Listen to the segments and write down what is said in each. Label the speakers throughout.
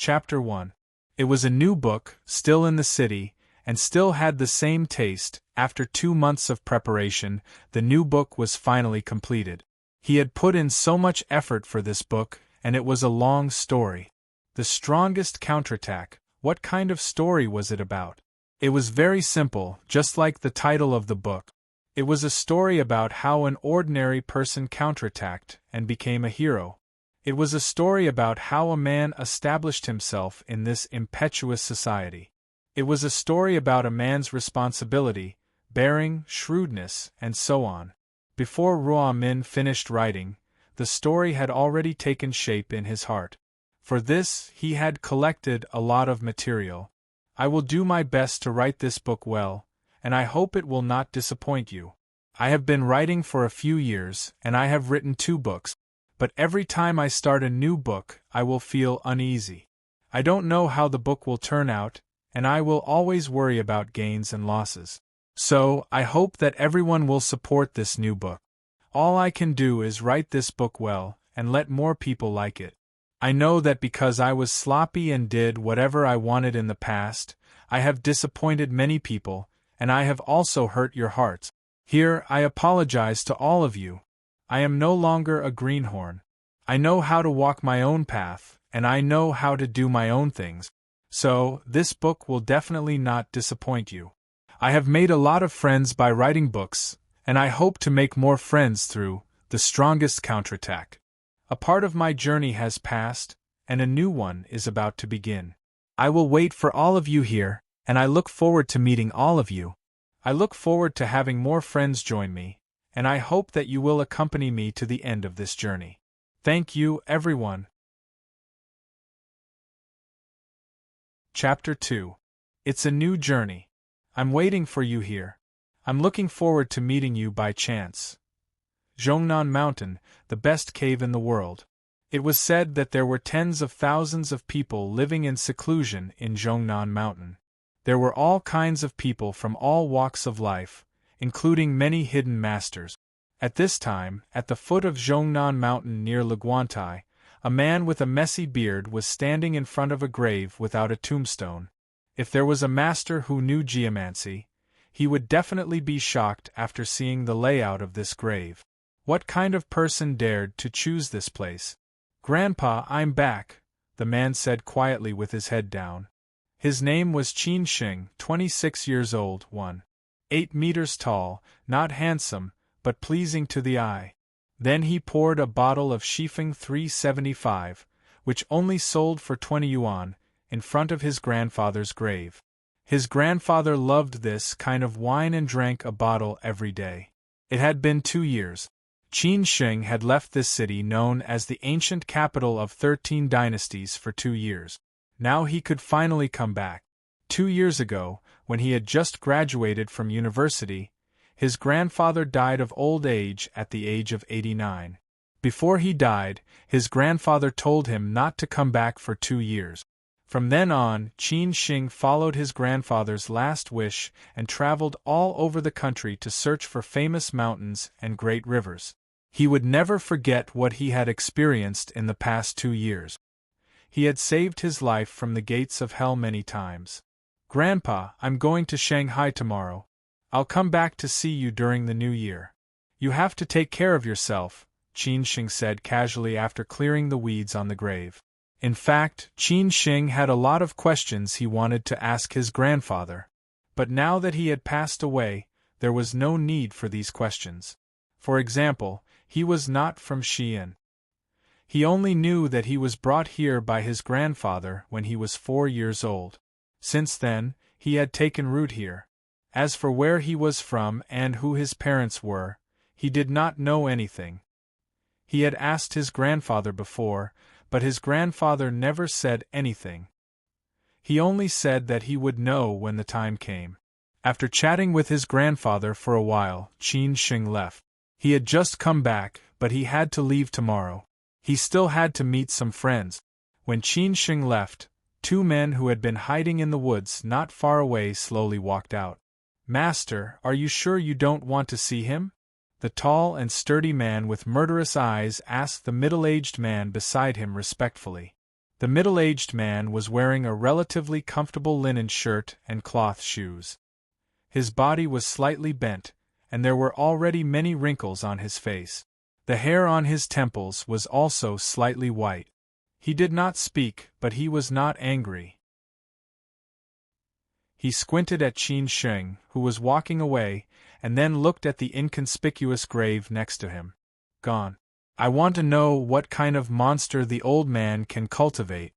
Speaker 1: Chapter 1. It was a new book, still in the city, and still had the same taste. After 2 months of preparation, the new book was finally completed. He had put in so much effort for this book, and it was a long story. The strongest counterattack. What kind of story was it about? It was very simple, just like the title of the book. It was a story about how an ordinary person counterattacked and became a hero. It was a story about how a man established himself in this impetuous society. It was a story about a man's responsibility, bearing, shrewdness, and so on. Before Ruo Min finished writing, the story had already taken shape in his heart. For this, he had collected a lot of material. I will do my best to write this book well, and I hope it will not disappoint you. I have been writing for a few years, and I have written 2 books, but every time I start a new book, I will feel uneasy. I don't know how the book will turn out, and I will always worry about gains and losses. So, I hope that everyone will support this new book. All I can do is write this book well, and let more people like it. I know that because I was sloppy and did whatever I wanted in the past, I have disappointed many people, and I have also hurt your hearts. Here, I apologize to all of you. I am no longer a greenhorn. I know how to walk my own path, and I know how to do my own things. So, this book will definitely not disappoint you. I have made a lot of friends by writing books, and I hope to make more friends through The Strongest Counterattack. A part of my journey has passed, and a new one is about to begin. I will wait for all of you here, and I look forward to meeting all of you. I look forward to having more friends join me, and I hope that you will accompany me to the end of this journey. Thank you, everyone. Chapter 2. It's a new journey. I'm waiting for you here. I'm looking forward to meeting you by chance. Zhongnan Mountain, the best cave in the world. It was said that there were tens of thousands of people living in seclusion in Zhongnan Mountain. There were all kinds of people from all walks of life, including many hidden masters. At this time, at the foot of Zhongnan Mountain near Leguantai, a man with a messy beard was standing in front of a grave without a tombstone. If there was a master who knew geomancy, he would definitely be shocked after seeing the layout of this grave. What kind of person dared to choose this place? "Grandpa, I'm back," the man said quietly with his head down. His name was Qin Xing, 26 years old, 1.8 meters tall, not handsome, but pleasing to the eye. Then he poured a bottle of Shifeng 375, which only sold for 20 yuan, in front of his grandfather's grave. His grandfather loved this kind of wine and drank a bottle every day. It had been 2 years. Qin Xing had left this city known as the ancient capital of 13 dynasties for 2 years. Now he could finally come back. 2 years ago, when he had just graduated from university, his grandfather died of old age at the age of 89. Before he died, his grandfather told him not to come back for 2 years. From then on, Qin Xing followed his grandfather's last wish and traveled all over the country to search for famous mountains and great rivers. He would never forget what he had experienced in the past 2 years. He had saved his life from the gates of hell many times. "Grandpa, I'm going to Shanghai tomorrow. I'll come back to see you during the new year. You have to take care of yourself," Qin Xing said casually after clearing the weeds on the grave. In fact, Qin Xing had a lot of questions he wanted to ask his grandfather. But now that he had passed away, there was no need for these questions. For example, he was not from Xi'an. He only knew that he was brought here by his grandfather when he was 4 years old. Since then, he had taken root here. As for where he was from and who his parents were, he did not know anything. He had asked his grandfather before, but his grandfather never said anything. He only said that he would know when the time came. After chatting with his grandfather for a while, Qin Xing left. He had just come back, but he had to leave tomorrow. He still had to meet some friends. When Qin Xing left, 2 men who had been hiding in the woods not far away slowly walked out. "Master, are you sure you don't want to see him?" The tall and sturdy man with murderous eyes asked the middle-aged man beside him respectfully. The middle-aged man was wearing a relatively comfortable linen shirt and cloth shoes. His body was slightly bent, and there were already many wrinkles on his face. The hair on his temples was also slightly white. He did not speak, but he was not angry. He squinted at Qin Sheng, who was walking away, and then looked at the inconspicuous grave next to him. Gone. I want to know what kind of monster the old man can cultivate.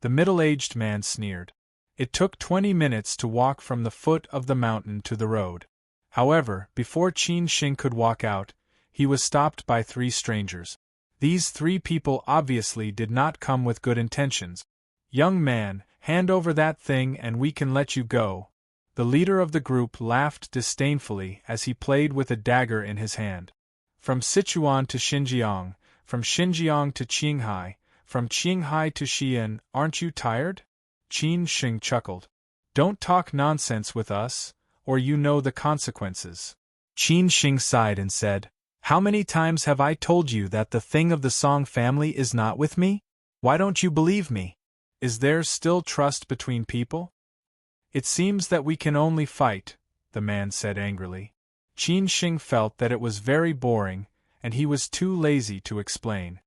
Speaker 1: The middle-aged man sneered. It took 20 minutes to walk from the foot of the mountain to the road. However, before Qin Sheng could walk out, he was stopped by 3 strangers. These 3 people obviously did not come with good intentions. Young man, hand over that thing and we can let you go. The leader of the group laughed disdainfully as he played with a dagger in his hand. From Sichuan to Xinjiang, from Xinjiang to Qinghai, from Qinghai to Xi'an, aren't you tired? Qin Sheng chuckled. Don't talk nonsense with us, or you know the consequences. Qin Sheng sighed and said, How many times have I told you that the thing of the Song family is not with me? Why don't you believe me? Is there still trust between people? It seems that we can only fight, the man said angrily. Qin Sheng felt that it was very boring, and he was too lazy to explain.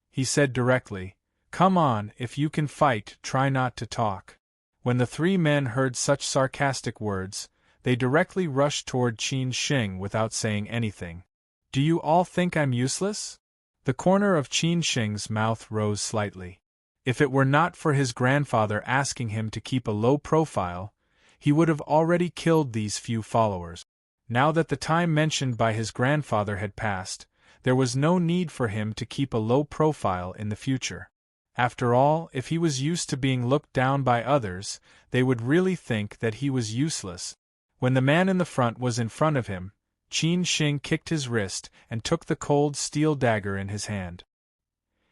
Speaker 1: He said directly, Come on, if you can fight, try not to talk. When the 3 men heard such sarcastic words, they directly rushed toward Qin Sheng without saying anything. Do you all think I'm useless? The corner of Qin Sheng's mouth rose slightly. If it were not for his grandfather asking him to keep a low profile, he would have already killed these few followers. Now that the time mentioned by his grandfather had passed, there was no need for him to keep a low profile in the future. After all, if he was used to being looked down by others, they would really think that he was useless. When the man in the front was in front of him, Qin Sheng kicked his wrist and took the cold steel dagger in his hand.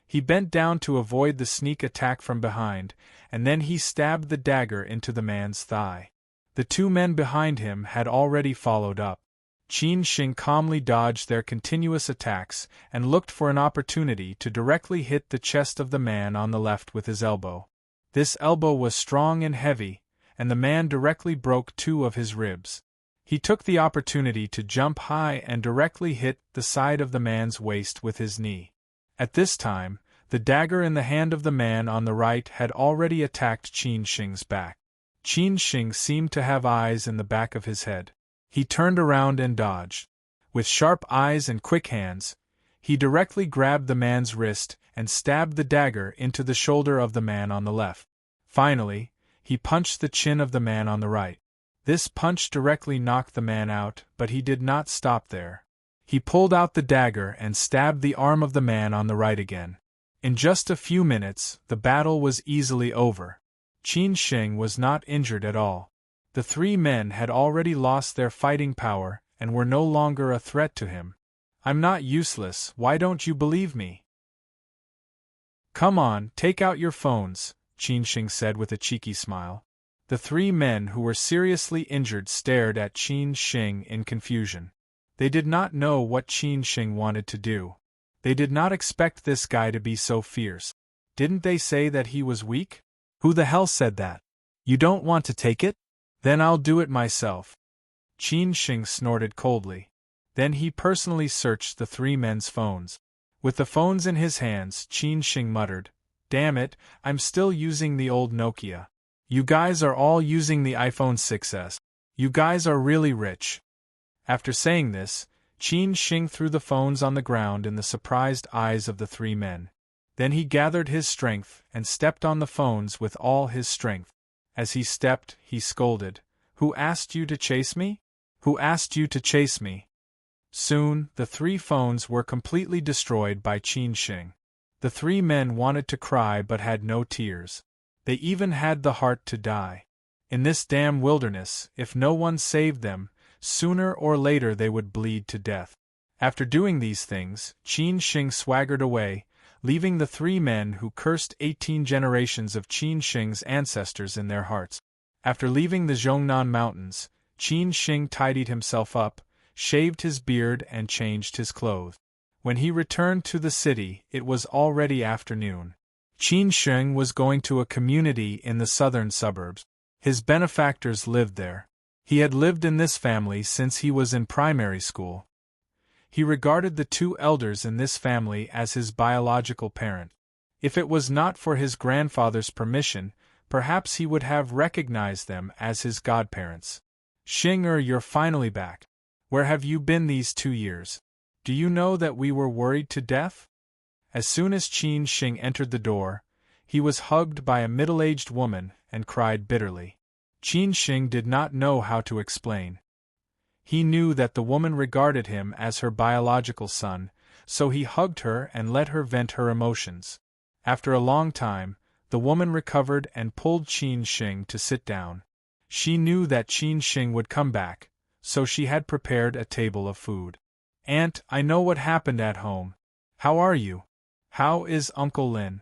Speaker 1: He bent down to avoid the sneak attack from behind, and then he stabbed the dagger into the man's thigh. The 2 men behind him had already followed up. Qin Sheng calmly dodged their continuous attacks and looked for an opportunity to directly hit the chest of the man on the left with his elbow. This elbow was strong and heavy, and the man directly broke 2 of his ribs. He took the opportunity to jump high and directly hit the side of the man's waist with his knee. At this time, the dagger in the hand of the man on the right had already attacked Qin Sheng's back. Qin Sheng seemed to have eyes in the back of his head. He turned around and dodged. With sharp eyes and quick hands, he directly grabbed the man's wrist and stabbed the dagger into the shoulder of the man on the left. Finally, he punched the chin of the man on the right. This punch directly knocked the man out, but he did not stop there. He pulled out the dagger and stabbed the arm of the man on the right again. In just a few minutes, the battle was easily over. Qin Sheng was not injured at all. The 3 men had already lost their fighting power and were no longer a threat to him. I'm not useless, why don't you believe me? Come on, take out your phones, Qin Sheng said with a cheeky smile. The 3 men who were seriously injured stared at Qin Sheng in confusion. They did not know what Qin Sheng wanted to do. They did not expect this guy to be so fierce. Didn't they say that he was weak? Who the hell said that? You don't want to take it? Then I'll do it myself. Qin Sheng snorted coldly. Then he personally searched the 3 men's phones. With the phones in his hands, Qin Sheng muttered, Damn it, I'm still using the old Nokia. You guys are all using the iPhone 6s. You guys are really rich. After saying this, Qin Sheng threw the phones on the ground in the surprised eyes of the 3 men. Then he gathered his strength and stepped on the phones with all his strength. As he stepped, he scolded, Who asked you to chase me? Who asked you to chase me? Soon, the 3 phones were completely destroyed by Qin Sheng. The 3 men wanted to cry but had no tears. They even had the heart to die. In this damn wilderness, if no one saved them, sooner or later they would bleed to death. After doing these things, Qin Sheng swaggered away, leaving the 3 men who cursed 18 generations of Qin Sheng's ancestors in their hearts. After leaving the Zhongnan Mountains, Qin Sheng tidied himself up, shaved his beard and changed his clothes. When he returned to the city, it was already afternoon. Qin Sheng was going to a community in the southern suburbs. His benefactors lived there. He had lived in this family since he was in primary school. He regarded the two elders in this family as his biological parent. If it was not for his grandfather's permission, perhaps he would have recognized them as his godparents. Xing you're finally back. Where have you been these 2 years? Do you know that we were worried to death? As soon as Qin Sheng entered the door, he was hugged by a middle-aged woman and cried bitterly. Qin Sheng did not know how to explain. He knew that the woman regarded him as her biological son, so he hugged her and let her vent her emotions. After a long time, the woman recovered and pulled Qin Sheng to sit down. She knew that Qin Sheng would come back, so she had prepared a table of food. "Aunt, I know what happened at home. How are you? How is Uncle Lin?"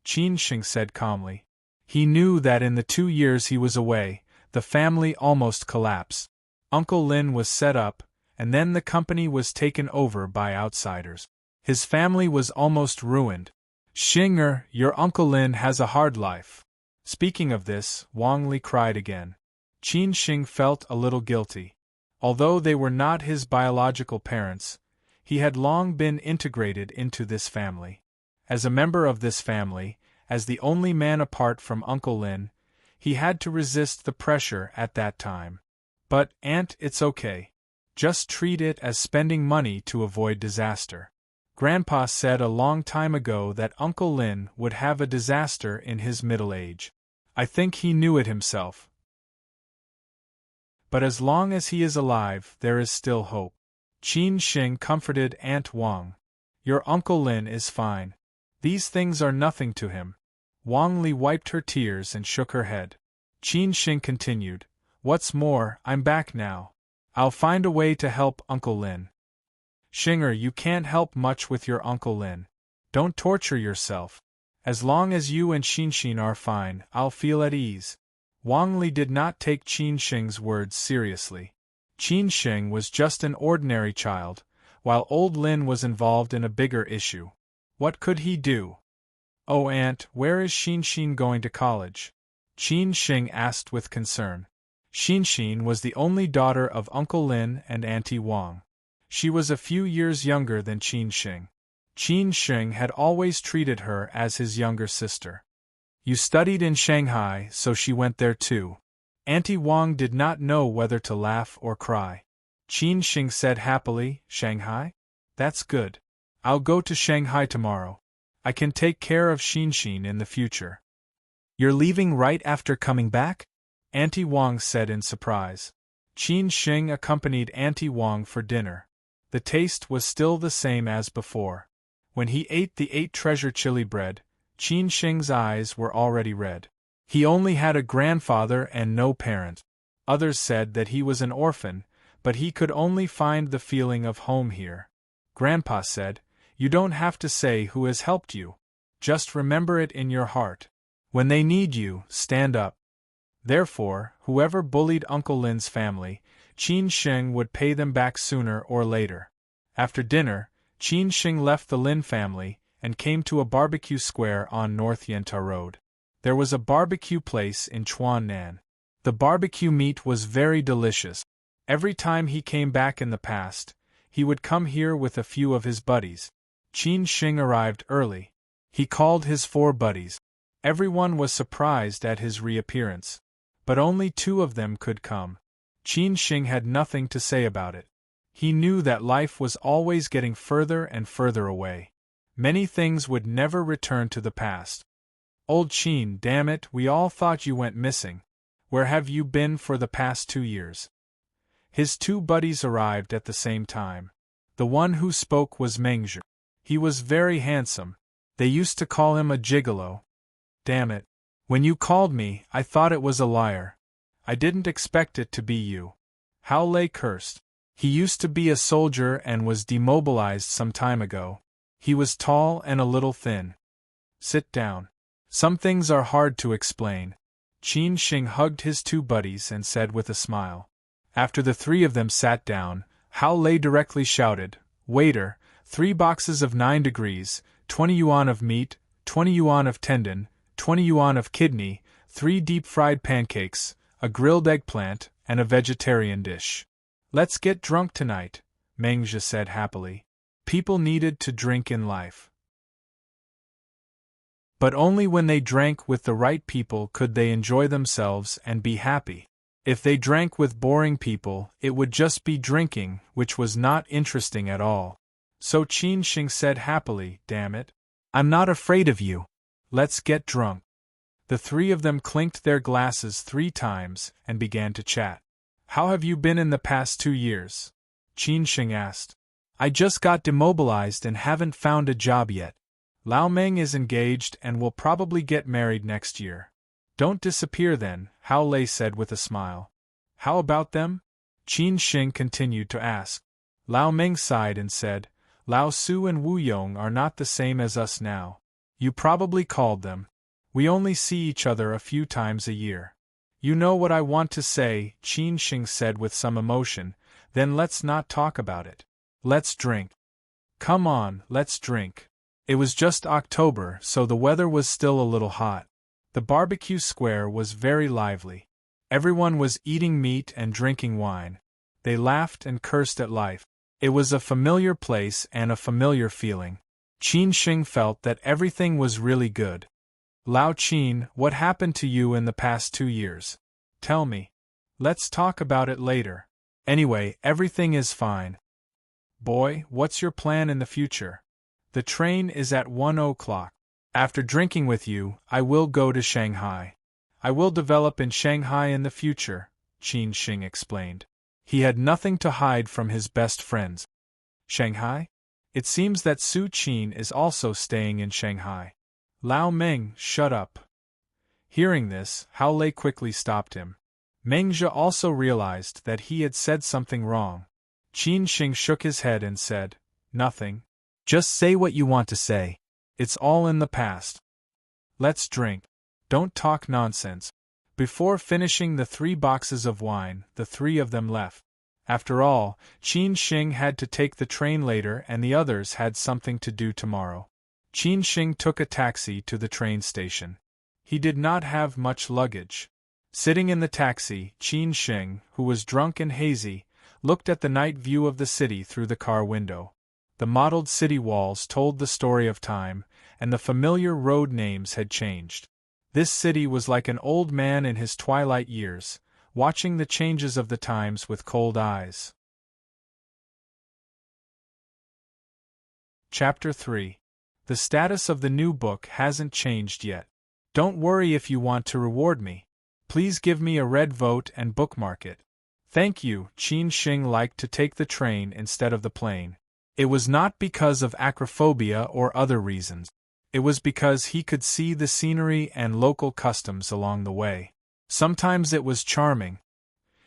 Speaker 1: Qin Sheng said calmly. He knew that in the 2 years he was away, the family almost collapsed. Uncle Lin was set up, and then the company was taken over by outsiders. His family was almost ruined. "Xing your Uncle Lin has a hard life." Speaking of this, Wang Li cried again. Qin Sheng felt a little guilty. Although they were not his biological parents, he had long been integrated into this family. As a member of this family, as the only man apart from Uncle Lin, he had to resist the pressure at that time. "But, Aunt, it's okay. Just treat it as spending money to avoid disaster. Grandpa said a long time ago that Uncle Lin would have a disaster in his middle age. I think he knew it himself. But as long as he is alive, there is still hope." Qin Sheng comforted Aunt Wang. "Your Uncle Lin is fine. These things are nothing to him." Wang Li wiped her tears and shook her head. Qin Sheng continued, "What's more, I'm back now. I'll find a way to help Uncle Lin." "Xing you can't help much with your Uncle Lin. Don't torture yourself. As long as you and Xinxin are fine, I'll feel at ease." Wang Li did not take Qin Sheng's words seriously. Qin Sheng was just an ordinary child, while old Lin was involved in a bigger issue. What could he do? "Oh, Aunt, where is Xinxin going to college?" Qin Sheng asked with concern. Xinxin was the only daughter of Uncle Lin and Auntie Wang. She was a few years younger than Qin Sheng. Qin Sheng had always treated her as his younger sister. "You studied in Shanghai, so she went there too." Auntie Wang did not know whether to laugh or cry. Qin Sheng said happily, "Shanghai? That's good. I'll go to Shanghai tomorrow. I can take care of Xinxin in the future." "You're leaving right after coming back?" Auntie Wang said in surprise. Qin Sheng accompanied Auntie Wang for dinner. The taste was still the same as before. When he ate the 8 treasure chili bread, Qin Sheng's eyes were already red. He only had a grandfather and no parent. Others said that he was an orphan, but he could only find the feeling of home here. Grandpa said, "You don't have to say who has helped you. Just remember it in your heart. When they need you, stand up." Therefore, whoever bullied Uncle Lin's family, Qin Sheng would pay them back sooner or later. After dinner, Qin Sheng left the Lin family and came to a barbecue square on North Yenta Road. There was a barbecue place in Chuannan. The barbecue meat was very delicious. Every time he came back in the past, he would come here with a few of his buddies. Qin Sheng arrived early. He called his 4 buddies. Everyone was surprised at his reappearance. But only 2 of them could come. Qin Sheng had nothing to say about it. He knew that life was always getting further and further away. Many things would never return to the past. "Old Qin, damn it, we all thought you went missing. Where have you been for the past 2 years? His 2 buddies arrived at the same time. The one who spoke was Mengzhi. He was very handsome. They used to call him a gigolo. "Damn it. When you called me, I thought it was a liar. I didn't expect it to be you." How Lei cursed. He used to be a soldier and was demobilized some time ago. He was tall and a little thin. "Sit down. Some things are hard to explain." Qin Sheng hugged his 2 buddies and said with a smile. After the 3 of them sat down, Hao Lei directly shouted, "Waiter, 3 boxes of 9 degrees, 20 yuan of meat, 20 yuan of tendon, 20 yuan of kidney, 3 deep-fried pancakes, a grilled eggplant, and a vegetarian dish. Let's get drunk tonight, Mengzhi said happily. People needed to drink in life. But only when they drank with the right people could they enjoy themselves and be happy. If they drank with boring people, it would just be drinking, which was not interesting at all. So Qin Shing said happily, "Damn it. I'm not afraid of you. Let's get drunk." The three of them clinked their glasses 3 times and began to chat. "How have you been in the past 2 years?" Qin Shing asked. "I just got demobilized and haven't found a job yet. Lao Meng is engaged and will probably get married next year." "Don't disappear then," Hao Lei said with a smile. "How about them?" Qin Shing continued to ask. Lao Meng sighed and said, "Lao Su and Wu Yong are not the same as us now. You probably called them. We only see each other a few times a year." "You know what I want to say," Qin Shing said with some emotion, "then let's not talk about it. Let's drink." "Come on, let's drink." It was just October, so the weather was still a little hot. The barbecue square was very lively. Everyone was eating meat and drinking wine. They laughed and cursed at life. It was a familiar place and a familiar feeling. Qin Shing felt that everything was really good. "Lao Qin, what happened to you in the past 2 years? Tell me. Let's talk about it later. Anyway, everything is fine." "Boy, what's your plan in the future?" "The train is at 1 o'clock. After drinking with you, I will go to Shanghai. I will develop in Shanghai in the future," Qin Shing explained. He had nothing to hide from his best friends. "Shanghai? It seems that Su Qin is also staying in Shanghai." "Lao Meng, shut up." Hearing this, Hao Lei quickly stopped him. Mengzhi also realized that he had said something wrong. Qin Shing shook his head and said, "Nothing. Just say what you want to say. It's all in the past. Let's drink. Don't talk nonsense." Before finishing the 3 boxes of wine, the 3 of them left. After all, Qin Shing had to take the train later and the others had something to do tomorrow. Qin Shing took a taxi to the train station. He did not have much luggage. Sitting in the taxi, Qin Shing, who was drunk and hazy, looked at the night view of the city through the car window. The mottled city walls told the story of time, and the familiar road names had changed. This city was like an old man in his twilight years, watching the changes of the times with cold eyes. Chapter 3. The status of the new book hasn't changed yet. Don't worry if you want to reward me. Please give me a red vote and bookmark it. Thank you. Qin Shing liked to take the train instead of the plane. It was not because of acrophobia or other reasons. It was because he could see the scenery and local customs along the way. Sometimes it was charming.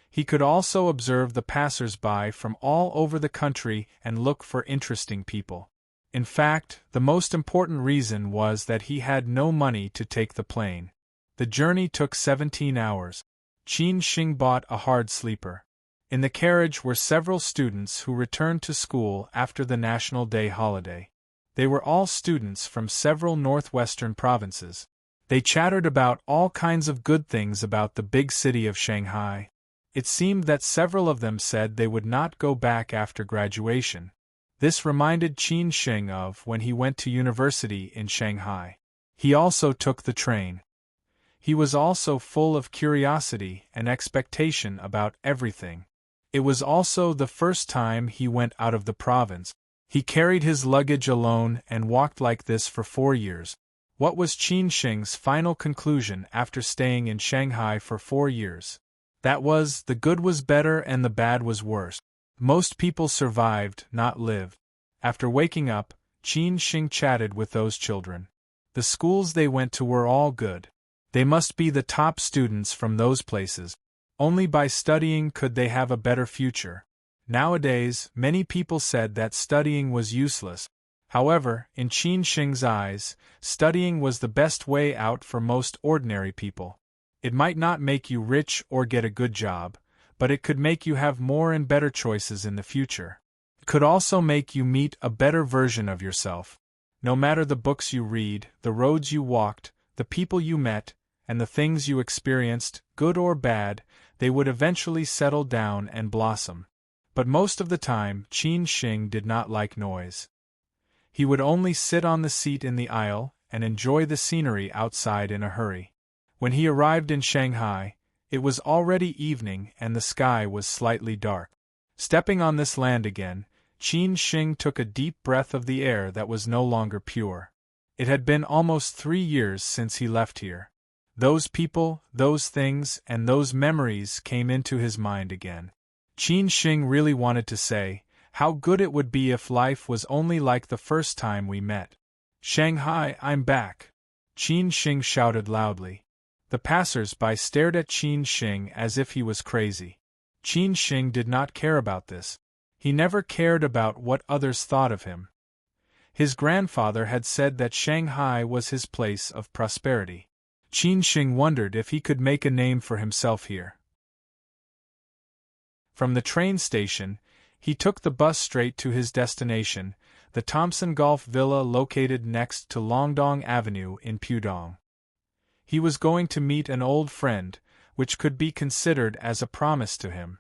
Speaker 1: He could also observe the passers-by from all over the country and look for interesting people. In fact, the most important reason was that he had no money to take the plane. The journey took 17 hours. Qin Shing bought a hard sleeper. In the carriage were several students who returned to school after the National Day holiday. They were all students from several northwestern provinces. They chattered about all kinds of good things about the big city of Shanghai. It seemed that several of them said they would not go back after graduation. This reminded Qin Shing of when he went to university in Shanghai. He also took the train. He was also full of curiosity and expectation about everything. It was also the first time he went out of the province. He carried his luggage alone and walked like this for 4 years. What was Qin Shing's final conclusion after staying in Shanghai for 4 years? That was, the good was better and the bad was worse. Most people survived, not lived. After waking up, Qin Shing chatted with those children. The schools they went to were all good. They must be the top students from those places. Only by studying could they have a better future. Nowadays, many people said that studying was useless. However, in Qin Shing's eyes, studying was the best way out for most ordinary people. It might not make you rich or get a good job, but it could make you have more and better choices in the future. It could also make you meet a better version of yourself. No matter the books you read, the roads you walked, the people you met, and the things you experienced, good or bad, they would eventually settle down and blossom. But most of the time, Qin Shing did not like noise. He would only sit on the seat in the aisle and enjoy the scenery outside in a hurry. When he arrived in Shanghai, it was already evening and the sky was slightly dark. Stepping on this land again, Qin Shing took a deep breath of the air that was no longer pure. It had been almost 3 years since he left here. Those people, those things, and those memories came into his mind again. Qin Shing really wanted to say, "How good it would be if life was only like the first time we met." "Shanghai, I'm back!" Qin Shing shouted loudly. The passers-by stared at Qin Shing as if he was crazy. Qin Shing did not care about this. He never cared about what others thought of him. His grandfather had said that Shanghai was his place of prosperity. Qin Shing wondered if he could make a name for himself here. From the train station, he took the bus straight to his destination, the Thompson Golf Villa located next to Longdong Avenue in Pudong. He was going to meet an old friend, which could be considered as a promise to him.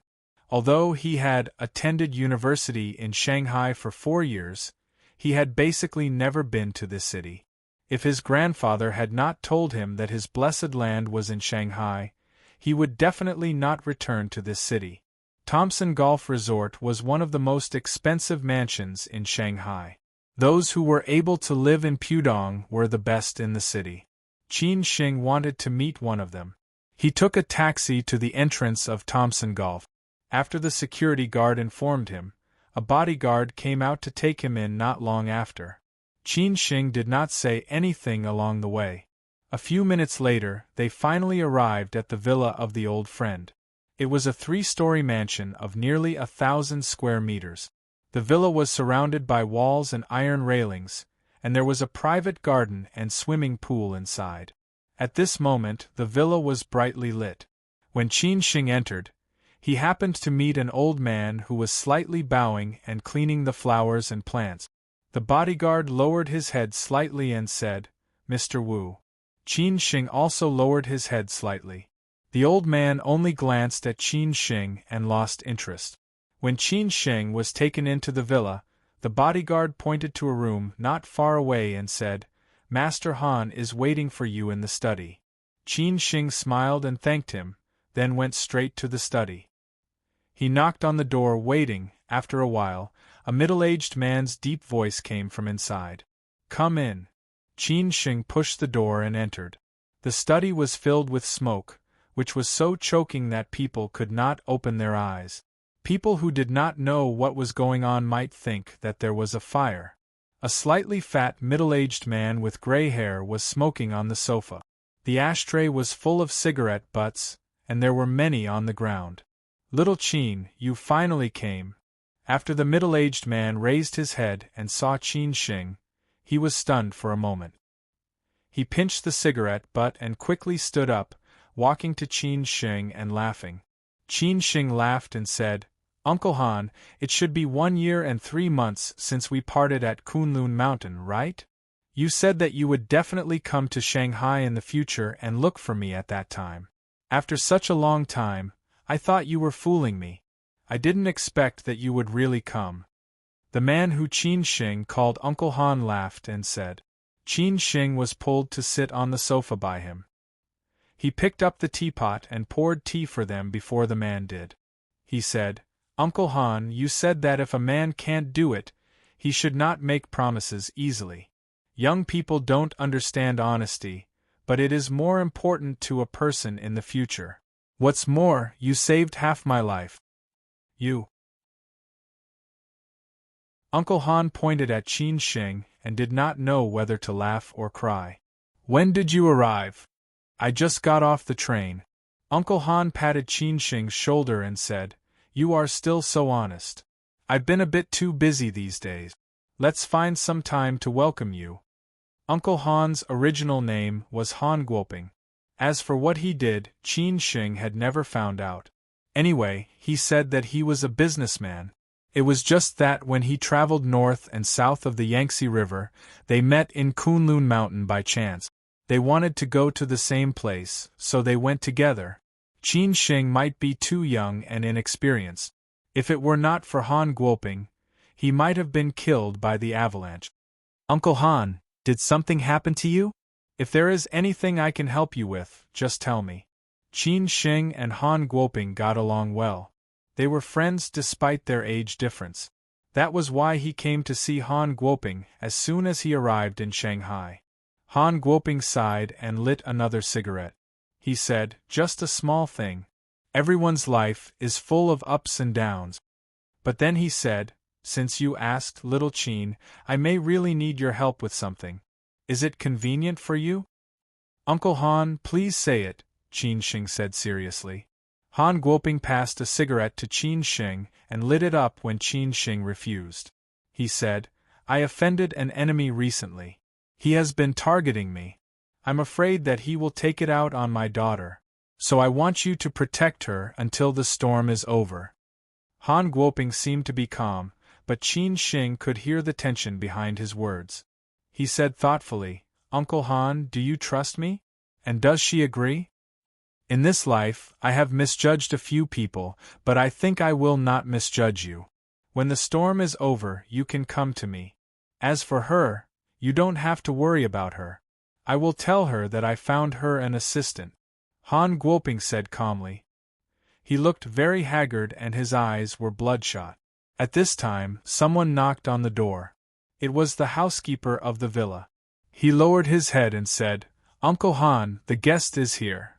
Speaker 1: Although he had attended university in Shanghai for 4 years, he had basically never been to this city. If his grandfather had not told him that his blessed land was in Shanghai, he would definitely not return to this city. Thompson Golf Resort was one of the most expensive mansions in Shanghai. Those who were able to live in Pudong were the best in the city. Qin Shing wanted to meet one of them. He took a taxi to the entrance of Thompson Golf. After the security guard informed him, a bodyguard came out to take him in not long after. Qin Shing did not say anything along the way. A few minutes later, they finally arrived at the villa of the old friend. It was a 3-story mansion of nearly 1,000 square meters. The villa was surrounded by walls and iron railings, and there was a private garden and swimming pool inside. At this moment, the villa was brightly lit. When Qin Shing entered, he happened to meet an old man who was slightly bowing and cleaning the flowers and plants. The bodyguard lowered his head slightly and said, "Mr. Wu." Qin Shing also lowered his head slightly. The old man only glanced at Qin Shing and lost interest. When Qin Shing was taken into the villa, the bodyguard pointed to a room not far away and said, "Master Han is waiting for you in the study." Qin Shing smiled and thanked him, then went straight to the study. He knocked on the door waiting. After a while, a middle-aged man's deep voice came from inside. "Come in." Qin Shing pushed the door and entered. The study was filled with smoke, which was so choking that people could not open their eyes. People who did not know what was going on might think that there was a fire. A slightly fat middle-aged man with gray hair was smoking on the sofa. The ashtray was full of cigarette butts, and there were many on the ground. "Little Qin, you finally came." After the middle-aged man raised his head and saw Qin Shing, he was stunned for a moment. He pinched the cigarette butt and quickly stood up, walking to Qin Shing and laughing. Qin Shing laughed and said, "Uncle Han, it should be 1 year and 3 months since we parted at Kunlun Mountain, right? You said that you would definitely come to Shanghai in the future and look for me at that time. After such a long time, I thought you were fooling me. I didn't expect that you would really come." The man who Qin Shing called Uncle Han laughed and said. Qin Shing was pulled to sit on the sofa by him. He picked up the teapot and poured tea for them before the man did. He said, "Uncle Han, you said that if a man can't do it, he should not make promises easily. Young people don't understand honesty, but it is more important to a person in the future. What's more, you saved half my life. You." Uncle Han pointed at Qin Shing and did not know whether to laugh or cry. "When did you arrive?" "I just got off the train." Uncle Han patted Qin Shing's shoulder and said, "You are still so honest. I've been a bit too busy these days. Let's find some time to welcome you." Uncle Han's original name was Han Guoping. As for what he did, Qin Shing had never found out. Anyway, he said that he was a businessman. It was just that when he traveled north and south of the Yangtze River, they met in Kunlun Mountain by chance. They wanted to go to the same place, so they went together. Qin Shing might be too young and inexperienced. If it were not for Han Guoping, he might have been killed by the avalanche. Uncle Han, did something happen to you? If there is anything I can help you with, just tell me. Qin Shing and Han Guoping got along well. They were friends despite their age difference. That was why he came to see Han Guoping as soon as he arrived in Shanghai. Han Guoping sighed and lit another cigarette. He said, just a small thing. Everyone's life is full of ups and downs. But then he said, since you asked, little Qin, I may really need your help with something. Is it convenient for you? Uncle Han, please say it, Qin Shing said seriously. Han Guoping passed a cigarette to Qin Shing and lit it up when Qin Shing refused. He said, I offended an enemy recently. He has been targeting me. I'm afraid that he will take it out on my daughter. So I want you to protect her until the storm is over. Han Guoping seemed to be calm, but Qin Shing could hear the tension behind his words. He said thoughtfully, Uncle Han, do you trust me? And does she agree? In this life, I have misjudged a few people, but I think I will not misjudge you. When the storm is over, you can come to me. As for her, you don't have to worry about her. I will tell her that I found her an assistant. Han Guoping said calmly. He looked very haggard and his eyes were bloodshot. At this time, someone knocked on the door. It was the housekeeper of the villa. He lowered his head and said, Uncle Han, the guest is here.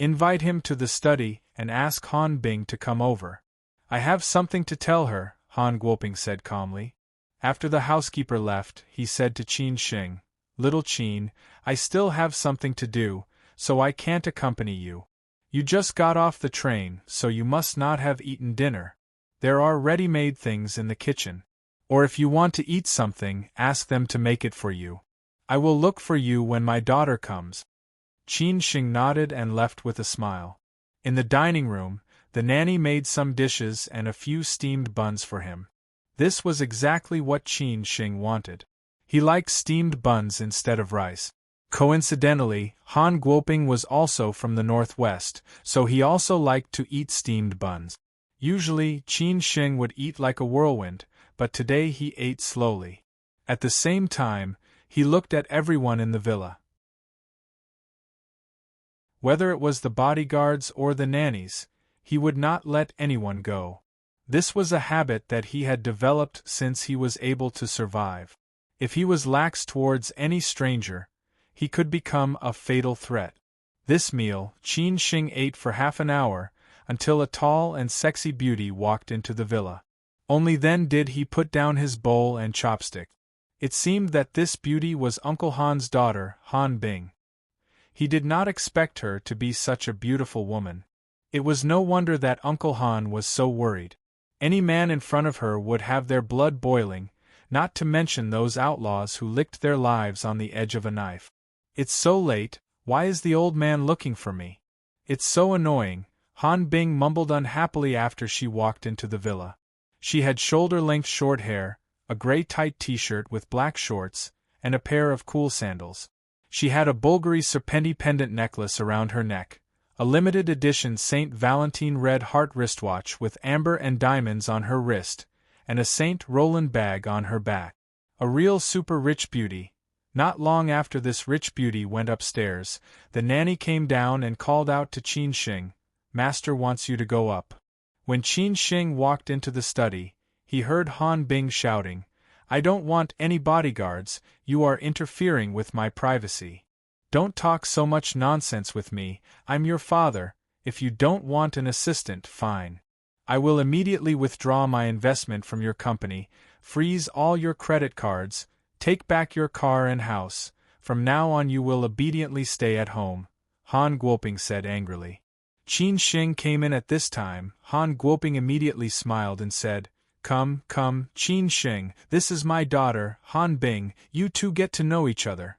Speaker 1: Invite him to the study and ask Han Bing to come over. I have something to tell her, Han Guoping said calmly. After the housekeeper left, he said to Qin Shing, Little Qin, I still have something to do, so I can't accompany you. You just got off the train, so you must not have eaten dinner. There are ready-made things in the kitchen. Or if you want to eat something, ask them to make it for you. I will look for you when my daughter comes. Qin Shing nodded and left with a smile. In the dining room, the nanny made some dishes and a few steamed buns for him. This was exactly what Qin Shing wanted. He liked steamed buns instead of rice. Coincidentally, Han Guoping was also from the northwest, so he also liked to eat steamed buns. Usually, Qin Shing would eat like a whirlwind, but today he ate slowly. At the same time, he looked at everyone in the villa. Whether it was the bodyguards or the nannies, he would not let anyone go. This was a habit that he had developed since he was able to survive. If he was lax towards any stranger, he could become a fatal threat. This meal, Qin Shing ate for half an hour, until a tall and sexy beauty walked into the villa. Only then did he put down his bowl and chopstick. It seemed that this beauty was Uncle Han's daughter, Han Bing. He did not expect her to be such a beautiful woman. It was no wonder that Uncle Han was so worried. Any man in front of her would have their blood boiling, not to mention those outlaws who licked their lives on the edge of a knife. It's so late, why is the old man looking for me? It's so annoying, Han Bing mumbled unhappily after she walked into the villa. She had shoulder-length short hair, a gray tight t-shirt with black shorts, and a pair of cool sandals. She had a Bulgari serpenti pendant necklace around her neck, a limited edition St. Valentin red heart wristwatch with amber and diamonds on her wrist, and a St. Roland bag on her back. A real super rich beauty. Not long after this rich beauty went upstairs, the nanny came down and called out to Qin Shing, Master wants you to go up. When Qin Shing walked into the study, he heard Han Bing shouting, I don't want any bodyguards, you are interfering with my privacy. Don't talk so much nonsense with me, I'm your father, if you don't want an assistant, fine. I will immediately withdraw my investment from your company, freeze all your credit cards, take back your car and house, from now on you will obediently stay at home, Han Guoping said angrily. Qin Shing came in at this time. Han Guoping immediately smiled and said, Come, Qin Shing, this is my daughter, Han Bing, you two get to know each other.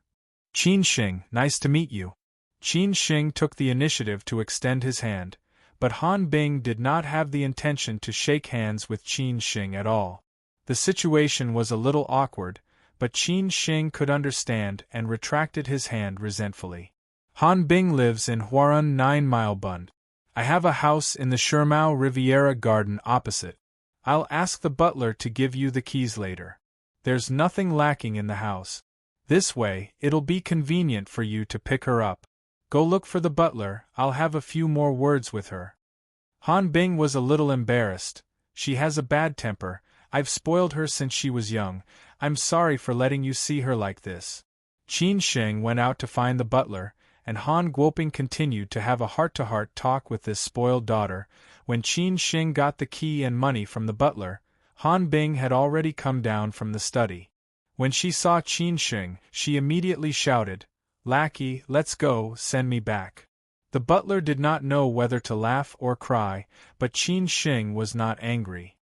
Speaker 1: Qin Shing, nice to meet you. Qin Shing took the initiative to extend his hand, but Han Bing did not have the intention to shake hands with Qin Shing at all. The situation was a little awkward, but Qin Shing could understand and retracted his hand resentfully. Han Bing lives in Huarun 9 Mile Bund. I have a house in the Shermao Riviera garden opposite. I'll ask the butler to give you the keys later. There's nothing lacking in the house. This way, it'll be convenient for you to pick her up. Go look for the butler, I'll have a few more words with her. Han Bing was a little embarrassed. She has a bad temper. I've spoiled her since she was young. I'm sorry for letting you see her like this. Qin Shing went out to find the butler, and Han Guoping continued to have a heart-to-heart talk with this spoiled daughter. When Qin Shing got the key and money from the butler, Han Bing had already come down from the study. When she saw Qin Shing, she immediately shouted, "Lackey, let's go, send me back." The butler did not know whether to laugh or cry, but Qin Shing was not angry.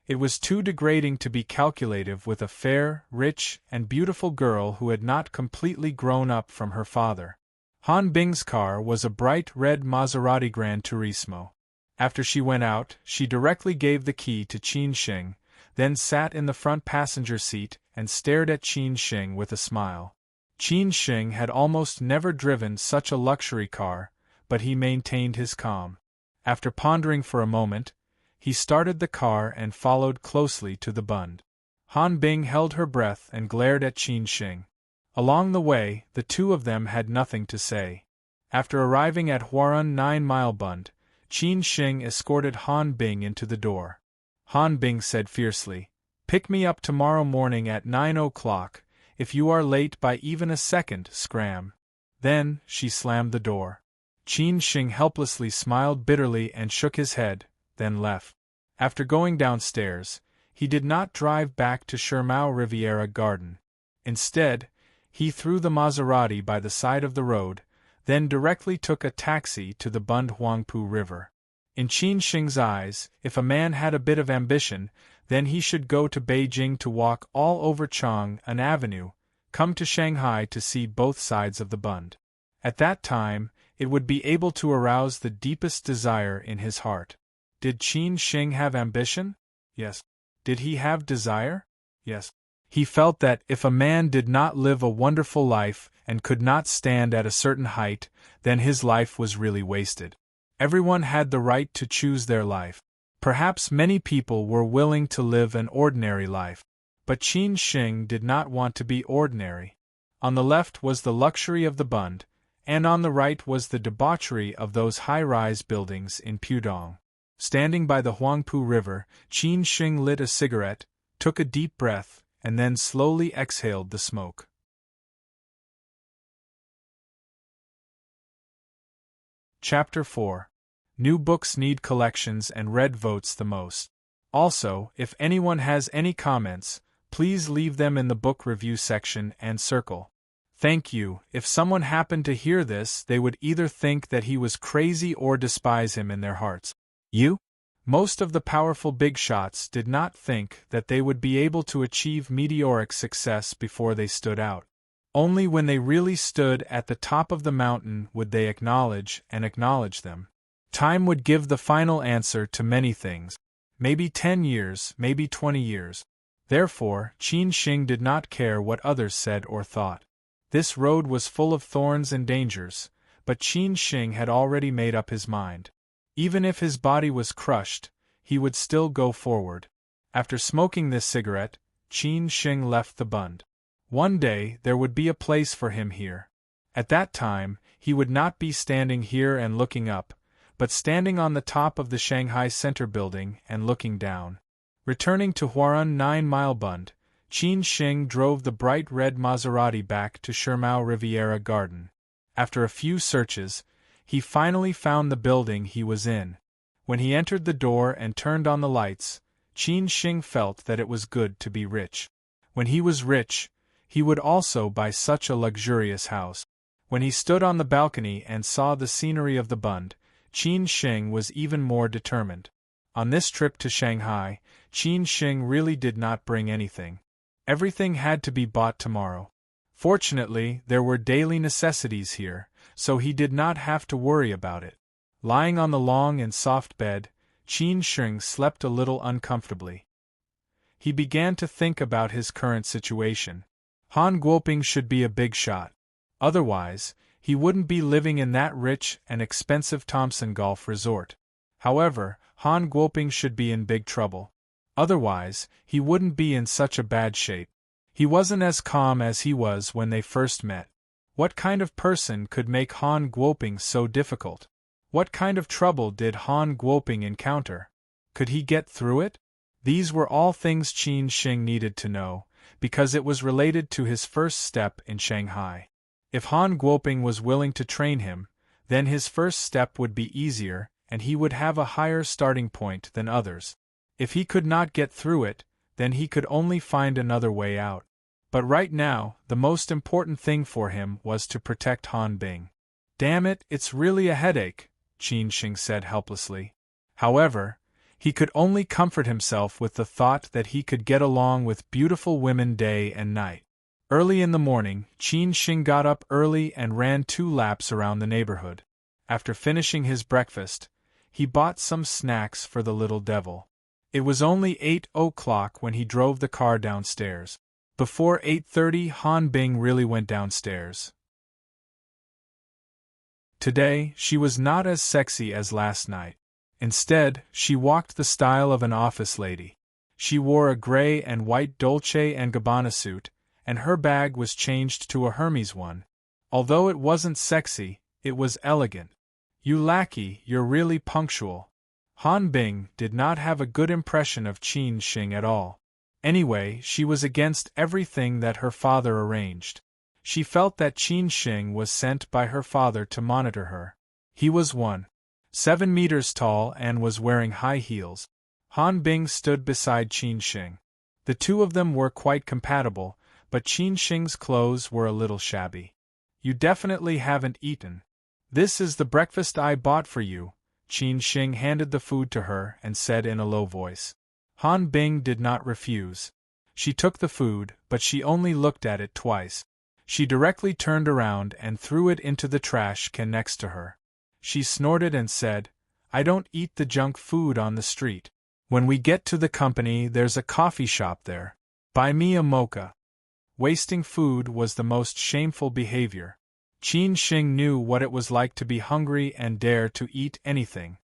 Speaker 1: It was too degrading to be calculative with a fair, rich, and beautiful girl who had not completely grown up from her father. Han Bing's car was a bright red Maserati Gran Turismo. After she went out, she directly gave the key to Qin Shing, then sat in the front passenger seat and stared at Qin Shing with a smile. Qin Shing had almost never driven such a luxury car, but he maintained his calm. After pondering for a moment, he started the car and followed closely to the Bund. Han Bing held her breath and glared at Qin Shing. Along the way, the two of them had nothing to say. After arriving at Huarun 9 Mile Bund, Qin Shing escorted Han Bing into the door. Han Bing said fiercely, "Pick me up tomorrow morning at 9 o'clock. If you are late by even a second, scram." Then, she slammed the door. Qin Shing helplessly smiled bitterly and shook his head, then left. After going downstairs, he did not drive back to Shermao Riviera Garden. Instead, he threw the Maserati by the side of the road, then directly took a taxi to the Bund Huangpu River. In Qin Shing's eyes, if a man had a bit of ambition, then he should go to Beijing to walk all over Chang'an Avenue, come to Shanghai to see both sides of the Bund. At that time, it would be able to arouse the deepest desire in his heart. Did Qin Shing have ambition? Yes. Did he have desire? Yes. He felt that if a man did not live a wonderful life and could not stand at a certain height, then his life was really wasted. Everyone had the right to choose their life. Perhaps many people were willing to live an ordinary life. But Qin Shing did not want to be ordinary. On the left was the luxury of the Bund, and on the right was the debauchery of those high-rise buildings in Pudong. Standing by the Huangpu River, Qin Shing lit a cigarette, took a deep breath, and then slowly exhaled the smoke. Chapter 4. New books need collections and read votes the most. Also, if anyone has any comments, please leave them in the book review section and circle. Thank you. If someone happened to hear this, they would either think that he was crazy or despise him in their hearts. Most of the powerful big shots did not think that they would be able to achieve meteoric success before they stood out. Only when they really stood at the top of the mountain would they acknowledge them. Time would give the final answer to many things. Maybe 10 years, maybe 20 years. Therefore, Qin Shing did not care what others said or thought. This road was full of thorns and dangers, but Qin Shing had already made up his mind. Even if his body was crushed, he would still go forward. After smoking this cigarette, Qin Shing left the Bund. One day there would be a place for him here. At that time, he would not be standing here and looking up, but standing on the top of the Shanghai Center building and looking down. Returning to Huarun 9 Mile Bund, Qin Shing drove the bright red Maserati back to Shermao Riviera Garden. After a few searches, he finally found the building he was in. When he entered the door and turned on the lights, Qin Shing felt that it was good to be rich. When he was rich, he would also buy such a luxurious house. When he stood on the balcony and saw the scenery of the Bund, Qin Shing was even more determined. On this trip to Shanghai, Qin Shing really did not bring anything. Everything had to be bought tomorrow. Fortunately, there were daily necessities here, so he did not have to worry about it. Lying on the long and soft bed, Qin Sheng slept a little uncomfortably. He began to think about his current situation. Han Guoping should be a big shot. Otherwise, he wouldn't be living in that rich and expensive Thompson Golf Resort. However, Han Guoping should be in big trouble. Otherwise, he wouldn't be in such a bad shape. He wasn't as calm as he was when they first met. What kind of person could make Han Guoping so difficult? What kind of trouble did Han Guoping encounter? Could he get through it? These were all things Qin Sheng needed to know, because it was related to his first step in Shanghai. If Han Guoping was willing to train him, then his first step would be easier, and he would have a higher starting point than others. If he could not get through it, then he could only find another way out. But right now, the most important thing for him was to protect Han Bing. "Damn it, it's really a headache," Qin Sheng said helplessly. However, he could only comfort himself with the thought that he could get along with beautiful women day and night. Early in the morning, Qin Sheng got up early and ran 2 laps around the neighborhood. After finishing his breakfast, he bought some snacks for the little devil. It was only 8 o'clock when he drove the car downstairs. Before 8:30, Han Bing really went downstairs. Today, she was not as sexy as last night. Instead, she walked the style of an office lady. She wore a gray and white Dolce & Gabbana suit, and her bag was changed to a Hermes one. Although it wasn't sexy, it was elegant. "You lackey, you're really punctual." Han Bing did not have a good impression of Qin Sheng at all. Anyway, she was against everything that her father arranged. She felt that Qin Sheng was sent by her father to monitor her. He was 1.7 meters tall and was wearing high heels. Han Bing stood beside Qin Sheng. The two of them were quite compatible, but Qin Sheng's clothes were a little shabby. "You definitely haven't eaten. This is the breakfast I bought for you." Qin Sheng handed the food to her and said in a low voice. Han Bing did not refuse. She took the food, but she only looked at it twice. She directly turned around and threw it into the trash can next to her. She snorted and said, "I don't eat the junk food on the street. When we get to the company, there's a coffee shop there. Buy me a mocha." Wasting food was the most shameful behavior. Qin Sheng knew what it was like to be hungry and dare to eat anything.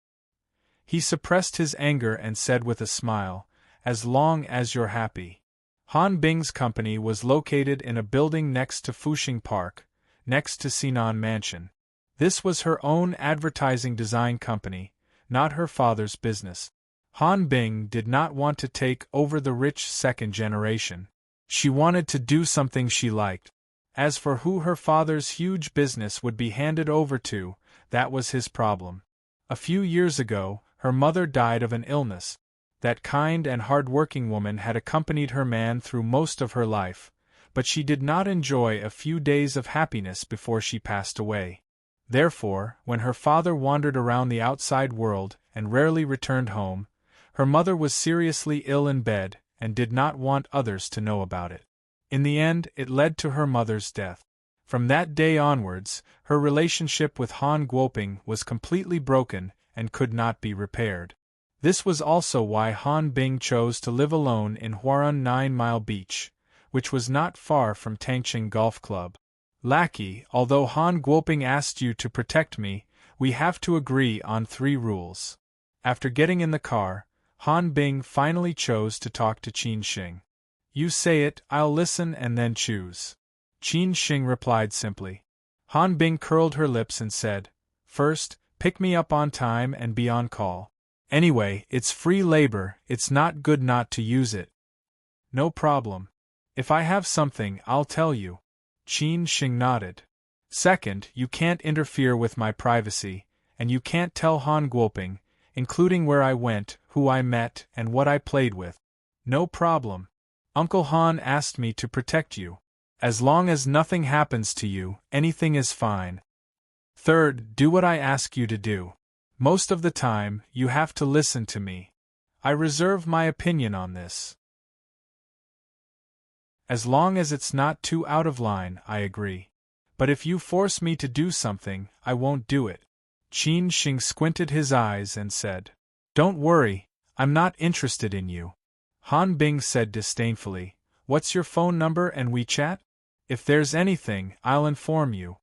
Speaker 1: He suppressed his anger and said with a smile, "As long as you're happy." Han Bing's company was located in a building next to Fuxing Park, next to Sinan Mansion. This was her own advertising design company, not her father's business. Han Bing did not want to take over the rich second generation. She wanted to do something she liked. As for who her father's huge business would be handed over to, that was his problem. A few years ago, her mother died of an illness. That kind and hard-working woman had accompanied her man through most of her life, but she did not enjoy a few days of happiness before she passed away. Therefore, when her father wandered around the outside world and rarely returned home, her mother was seriously ill in bed and did not want others to know about it. In the end, it led to her mother's death. From that day onwards, her relationship with Han Guoping was completely broken and could not be repaired. This was also why Han Bing chose to live alone in Huarun 9-Mile Beach, which was not far from Tangcheng Golf Club. "Lackey, although Han Guoping asked you to protect me, we have to agree on 3 rules. After getting in the car, Han Bing finally chose to talk to Qin Sheng. "You say it, I'll listen and then choose." Qin Sheng replied simply. Han Bing curled her lips and said, "First, pick me up on time and be on call. Anyway, it's free labor, it's not good not to use it." "No problem. If I have something, I'll tell you." Qin Sheng nodded. "Second, you can't interfere with my privacy, and you can't tell Han Guoping, including where I went, who I met, and what I played with." "No problem. Uncle Han asked me to protect you. As long as nothing happens to you, anything is fine. Third, do what I ask you to do. Most of the time, you have to listen to me. I reserve my opinion on this. As long as it's not too out of line, I agree. But if you force me to do something, I won't do it. Qin Shing squinted his eyes and said, Don't worry, I'm not interested in you. Han Bing said disdainfully, What's your phone number and WeChat? If there's anything, I'll inform you.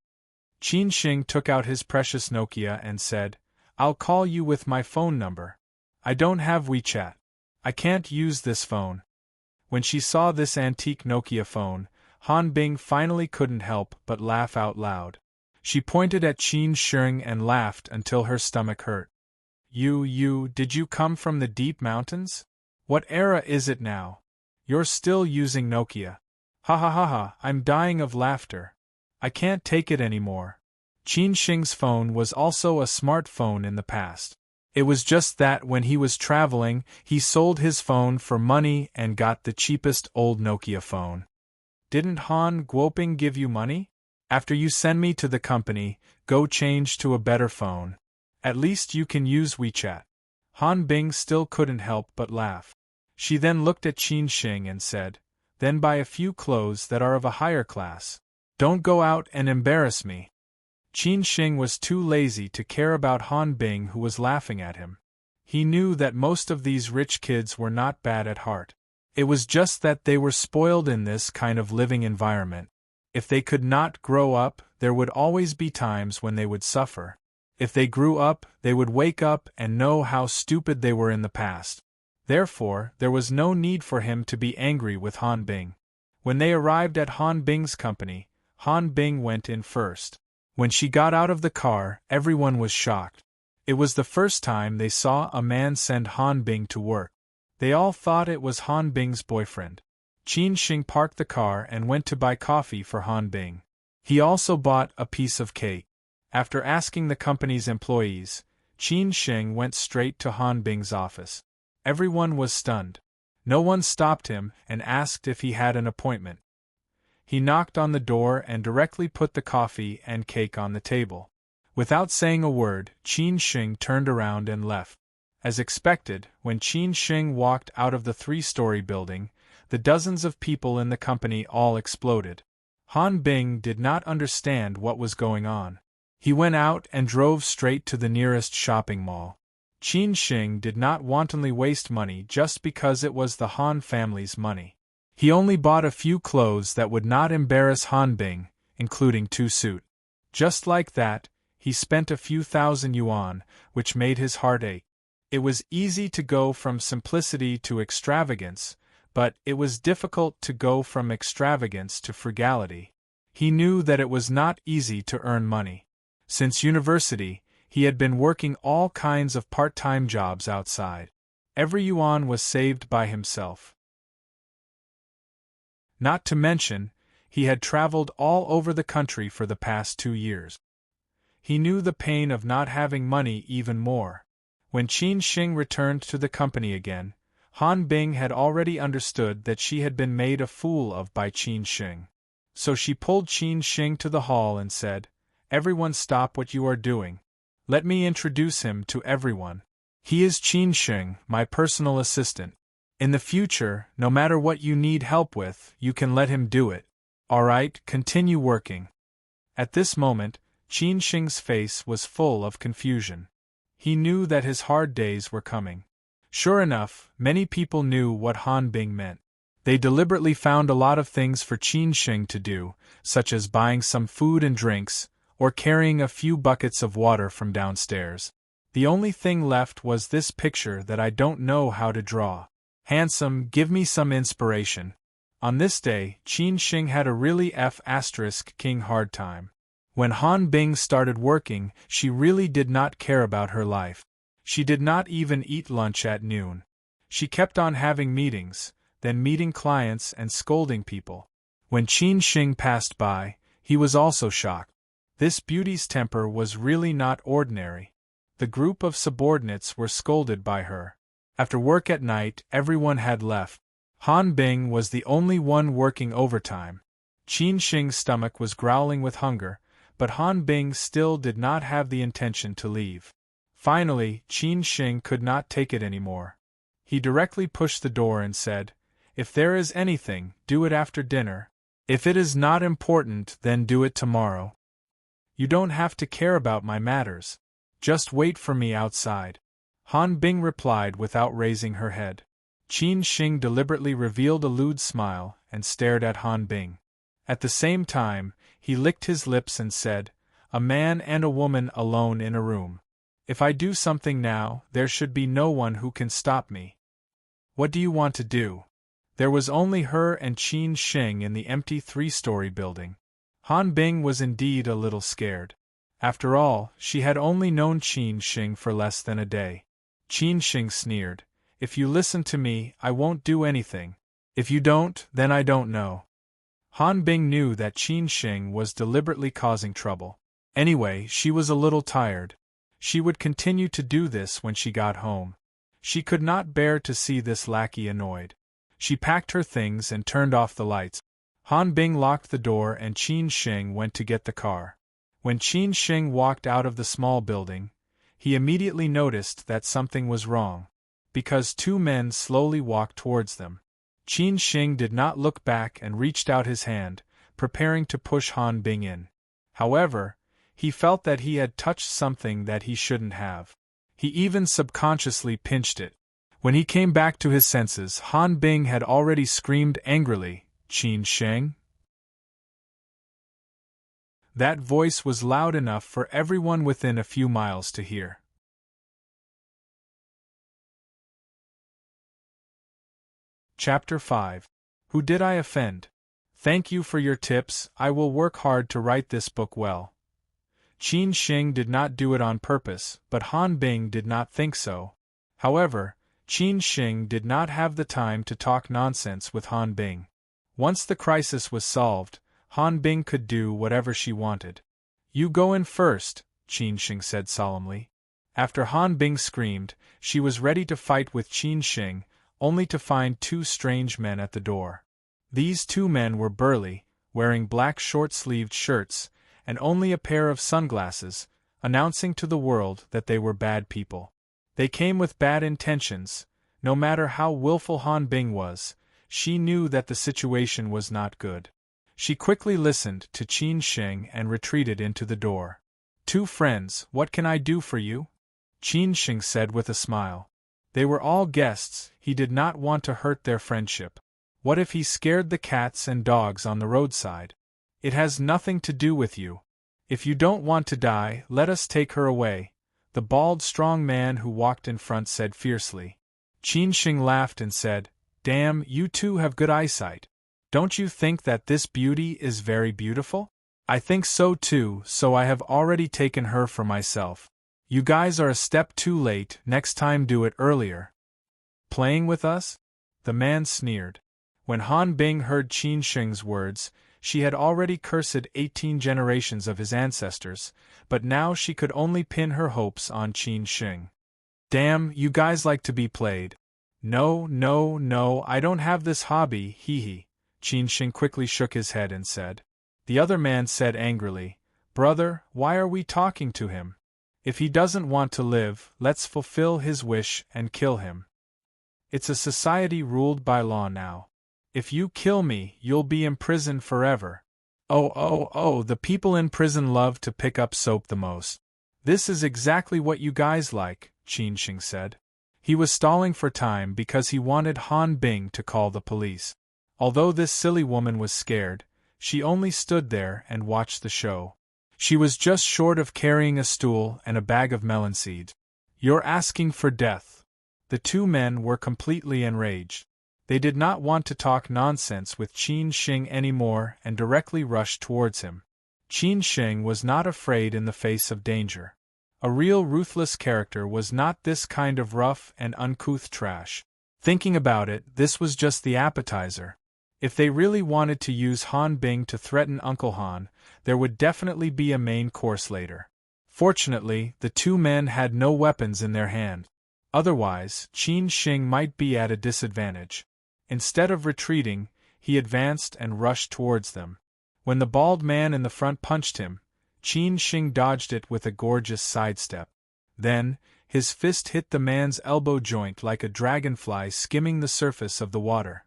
Speaker 1: Qin Shing took out his precious Nokia and said, I'll call you with my phone number. I don't have WeChat. I can't use this phone. When she saw this antique Nokia phone, Han Bing finally couldn't help but laugh out loud. She pointed at Qin Shing and laughed until her stomach hurt. Did you come from the deep mountains? What era is it now? You're still using Nokia. Ha ha ha ha, I'm dying of laughter. I can't take it anymore. Qin Shing's phone was also a smartphone in the past. It was just that when he was traveling, he sold his phone for money and got the cheapest old Nokia phone. Didn't Han Guoping give you money? After you send me to the company, go change to a better phone. At least you can use WeChat. Han Bing still couldn't help but laugh. She then looked at Qin Shing and said, Then buy a few clothes that are of a higher class. Don't go out and embarrass me. Qin Shing was too lazy to care about Han Bing, who was laughing at him. He knew that most of these rich kids were not bad at heart. It was just that they were spoiled in this kind of living environment. If they could not grow up, there would always be times when they would suffer. If they grew up, they would wake up and know how stupid they were in the past. Therefore, there was no need for him to be angry with Han Bing. When they arrived at Han Bing's company, Han Bing went in first. When she got out of the car, everyone was shocked. It was the first time they saw a man send Han Bing to work. They all thought it was Han Bing's boyfriend. Qin Shing parked the car and went to buy coffee for Han Bing. He also bought a piece of cake. After asking the company's employees, Qin Shing went straight to Han Bing's office. Everyone was stunned. No one stopped him and asked if he had an appointment. He knocked on the door and directly put the coffee and cake on the table. Without saying a word, Qin Shing turned around and left. As expected, when Qin Shing walked out of the 3-story building, the dozens of people in the company all exploded. Han Bing did not understand what was going on. He went out and drove straight to the nearest shopping mall. Qin Shing did not wantonly waste money just because it was the Han family's money. He only bought a few clothes that would not embarrass Han Bing, including 2 suits. Just like that, he spent a few thousand yuan, which made his heart ache. It was easy to go from simplicity to extravagance, but it was difficult to go from extravagance to frugality. He knew that it was not easy to earn money. Since university, he had been working all kinds of part-time jobs outside. Every yuan was saved by himself. Not to mention, he had traveled all over the country for the past 2 years. He knew the pain of not having money even more. When Qin Shing returned to the company again, Han Bing had already understood that she had been made a fool of by Qin Shing. So she pulled Qin Shing to the hall and said, Everyone stop what you are doing. Let me introduce him to everyone. He is Qin Shing, my personal assistant. In the future, no matter what you need help with, you can let him do it. Alright, continue working. At this moment, Qin Shing's face was full of confusion. He knew that his hard days were coming. Sure enough, many people knew what Han Bing meant. They deliberately found a lot of things for Qin Shing to do, such as buying some food and drinks, or carrying a few buckets of water from downstairs. The only thing left was this picture that I don't know how to draw. Handsome, give me some inspiration. On this day, Qin Shing had a really king hard time. When Han Bing started working, she really did not care about her life. She did not even eat lunch at noon. She kept on having meetings, then meeting clients and scolding people. When Qin Shing passed by, he was also shocked. This beauty's temper was really not ordinary. The group of subordinates were scolded by her. After work at night, everyone had left. Han Bing was the only one working overtime. Qin Shing's stomach was growling with hunger, but Han Bing still did not have the intention to leave. Finally, Qin Shing could not take it anymore. He directly pushed the door and said, If there is anything, do it after dinner. If it is not important, then do it tomorrow. You don't have to care about my matters. Just wait for me outside. Han Bing replied without raising her head. Qin Shing deliberately revealed a lewd smile and stared at Han Bing. At the same time, he licked his lips and said, "A man and a woman alone in a room. If I do something now, there should be no one who can stop me. What do you want to do?" There was only her and Qin Shing in the empty three-story building. Han Bing was indeed a little scared. After all, she had only known Qin Shing for less than a day. Qin Shing sneered, "If you listen to me, I won't do anything. If you don't, then I don't know." Han Bing knew that Qin Shing was deliberately causing trouble. Anyway, she was a little tired. She would continue to do this when she got home. She could not bear to see this lackey annoyed. She packed her things and turned off the lights. Han Bing locked the door and Qin Shing went to get the car. When Qin Shing walked out of the small building, he immediately noticed that something was wrong, because two men slowly walked towards them. Qin Shing did not look back and reached out his hand, preparing to push Han Bing in. However, he felt that he had touched something that he shouldn't have. He even subconsciously pinched it. When he came back to his senses, Han Bing had already screamed angrily, "Qin Shing?" That voice was loud enough for everyone within a few miles to hear. Chapter 5. Who Did I Offend? Thank you for your tips. I will work hard to write this book well. Qin Shing did not do it on purpose, but Han Bing did not think so. However, Qin Shing did not have the time to talk nonsense with Han Bing. Once the crisis was solved, Han Bing could do whatever she wanted. "You go in first," Qin Shing said solemnly. After Han Bing screamed, she was ready to fight with Qin Shing, only to find two strange men at the door. These two men were burly, wearing black short-sleeved shirts, and only a pair of sunglasses, announcing to the world that they were bad people. They came with bad intentions. No matter how willful Han Bing was, she knew that the situation was not good. She quickly listened to Qin Shing and retreated into the door. "Two friends, what can I do for you?" Qin Shing said with a smile. They were all guests, he did not want to hurt their friendship. What if he scared the cats and dogs on the roadside? "It has nothing to do with you. If you don't want to die, let us take her away," the bald strong man who walked in front said fiercely. Qin Shing laughed and said, "Damn, you two have good eyesight. Don't you think that this beauty is very beautiful? I think so too, so I have already taken her for myself. You guys are a step too late, next time do it earlier." "Playing with us?" the man sneered. When Han Bing heard Qin Shing's words, she had already cursed 18 generations of his ancestors, but now she could only pin her hopes on Qin Shing. "Damn, you guys like to be played." No, I don't have this hobby, hee. Qin Shing quickly shook his head and said. The other man said angrily, "Brother, why are we talking to him? If he doesn't want to live, let's fulfill his wish and kill him. It's a society ruled by law now. If you kill me, you'll be imprisoned forever." Oh, the people in prison love to pick up soap the most. "This is exactly what you guys like," Qin Shing said. He was stalling for time because he wanted Han Bing to call the police. Although this silly woman was scared, she only stood there and watched the show. She was just short of carrying a stool and a bag of melon seeds. "You're asking for death." The two men were completely enraged. They did not want to talk nonsense with Qin Shing anymore and directly rushed towards him. Qin Shing was not afraid in the face of danger. A real ruthless character was not this kind of rough and uncouth trash. Thinking about it, this was just the appetizer. If they really wanted to use Han Bing to threaten Uncle Han, there would definitely be a main course later. Fortunately, the two men had no weapons in their hand. Otherwise, Qin Shing might be at a disadvantage. Instead of retreating, he advanced and rushed towards them. When the bald man in the front punched him, Qin Shing dodged it with a gorgeous sidestep. Then, his fist hit the man's elbow joint like a dragonfly skimming the surface of the water.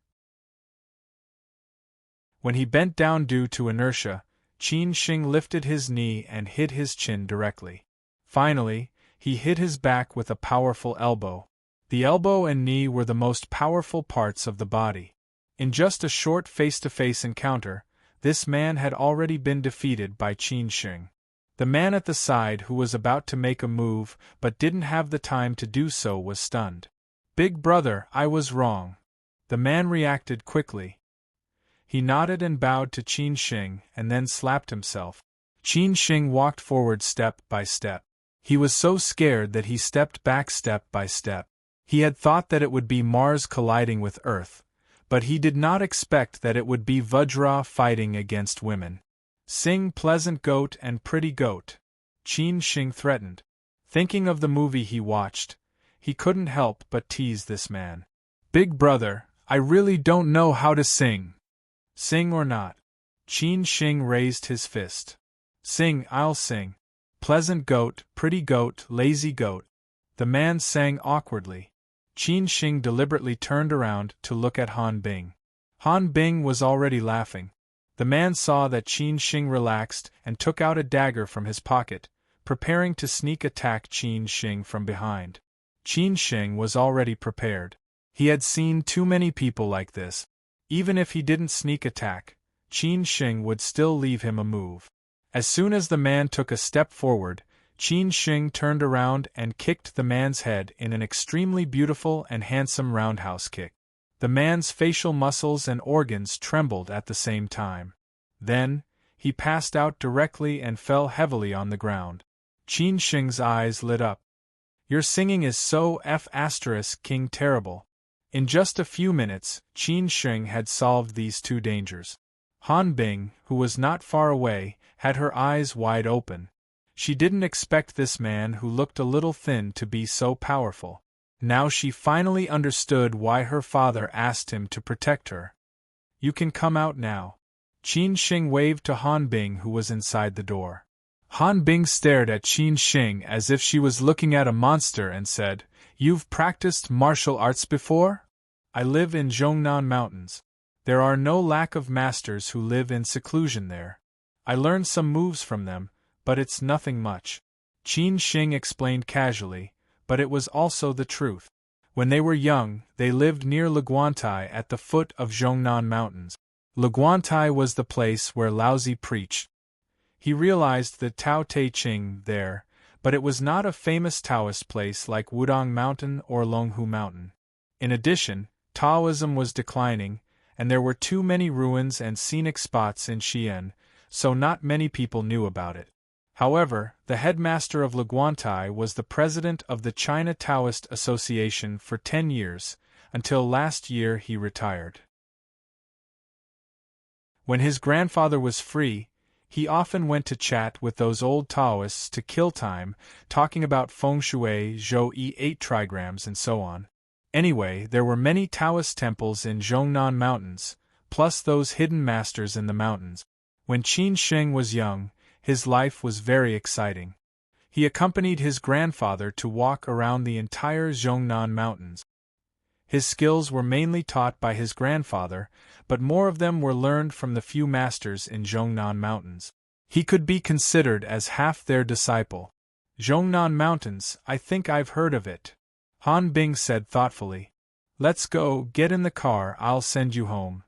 Speaker 1: When he bent down due to inertia, Qin Shing lifted his knee and hit his chin directly. Finally, he hit his back with a powerful elbow. The elbow and knee were the most powerful parts of the body. In just a short face-to-face encounter, this man had already been defeated by Qin Shing. The man at the side who was about to make a move but didn't have the time to do so was stunned. "Big brother, I was wrong." The man reacted quickly. He nodded and bowed to Qin Shing and then slapped himself. Qin Shing walked forward step by step. He was so scared that he stepped back step by step. He had thought that it would be Mars colliding with Earth, but he did not expect that it would be Vajra fighting against women. "Sing pleasant goat and pretty goat," Qin Shing threatened. Thinking of the movie he watched, he couldn't help but tease this man. "Big brother, I really don't know how to sing." "Sing or not?" Qin Shing raised his fist. "Sing, I'll sing. Pleasant goat, pretty goat, lazy goat." The man sang awkwardly. Qin Shing deliberately turned around to look at Han Bing. Han Bing was already laughing. The man saw that Qin Shing relaxed and took out a dagger from his pocket, preparing to sneak attack Qin Shing from behind. Qin Shing was already prepared. He had seen too many people like this. Even if he didn't sneak attack, Qin Shing would still leave him a move. As soon as the man took a step forward, Qin Shing turned around and kicked the man's head in an extremely beautiful and handsome roundhouse kick. The man's facial muscles and organs trembled at the same time. Then, he passed out directly and fell heavily on the ground. Qin Shing's eyes lit up. "Your singing is so King terrible." In just a few minutes, Qin Shing had solved these two dangers. Han Bing, who was not far away, had her eyes wide open. She didn't expect this man who looked a little thin to be so powerful. Now she finally understood why her father asked him to protect her. "You can come out now." Qin Shing waved to Han Bing, who was inside the door. Han Bing stared at Qin Shing as if she was looking at a monster and said, "You've practiced martial arts before?" "I live in Zhongnan Mountains. There are no lack of masters who live in seclusion there. I learned some moves from them, but it's nothing much." Qin Shing explained casually, but it was also the truth. When they were young, they lived near Luguantai at the foot of Zhongnan Mountains. Luguantai was the place where Laozi preached. He realized the Tao Te Ching there, but it was not a famous Taoist place like Wudong Mountain or Longhu Mountain. In addition, Taoism was declining, and there were too many ruins and scenic spots in Xi'an, so not many people knew about it. However, the headmaster of Luguantai was the president of the China Taoist Association for 10 years, until last year he retired. When his grandfather was free, he often went to chat with those old Taoists to kill time, talking about feng shui, zhou-yi 8 trigrams and so on. Anyway, there were many Taoist temples in Zhongnan Mountains, plus those hidden masters in the mountains. When Qin Shing was young, his life was very exciting. He accompanied his grandfather to walk around the entire Zhongnan Mountains. His skills were mainly taught by his grandfather, but more of them were learned from the few masters in Zhongnan Mountains. He could be considered as half their disciple. "Zhongnan Mountains, I think I've heard of it," Han Bing said thoughtfully. "Let's go, get in the car, I'll send you home."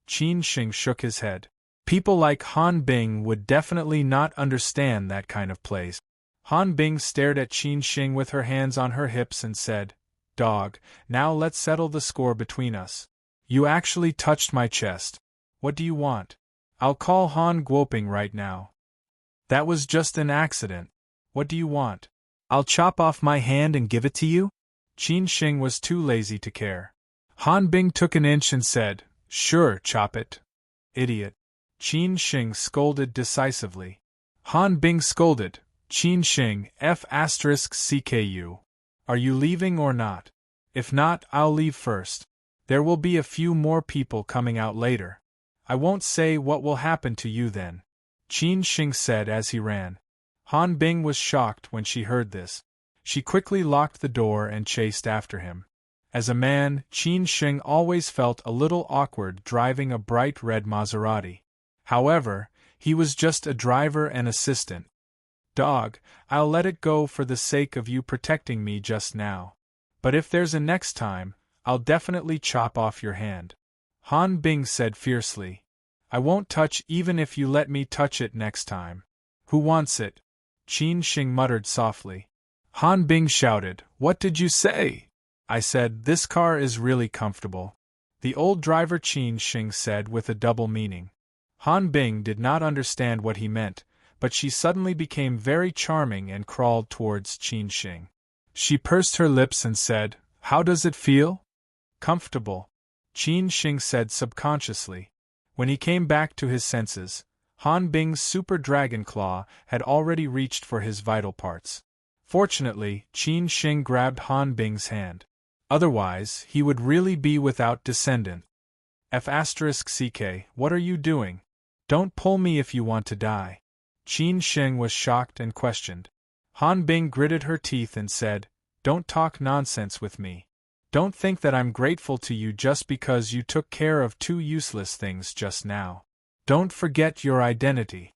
Speaker 1: Qin Shing shook his head. People like Han Bing would definitely not understand that kind of place. Han Bing stared at Qin Shing with her hands on her hips and said, "Dog, now let's settle the score between us. You actually touched my chest. What do you want?" "I'll call Han Guoping right now." "That was just an accident. What do you want?" "I'll chop off my hand and give it to you?" Qin Shing was too lazy to care. Han Bing took an inch and said, "Sure, chop it." "Idiot." Qin Shing scolded decisively. Han Bing scolded, "Qin Shing, F***CKU. Are you leaving or not? If not, I'll leave first. There will be a few more people coming out later. I won't say what will happen to you then," Qin Shing said as he ran. Han Bing was shocked when she heard this. She quickly locked the door and chased after him. As a man, Qin Sheng always felt a little awkward driving a bright red Maserati. However, he was just a driver and assistant. Dog, I'll let it go for the sake of you protecting me just now. But if there's a next time, I'll definitely chop off your hand. Han Bing said fiercely. I won't touch even if you let me touch it next time. Who wants it? Qin Sheng muttered softly. Han Bing shouted, What did you say? I said, this car is really comfortable. The old driver, Qin Sheng said with a double meaning. Han Bing did not understand what he meant, but she suddenly became very charming and crawled towards Qin Sheng. She pursed her lips and said, How does it feel? Comfortable, Qin Sheng said subconsciously. When he came back to his senses, Han Bing's super dragon claw had already reached for his vital parts. Fortunately, Qin Sheng grabbed Han Bing's hand. Otherwise, he would really be without descendant. F***ck, what are you doing? Don't pull me if you want to die. Qin Sheng was shocked and questioned. Han Bing gritted her teeth and said, Don't talk nonsense with me. Don't think that I'm grateful to you just because you took care of two useless things just now. Don't forget your identity.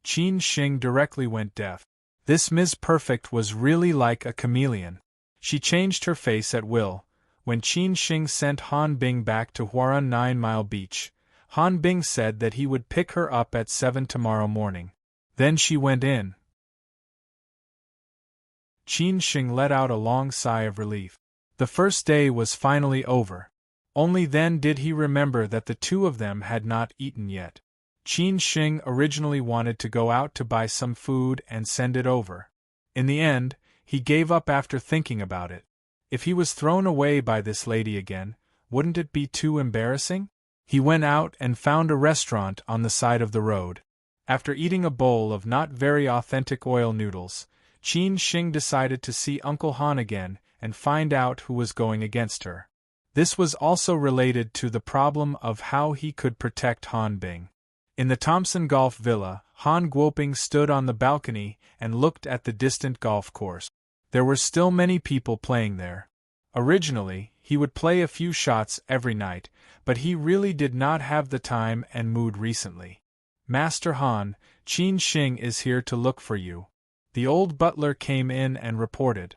Speaker 1: Qin Sheng directly went deaf. This Ms. Perfect was really like a chameleon. She changed her face at will. When Qin Sheng sent Han Bing back to Huarun 9 Mile Beach, Han Bing said that he would pick her up at 7 tomorrow morning. Then she went in. Qin Sheng let out a long sigh of relief. The first day was finally over. Only then did he remember that the two of them had not eaten yet. Qin Sheng originally wanted to go out to buy some food and send it over. In the end, he gave up after thinking about it. If he was thrown away by this lady again, wouldn't it be too embarrassing? He went out and found a restaurant on the side of the road. After eating a bowl of not very authentic oil noodles, Qin Sheng decided to see Uncle Han again and find out who was going against her. This was also related to the problem of how he could protect Han Bing. In the Thompson Golf Villa, Han Guoping stood on the balcony and looked at the distant golf course. There were still many people playing there. Originally, he would play a few shots every night, but he really did not have the time and mood recently. Master Han, Qin Sheng is here to look for you. The old butler came in and reported.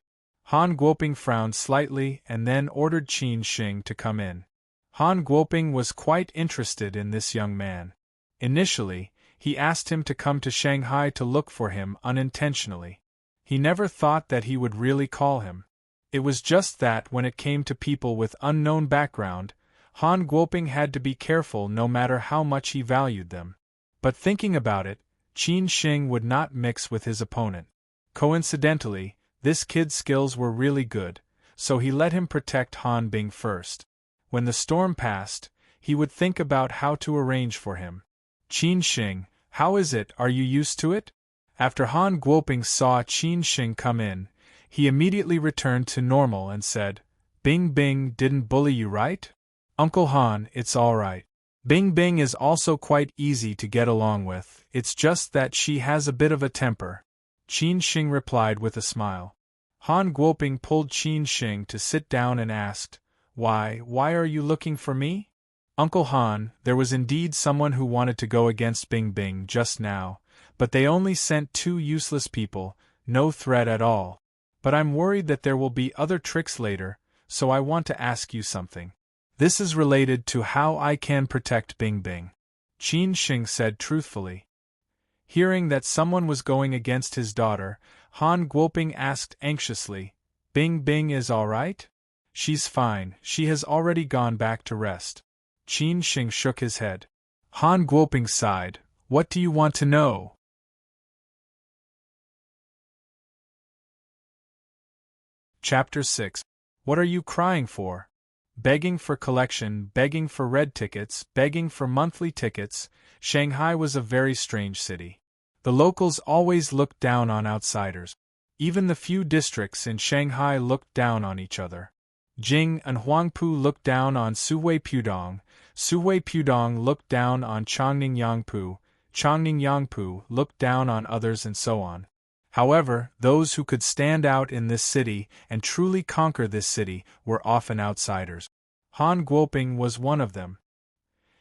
Speaker 1: Han Guoping frowned slightly and then ordered Qin Sheng to come in. Han Guoping was quite interested in this young man. Initially, he asked him to come to Shanghai to look for him unintentionally. He never thought that he would really call him. It was just that when it came to people with unknown background, Han Guoping had to be careful no matter how much he valued them. But thinking about it, Qin Sheng would not mix with his opponent. Coincidentally, this kid's skills were really good, so he let him protect Han Bing first. When the storm passed, he would think about how to arrange for him. Qin Sheng, how is it, are you used to it? After Han Guoping saw Qin Sheng come in, he immediately returned to normal and said, Bing Bing didn't bully you, right? Uncle Han, it's all right. Bing Bing is also quite easy to get along with, it's just that she has a bit of a temper. Qin Sheng replied with a smile. Han Guoping pulled Qin Sheng to sit down and asked, Why are you looking for me? Uncle Han, there was indeed someone who wanted to go against Bing Bing just now, but they only sent two useless people, no threat at all. But I'm worried that there will be other tricks later, so I want to ask you something. This is related to how I can protect Bing Bing. Qin Sheng said truthfully. Hearing that someone was going against his daughter, Han Guoping asked anxiously, Bing Bing is all right? She's fine, she has already gone back to rest. Qin Sheng shook his head. Han Guoping sighed, What do you want to know? Chapter 6. What are you crying for? Begging for collection, begging for red tickets, begging for monthly tickets. Shanghai was a very strange city. The locals always looked down on outsiders. Even the few districts in Shanghai looked down on each other. Jing and Huangpu looked down on Suhui Pudong, Suhui Pudong looked down on Chongning Yangpu, Chongning Yangpu looked down on others and so on. However, those who could stand out in this city and truly conquer this city were often outsiders. Han Guoping was one of them.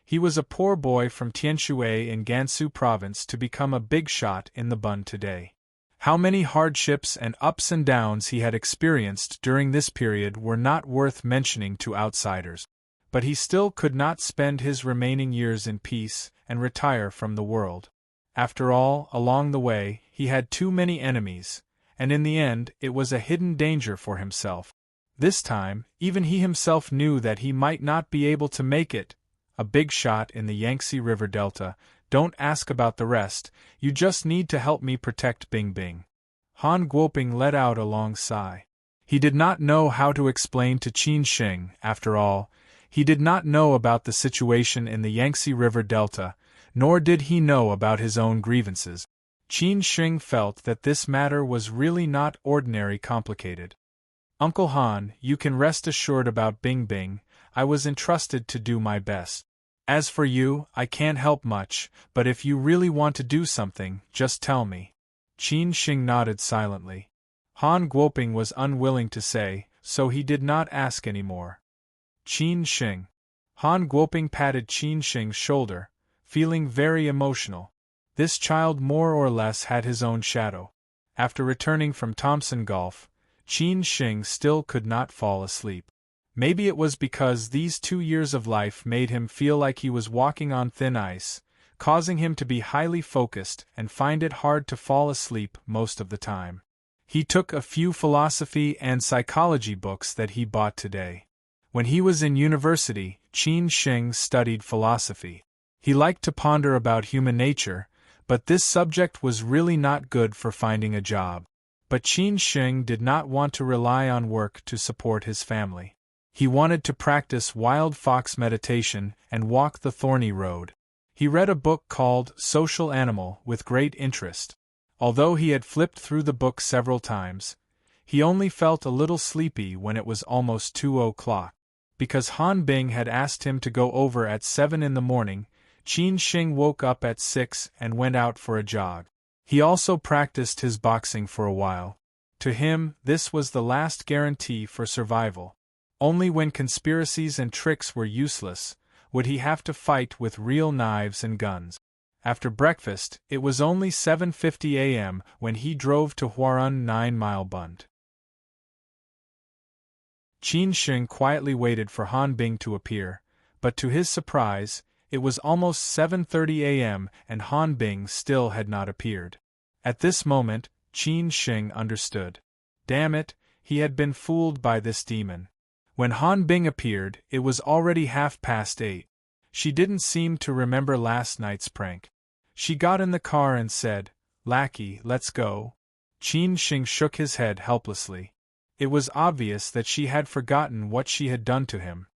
Speaker 1: He was a poor boy from Tianshui in Gansu province to become a big shot in the Bund today. How many hardships and ups and downs he had experienced during this period were not worth mentioning to outsiders. But he still could not spend his remaining years in peace and retire from the world. After all, along the way, he had too many enemies, and in the end it was a hidden danger for himself. This time, even he himself knew that he might not be able to make it. A big shot in the Yangtze River Delta. Don't ask about the rest, you just need to help me protect Bing Bing. Han Guoping let out a long sigh. He did not know how to explain to Qin Shing, after all. He did not know about the situation in the Yangtze River Delta, nor did he know about his own grievances. Qin Shing felt that this matter was really not ordinary complicated. Uncle Han, you can rest assured about Bing Bing. I was entrusted to do my best. As for you, I can't help much, but if you really want to do something, just tell me. Qin Shing nodded silently. Han Guoping was unwilling to say, so he did not ask any more. Qin Shing. Han Guoping patted Qin Shing's shoulder, feeling very emotional. This child more or less had his own shadow. After returning from Thompson Golf, Qin Shing still could not fall asleep. Maybe it was because these 2 years of life made him feel like he was walking on thin ice, causing him to be highly focused and find it hard to fall asleep most of the time. He took a few philosophy and psychology books that he bought today. When he was in university, Qin Shing studied philosophy. He liked to ponder about human nature, but this subject was really not good for finding a job. But Qin Shing did not want to rely on work to support his family. He wanted to practice wild fox meditation and walk the thorny road. He read a book called Social Animal with great interest. Although he had flipped through the book several times, he only felt a little sleepy when it was almost 2:00. Because Han Bing had asked him to go over at 7 in the morning, Qin Shing woke up at 6 and went out for a jog. He also practiced his boxing for a while. To him, this was the last guarantee for survival. Only when conspiracies and tricks were useless would he have to fight with real knives and guns. After breakfast, it was only 7:50 a.m. when he drove to Huarun 9-mile Bund. Qin Shing quietly waited for Han Bing to appear, but to his surprise, it was almost 7:30 a.m. and Han Bing still had not appeared. At this moment, Qin Shing understood. Damn it, he had been fooled by this demon. When Han Bing appeared, it was already 8:30. She didn't seem to remember last night's prank. She got in the car and said, "Lackey, let's go." Qin Shing shook his head helplessly. It was obvious that she had forgotten what she had done to him.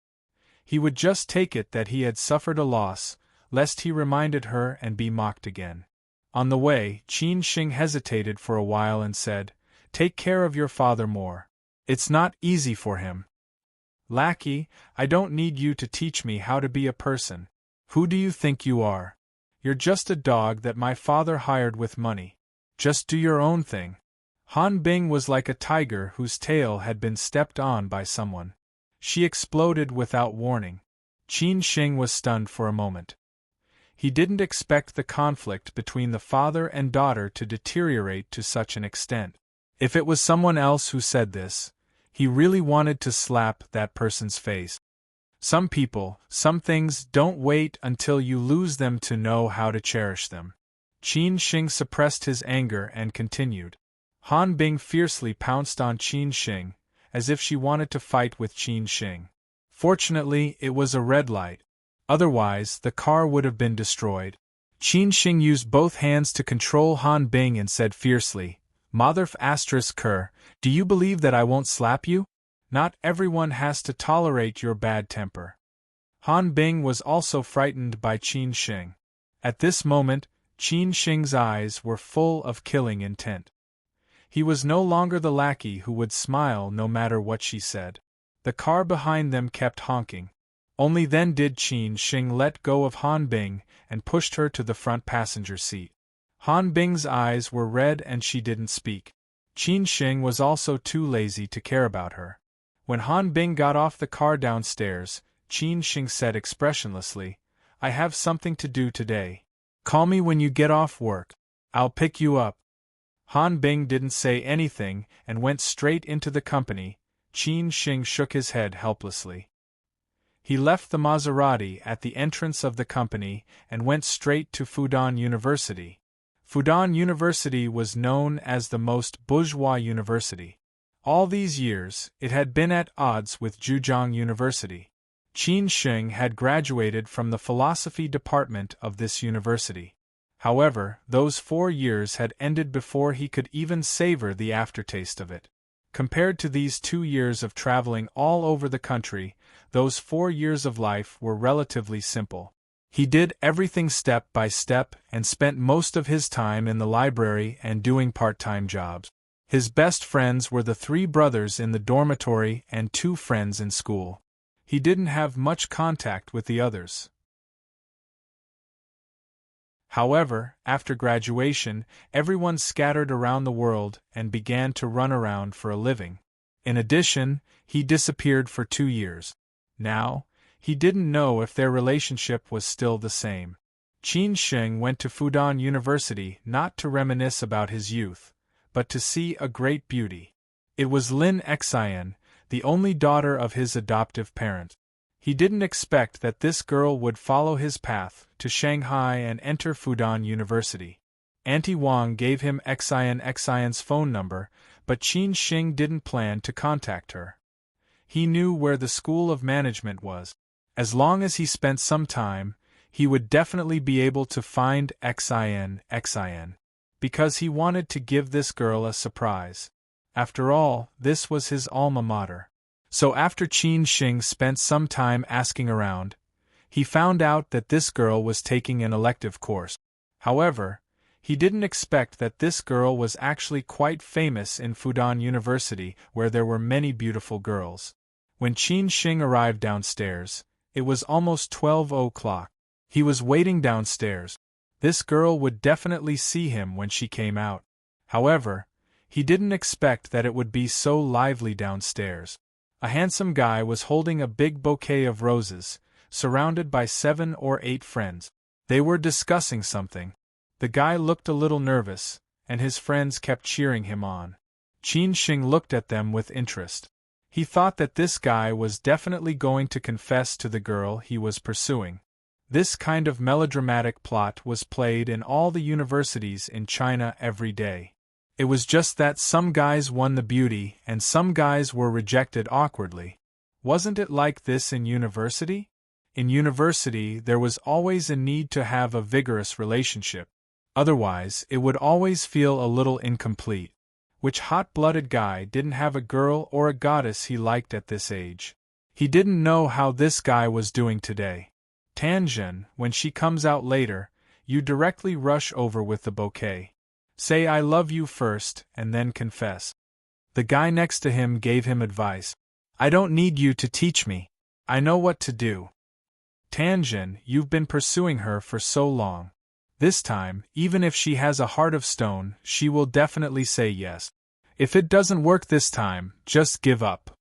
Speaker 1: He would just take it that he had suffered a loss, lest he reminded her and be mocked again. On the way, Qin Shing hesitated for a while and said, "Take care of your father more. It's not easy for him." "Lackey, I don't need you to teach me how to be a person. Who do you think you are? You're just a dog that my father hired with money. Just do your own thing." Han Bing was like a tiger whose tail had been stepped on by someone. She exploded without warning. Qin Shing was stunned for a moment. He didn't expect the conflict between the father and daughter to deteriorate to such an extent. If it was someone else who said this, he really wanted to slap that person's face. Some people, some things don't wait until you lose them to know how to cherish them. Qin Shing suppressed his anger and continued. Han Bing fiercely pounced on Qin Shing, as if she wanted to fight with Qin Shing. Fortunately, it was a red light. Otherwise, the car would have been destroyed. Qin Shing used both hands to control Han Bing and said fiercely, "Motherf ***, do you believe that I won't slap you? Not everyone has to tolerate your bad temper." Han Bing was also frightened by Qin Shing. At this moment, Qin Shing's eyes were full of killing intent. He was no longer the lackey who would smile no matter what she said. The car behind them kept honking. Only then did Qin Shing let go of Han Bing and pushed her to the front passenger seat. Han Bing's eyes were red and she didn't speak. Qin Sheng was also too lazy to care about her. When Han Bing got off the car downstairs, Qin Sheng said expressionlessly, "I have something to do today. Call me when you get off work. I'll pick you up." Han Bing didn't say anything and went straight into the company. Qin Sheng shook his head helplessly. He left the Maserati at the entrance of the company and went straight to Fudan University. Fudan University was known as the most bourgeois university. All these years, it had been at odds with Zhejiang University. Qin Sheng had graduated from the philosophy department of this university. However, those 4 years had ended before he could even savor the aftertaste of it. Compared to these 2 years of traveling all over the country, those 4 years of life were relatively simple. He did everything step by step and spent most of his time in the library and doing part-time jobs. His best friends were the 3 brothers in the dormitory and 2 friends in school. He didn't have much contact with the others. However, after graduation, everyone scattered around the world and began to run around for a living. In addition, he disappeared for 2 years. Now, he didn't know if their relationship was still the same. Qin Sheng went to Fudan University not to reminisce about his youth, but to see a great beauty. It was Lin Xian, the only daughter of his adoptive parent. He didn't expect that this girl would follow his path to Shanghai and enter Fudan University. Auntie Wang gave him Xian's phone number, but Qin Sheng didn't plan to contact her. He knew where the School of Management was. As long as he spent some time, he would definitely be able to find Xian, because he wanted to give this girl a surprise. After all, this was his alma mater. So after Qin Sheng spent some time asking around, he found out that this girl was taking an elective course. However, he didn't expect that this girl was actually quite famous in Fudan University, where there were many beautiful girls. When Qin Sheng arrived downstairs, it was almost 12 o'clock. He was waiting downstairs. This girl would definitely see him when she came out. However, he didn't expect that it would be so lively downstairs. A handsome guy was holding a big bouquet of roses, surrounded by 7 or 8 friends. They were discussing something. The guy looked a little nervous, and his friends kept cheering him on. Qin Sheng looked at them with interest. He thought that this guy was definitely going to confess to the girl he was pursuing. This kind of melodramatic plot was played in all the universities in China every day. It was just that some guys won the beauty and some guys were rejected awkwardly. Wasn't it like this in university? In university, there was always a need to have a vigorous relationship. Otherwise, it would always feel a little incomplete. Which hot-blooded guy didn't have a girl or a goddess he liked at this age? He didn't know how this guy was doing today. Tanzhen, when she comes out later, you directly rush over with the bouquet. Say I love you first, and then confess. The guy next to him gave him advice. I don't need you to teach me. I know what to do. Tanzhen, you've been pursuing her for so long. This time, even if she has a heart of stone, she will definitely say yes. If it doesn't work this time, just give up.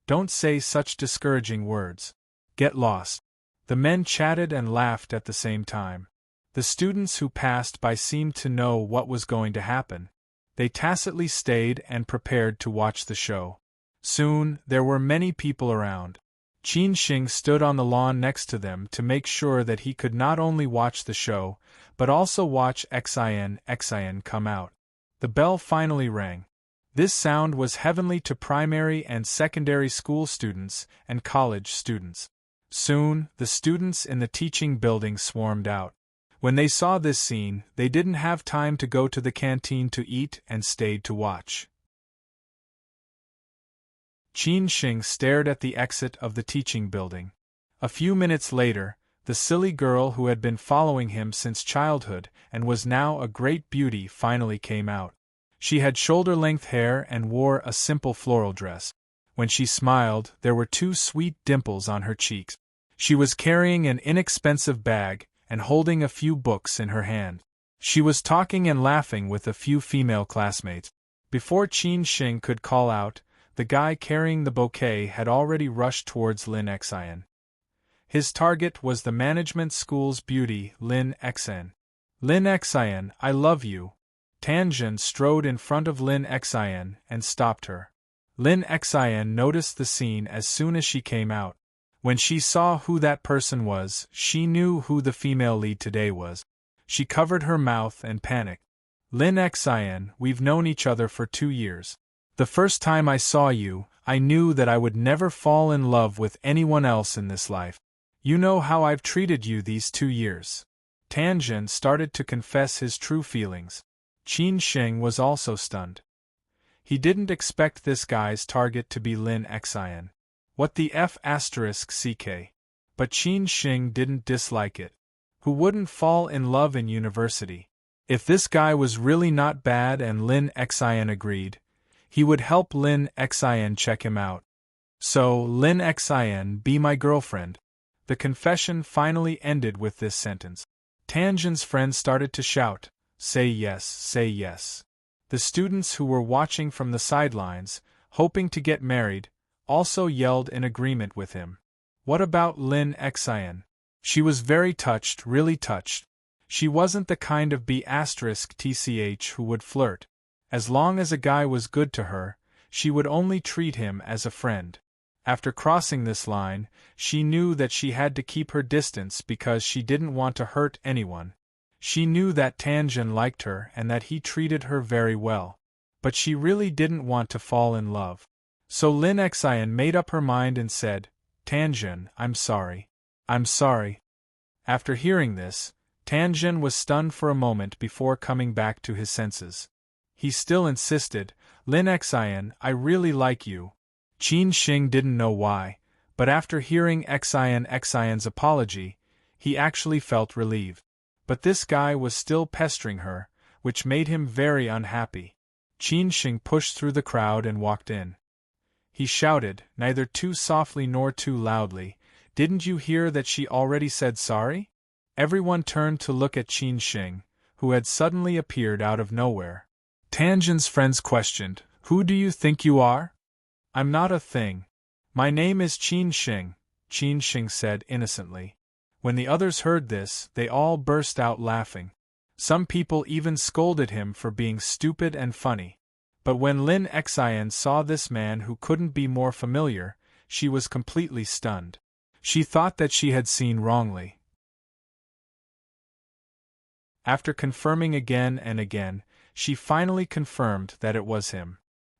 Speaker 1: Don't say such discouraging words. Get lost. The men chatted and laughed at the same time. The students who passed by seemed to know what was going to happen. They tacitly stayed and prepared to watch the show. Soon, there were many people around. Qin Sheng stood on the lawn next to them to make sure that he could not only watch the show, but also watch Xian come out. The bell finally rang. This sound was heavenly to primary and secondary school students and college students. Soon, the students in the teaching building swarmed out. When they saw this scene, they didn't have time to go to the canteen to eat and stayed to watch. Qin Sheng stared at the exit of the teaching building. A few minutes later, the silly girl who had been following him since childhood and was now a great beauty finally came out. She had shoulder-length hair and wore a simple floral dress. When she smiled, there were 2 sweet dimples on her cheeks. She was carrying an inexpensive bag and holding a few books in her hand. She was talking and laughing with a few female classmates. Before Qin Xing could call out, the guy carrying the bouquet had already rushed towards Lin Xian. His target was the management school's beauty, Lin Xian. Lin Xian, I love you. Tanjin strode in front of Lin Xian and stopped her. Lin Xian noticed the scene as soon as she came out. When she saw who that person was, she knew who the female lead today was. She covered her mouth and panicked. Lin Xian, we've known each other for 2 years. The first time I saw you, I knew that I would never fall in love with anyone else in this life. You know how I've treated you these 2 years. Tanjin started to confess his true feelings. Qin Xing was also stunned. He didn't expect this guy's target to be Lin Xian. What the F***ck? But Qin Xing didn't dislike it. Who wouldn't fall in love in university? If this guy was really not bad and Lin Xian agreed, he would help Lin Xian check him out. So, Lin Xian, be my girlfriend. The confession finally ended with this sentence. Tanjin's friends started to shout, say yes, say yes. The students who were watching from the sidelines, hoping to get married, also yelled in agreement with him. What about Lin Xian? She was very touched, really touched. She wasn't the kind of B***tch who would flirt. As long as a guy was good to her, she would only treat him as a friend. After crossing this line, she knew that she had to keep her distance because she didn't want to hurt anyone. She knew that Tanjin liked her and that he treated her very well. But she really didn't want to fall in love. So Lin Xian made up her mind and said, Tanjin, I'm sorry. I'm sorry. After hearing this, Tanjin was stunned for a moment before coming back to his senses. He still insisted, Lin Xian, I really like you. Qin Xing didn't know why, but after hearing Xian's apology, he actually felt relieved. But this guy was still pestering her, which made him very unhappy. Qin Xing pushed through the crowd and walked in. He shouted, neither too softly nor too loudly, didn't you hear that she already said sorry? Everyone turned to look at Qin Xing, who had suddenly appeared out of nowhere. Tanjin's friends questioned, who do you think you are? I'm not a thing. My name is Qin Xing, Qin Xing said innocently. When the others heard this, they all burst out laughing. Some people even scolded him for being stupid and funny. But when Lin Xian saw this man who couldn't be more familiar, she was completely stunned. She thought that she had seen wrongly. After confirming again and again, she finally confirmed that it was him.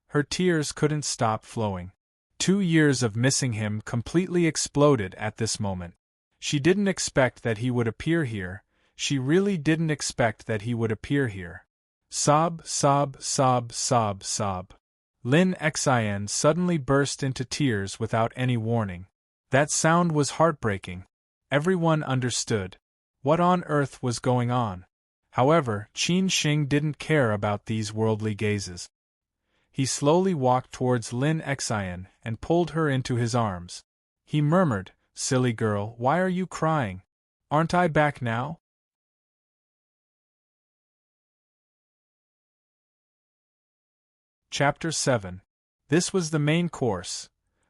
Speaker 1: Her tears couldn't stop flowing. 2 years of missing him completely exploded at this moment. She didn't expect that he would appear here. She really didn't expect that he would appear here. Sob, sob, sob, sob, sob. Lin Xian suddenly burst into tears without any warning. That sound was heartbreaking. Everyone understood. What on earth was going on? However, Qin Xing didn't care about these worldly gazes. He slowly walked towards Lin Xian and pulled her into his arms. He murmured, silly girl, why are you crying? Aren't I back now? Chapter 7. This was the main course.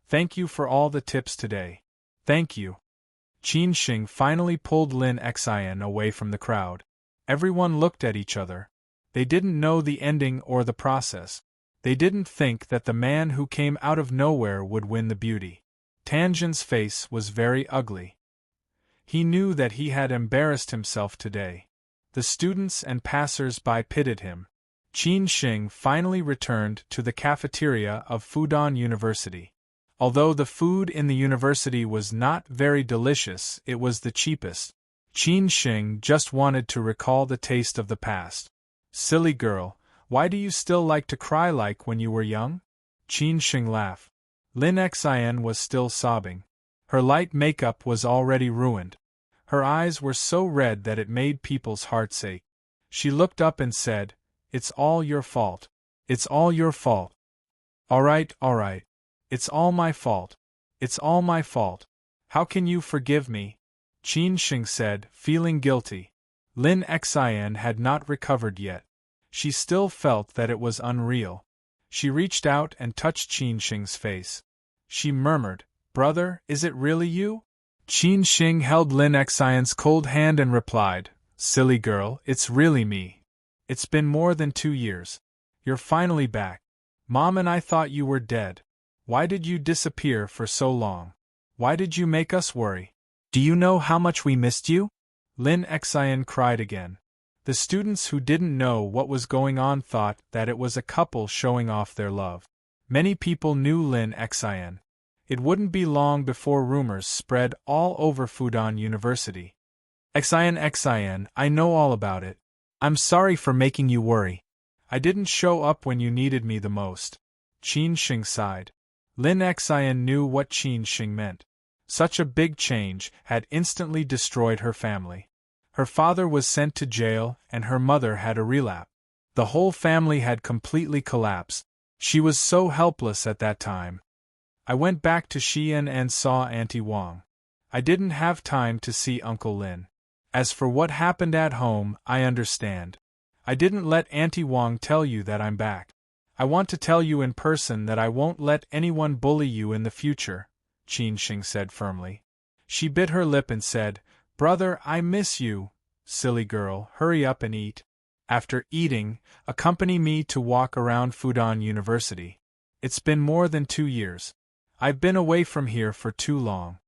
Speaker 1: Thank you for all the tips today. Thank you. Qin Xing finally pulled Lin Xian away from the crowd. Everyone looked at each other. They didn't know the ending or the process. They didn't think that the man who came out of nowhere would win the beauty. Tanjin's face was very ugly. He knew that he had embarrassed himself today. The students and passers-by pitied him. Qin Xing finally returned to the cafeteria of Fudan University. Although the food in the university was not very delicious, it was the cheapest. Qin Xing just wanted to recall the taste of the past. Silly girl, why do you still like to cry like when you were young? Qin Xing laughed. Lin Xian was still sobbing. Her light makeup was already ruined. Her eyes were so red that it made people's hearts ache. She looked up and said, It's all your fault. It's all your fault. All right. It's all my fault. It's all my fault. How can you forgive me? Qin Xing said, feeling guilty. Lin Xian had not recovered yet. She still felt that it was unreal. She reached out and touched Qin Shing's face. She murmured, "Brother, is it really you?" Qin Shing held Lin Xian's cold hand and replied, "Silly girl, it's really me. It's been more than 2 years. You're finally back. Mom and I thought you were dead. Why did you disappear for so long? Why did you make us worry? Do you know how much we missed you?" Lin Xian cried again. The students who didn't know what was going on thought that it was a couple showing off their love. Many people knew Lin Xian. It wouldn't be long before rumors spread all over Fudan University. Xian, I know all about it. I'm sorry for making you worry. I didn't show up when you needed me the most. Qin Shing sighed. Lin Xian knew what Qin Shing meant. Such a big change had instantly destroyed her family. Her father was sent to jail and her mother had a relapse. The whole family had completely collapsed. She was so helpless at that time. I went back to Xi'an and saw Auntie Wang. I didn't have time to see Uncle Lin. As for what happened at home, I understand. I didn't let Auntie Wang tell you that I'm back. I want to tell you in person that I won't let anyone bully you in the future, Qin Shing said firmly. She bit her lip and said, "Brother, I miss you. Silly girl, hurry up and eat. After eating, accompany me to walk around Fudan University. It's been more than 2 years. I've been away from here for too long.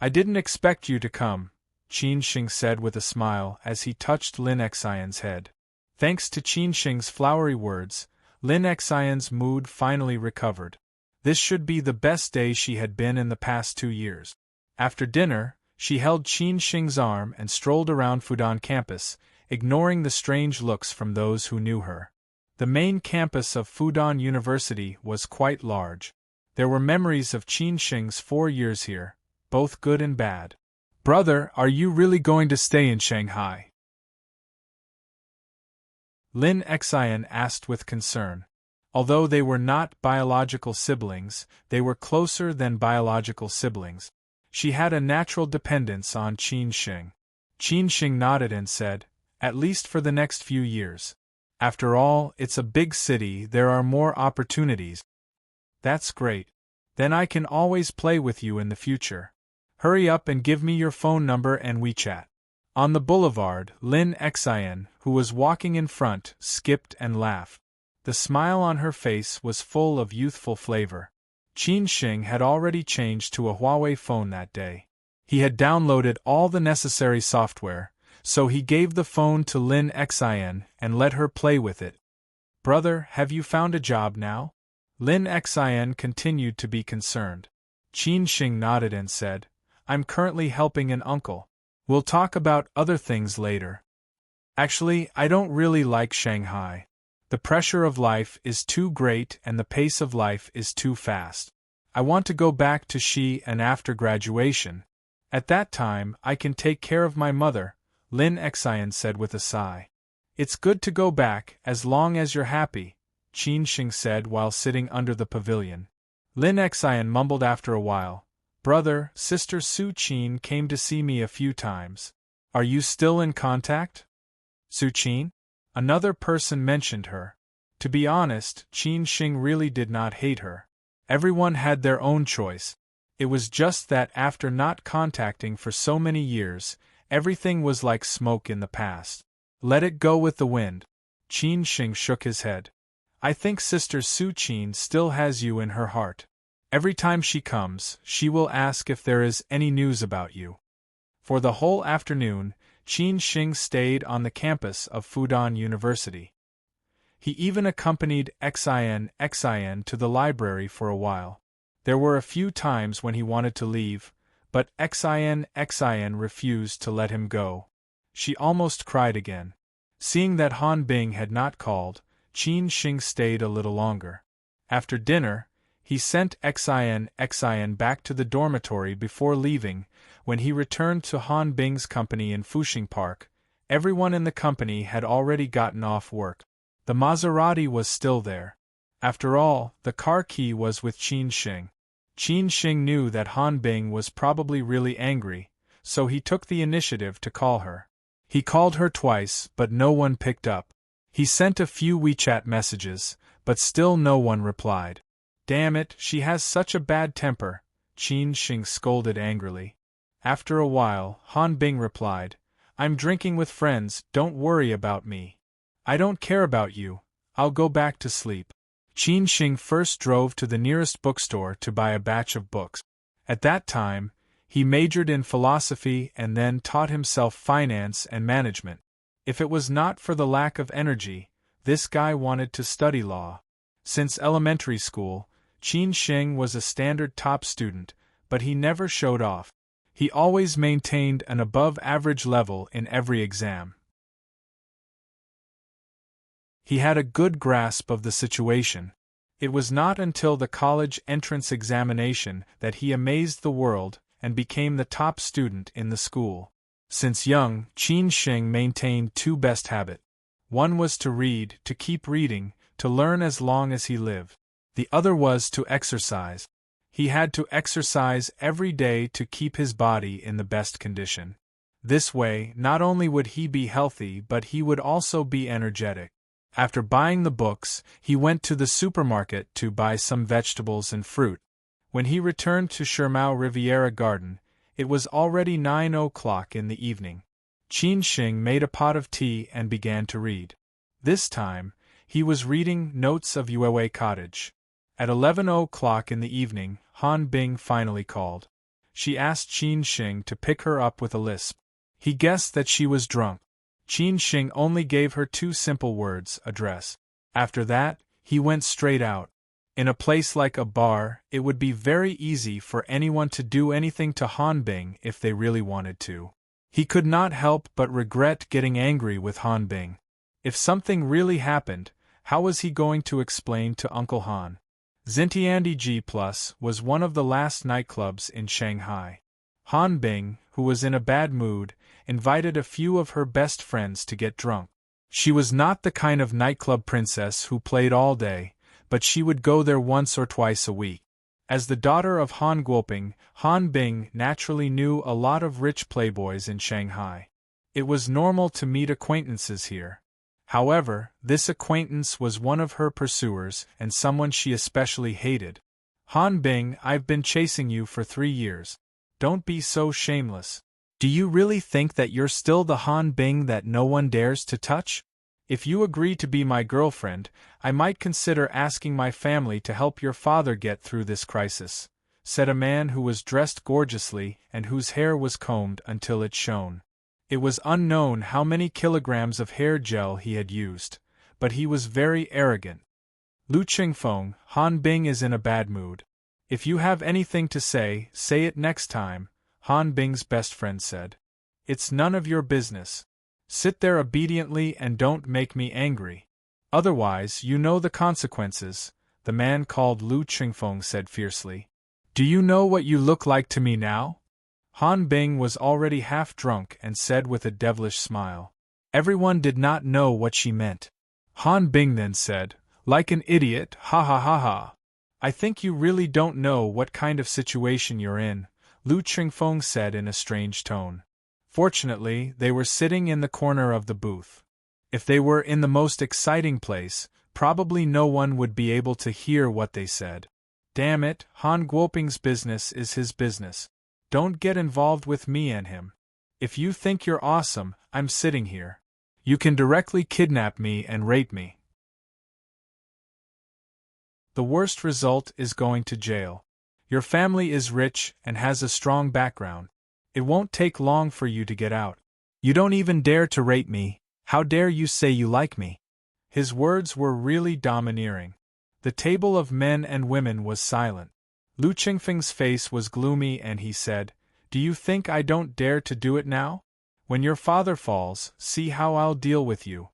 Speaker 1: I didn't expect you to come," Qin Shing said with a smile as he touched Lin Xian's head. Thanks to Qin Shing's flowery words, Lin Xian's mood finally recovered. This should be the best day she had been in the past 2 years. After dinner, she held Qin Shing's arm and strolled around Fudan campus, ignoring the strange looks from those who knew her. The main campus of Fudan University was quite large. There were memories of Qin Shing's 4 years here, both good and bad. "Brother, are you really going to stay in Shanghai?" Lin Xian asked with concern. Although they were not biological siblings, they were closer than biological siblings. She had a natural dependence on Qin Shing. Qin Shing nodded and said, "At least for the next few years. After all, it's a big city, there are more opportunities." "That's great. Then I can always play with you in the future. Hurry up and give me your phone number and WeChat." On the boulevard, Lin Xian, who was walking in front, skipped and laughed. The smile on her face was full of youthful flavor. Qin Shing had already changed to a Huawei phone that day. He had downloaded all the necessary software, so he gave the phone to Lin Xian and let her play with it. "Brother, have you found a job now?" Lin Xian continued to be concerned. Qin Shing nodded and said, "I'm currently helping an uncle. We'll talk about other things later. Actually, I don't really like Shanghai. The pressure of life is too great and the pace of life is too fast. I want to go back to Xi'an after graduation. At that time, I can take care of my mother," Lin Xian said with a sigh. "It's good to go back, as long as you're happy," Qin Shing said while sitting under the pavilion. Lin Xian mumbled after a while, "Brother, Sister Su Qin came to see me a few times. Are you still in contact?" "Su Qin?" Another person mentioned her. To be honest, Qin Shing really did not hate her. Everyone had their own choice. It was just that after not contacting for so many years, everything was like smoke in the past. "Let it go with the wind." Qin Shing shook his head. "I think Sister Su Qin still has you in her heart. Every time she comes, she will ask if there is any news about you." For the whole afternoon, Qin Shing stayed on the campus of Fudan University. He even accompanied Xian to the library for a while. There were a few times when he wanted to leave, but Xian refused to let him go. She almost cried again. Seeing that Han Bing had not called, Qin Shing stayed a little longer. After dinner, he sent Xian back to the dormitory before leaving. When he returned to Han Bing's company in Fuxing Park, everyone in the company had already gotten off work. The Maserati was still there. After all, the car key was with Qin Shing. Qin Shing knew that Han Bing was probably really angry, so he took the initiative to call her. He called her twice, but no one picked up. He sent a few WeChat messages, but still no one replied. Damn it, she has such a bad temper, Qin Xing scolded angrily. After a while, Han Bing replied, I'm drinking with friends, don't worry about me. I don't care about you, I'll go back to sleep. Qin Xing first drove to the nearest bookstore to buy a batch of books. At that time, he majored in philosophy and then taught himself finance and management. If it was not for the lack of energy, this guy wanted to study law. Since elementary school, Qin Xing was a standard top student, but he never showed off. He always maintained an above-average level in every exam. He had a good grasp of the situation. It was not until the college entrance examination that he amazed the world and became the top student in the school. Since young, Qin Xing maintained two best habits. One was to read, to keep reading, to learn as long as he lived. The other was to exercise. He had to exercise every day to keep his body in the best condition. This way, not only would he be healthy but he would also be energetic. After buying the books, he went to the supermarket to buy some vegetables and fruit. When he returned to Shermau Riviera Garden, it was already 9 o'clock in the evening. Qin Xing made a pot of tea and began to read. This time, he was reading Notes of Yuewei Cottage. At 11 o'clock in the evening, Han Bing finally called. She asked Qin Xing to pick her up with a lisp. He guessed that she was drunk. Qin Xing only gave her two simple words, address. After that, he went straight out. In a place like a bar, it would be very easy for anyone to do anything to Han Bing if they really wanted to. He could not help but regret getting angry with Han Bing. If something really happened, how was he going to explain to Uncle Han? Xintiandi G+ was one of the last nightclubs in Shanghai. Han Bing, who was in a bad mood, invited a few of her best friends to get drunk. She was not the kind of nightclub princess who played all day, but she would go there once or twice a week. As the daughter of Han Guoping, Han Bing naturally knew a lot of rich playboys in Shanghai. It was normal to meet acquaintances here. However, this acquaintance was one of her pursuers and someone she especially hated. Han Bing, I've been chasing you for 3 years. Don't be so shameless. Do you really think that you're still the Han Bing that no one dares to touch? If you agree to be my girlfriend, I might consider asking my family to help your father get through this crisis, said a man who was dressed gorgeously and whose hair was combed until it shone. It was unknown how many kilograms of hair gel he had used, but he was very arrogant. Lu Qingfeng, Han Bing is in a bad mood. If you have anything to say it next time, Han Bing's best friend said. It's none of your business. Sit there obediently and don't make me angry. Otherwise, you know the consequences, the man called Lu Qingfeng said fiercely. Do you know what you look like to me now? Han Bing was already half drunk and said with a devilish smile. Everyone did not know what she meant. Han Bing then said, like an idiot, ha ha ha ha. I think you really don't know what kind of situation you're in, Lu Qingfeng said in a strange tone. Fortunately, they were sitting in the corner of the booth. If they were in the most exciting place, probably no one would be able to hear what they said. Damn it, Han Guoping's business is his business. Don't get involved with me and him. If you think you're awesome, I'm sitting here. You can directly kidnap me and rape me. The worst result is going to jail. Your family is rich and has a strong background. It won't take long for you to get out. You don't even dare to rape me. How dare you say you like me? His words were really domineering. The table of men and women was silent. Lu Qingfeng's face was gloomy and he said, Do you think I don't dare to do it now? When your father falls, see how I'll deal with you.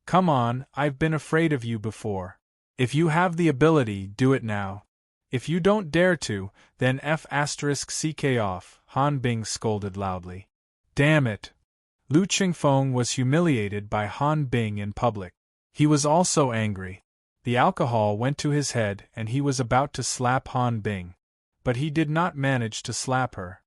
Speaker 1: Come on, I've been afraid of you before. If you have the ability, do it now. If you don't dare to, then *ck off, Han Bing scolded loudly. Damn it! Lu Qingfeng was humiliated by Han Bing in public. He was also angry. The alcohol went to his head and he was about to slap Han Bing. But he did not manage to slap her.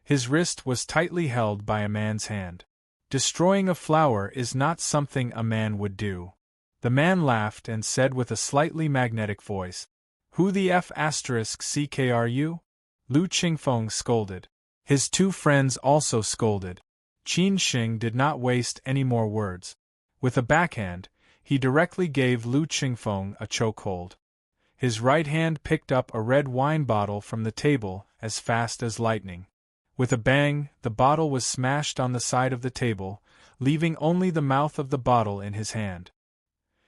Speaker 1: His wrist was tightly held by a man's hand. Destroying a flower is not something a man would do. The man laughed and said with a slightly magnetic voice, "Who the F***ck are you?" Lu Qingfeng scolded. His two friends also scolded. Qin Shing did not waste any more words. With a backhand, he directly gave Lu Qingfeng a chokehold. His right hand picked up a red wine bottle from the table as fast as lightning. With a bang, the bottle was smashed on the side of the table, leaving only the mouth of the bottle in his hand.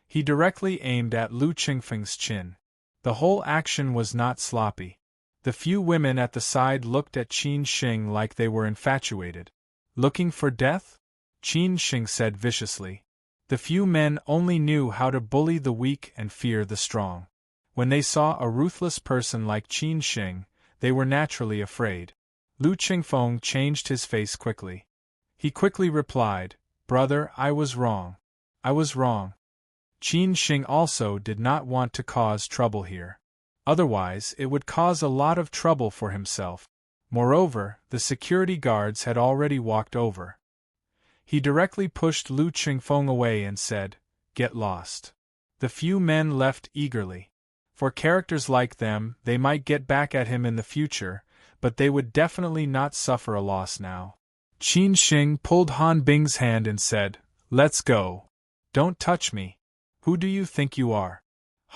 Speaker 1: He directly aimed at Lu Qingfeng's chin. The whole action was not sloppy. The few women at the side looked at Qin Shing like they were infatuated. "Looking for death?" Qin Shing said viciously. The few men only knew how to bully the weak and fear the strong. When they saw a ruthless person like Qin Shing, they were naturally afraid. Lu Qingfeng changed his face quickly. He quickly replied, "Brother, I was wrong. I was wrong." Qin Shing also did not want to cause trouble here. Otherwise, it would cause a lot of trouble for himself. Moreover, the security guards had already walked over. He directly pushed Lu Qingfeng away and said, "Get lost." The few men left eagerly. For characters like them, they might get back at him in the future, but they would definitely not suffer a loss now. Qin Shing pulled Han Bing's hand and said, "Let's go. Don't touch me. Who do you think you are?"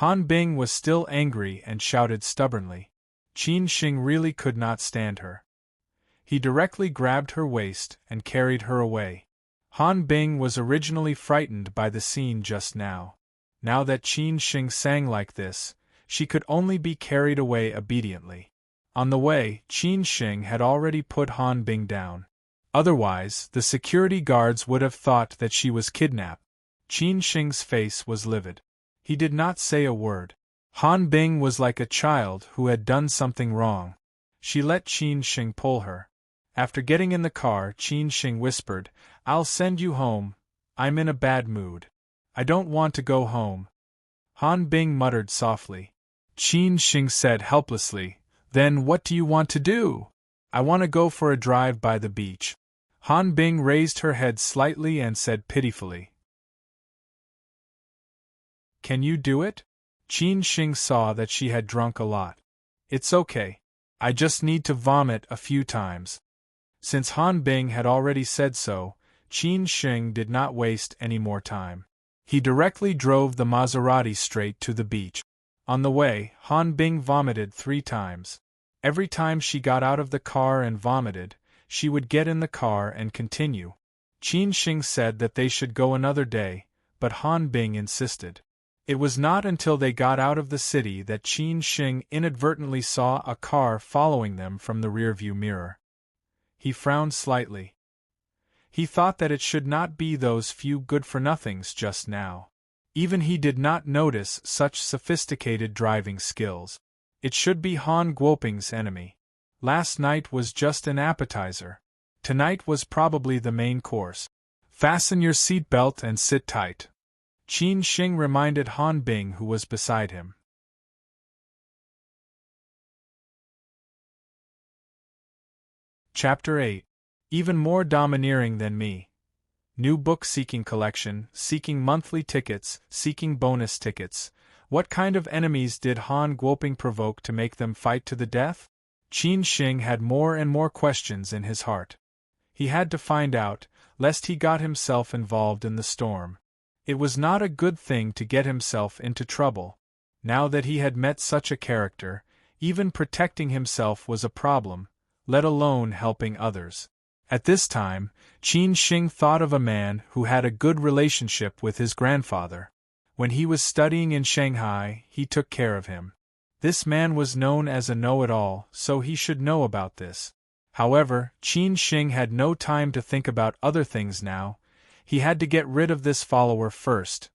Speaker 1: Han Bing was still angry and shouted stubbornly. Qin Shing really could not stand her. He directly grabbed her waist and carried her away. Han Bing was originally frightened by the scene just now. Now that Qin Shing sang like this, she could only be carried away obediently. On the way, Qin Shing had already put Han Bing down. Otherwise, the security guards would have thought that she was kidnapped. Qin Shing's face was livid. He did not say a word. Han Bing was like a child who had done something wrong. She let Qin Shing pull her. After getting in the car, Qin Shing whispered, "I'll send you home. I'm in a bad mood. I don't want to go home." Han Bing muttered softly. Qin Shing said helplessly, "Then what do you want to do?" "I want to go for a drive by the beach." Han Bing raised her head slightly and said pitifully, "Can you do it?" Qin Shing saw that she had drunk a lot. "It's okay. I just need to vomit a few times." Since Han Bing had already said so, Qin Shing did not waste any more time. He directly drove the Maserati straight to the beach. On the way, Han Bing vomited 3 times. Every time she got out of the car and vomited, she would get in the car and continue. Qin Shing said that they should go another day, but Han Bing insisted. It was not until they got out of the city that Qin Shing inadvertently saw a car following them from the rearview mirror. He frowned slightly. He thought that it should not be those few good-for-nothings just now. Even he did not notice such sophisticated driving skills. It should be Han Guoping's enemy. Last night was just an appetizer. Tonight was probably the main course. "Fasten your seatbelt and sit tight," Qin Shing reminded Han Bing, who was beside him. Chapter 8. Even More Domineering Than Me. New book seeking collection, seeking monthly tickets, seeking bonus tickets. What kind of enemies did Han Guoping provoke to make them fight to the death? Qin Shing had more and more questions in his heart. He had to find out, lest he got himself involved in the storm. It was not a good thing to get himself into trouble. Now that he had met such a character, even protecting himself was a problem, let alone helping others. At this time, Qin Shing thought of a man who had a good relationship with his grandfather. When he was studying in Shanghai, he took care of him. This man was known as a know-it-all, so he should know about this. However, Qin Shing had no time to think about other things now. He had to get rid of this follower first.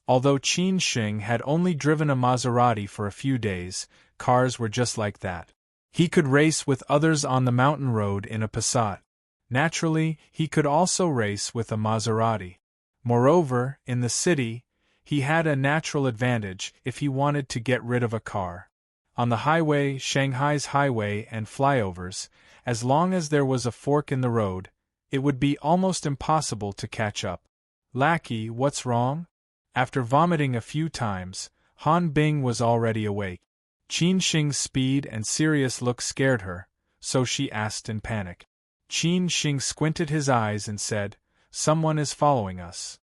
Speaker 1: Although Qin Shing had only driven a Maserati for a few days, cars were just like that. He could race with others on the mountain road in a Passat. Naturally, he could also race with a Maserati. Moreover, in the city, he had a natural advantage if he wanted to get rid of a car. On the highway, Shanghai's highway and flyovers, as long as there was a fork in the road, It would be almost impossible to catch up. Lackey, what's wrong? After vomiting a few times, Han Bing was already awake. Qin Shing's speed and serious look scared her, so she asked in panic. Qin Shing squinted his eyes and said, "Someone is following us."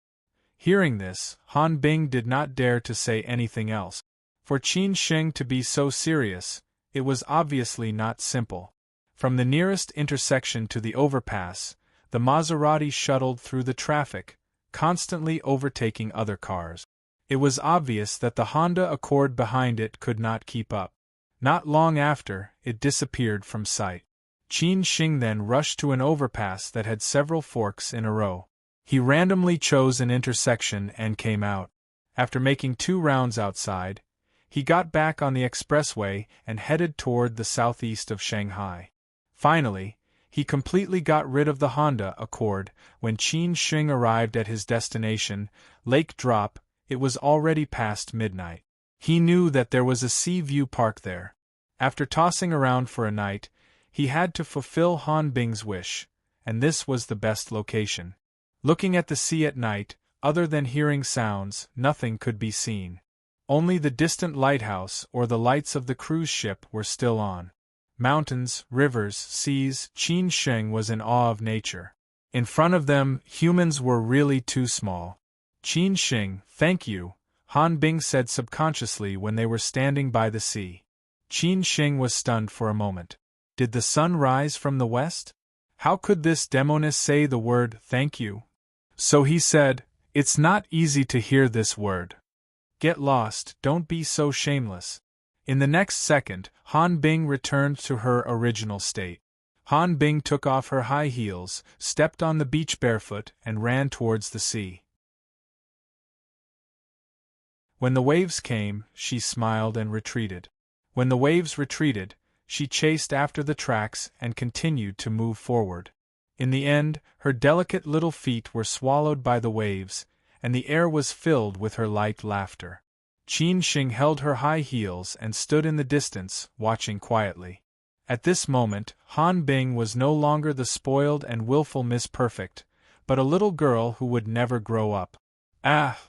Speaker 1: Hearing this, Han Bing did not dare to say anything else. For Qin Shing to be so serious, it was obviously not simple. From the nearest intersection to the overpass, the Maserati shuttled through the traffic, constantly overtaking other cars. It was obvious that the Honda Accord behind it could not keep up. Not long after, it disappeared from sight. Qin Shing then rushed to an overpass that had several forks in a row. He randomly chose an intersection and came out. After making 2 rounds outside, he got back on the expressway and headed toward the southeast of Shanghai. Finally, he completely got rid of the Honda Accord. When Qin Shing arrived at his destination, Lake Drop, it was already past midnight. He knew that there was a sea view park there. After tossing around for a night, he had to fulfill Han Bing's wish, and this was the best location. Looking at the sea at night, other than hearing sounds, nothing could be seen. Only the distant lighthouse or the lights of the cruise ship were still on. Mountains, rivers, seas, Qin Shing was in awe of nature. In front of them, humans were really too small. Qin Shing, thank you, Han Bing said subconsciously when they were standing by the sea. Qin Shing was stunned for a moment. Did the sun rise from the west? How could this demoness say the word thank you? So he said, "It's not easy to hear this word. Get lost, don't be so shameless." In the next second, Han Bing returned to her original state. Han Bing took off her high heels, stepped on the beach barefoot, and ran towards the sea. When the waves came, she smiled and retreated. When the waves retreated, she chased after the tracks and continued to move forward. In the end, her delicate little feet were swallowed by the waves, and the air was filled with her light laughter. Qin Shing held her high heels and stood in the distance, watching quietly. At this moment, Han Bing was no longer the spoiled and willful Miss Perfect, but a little girl who would never grow up. "Ah!"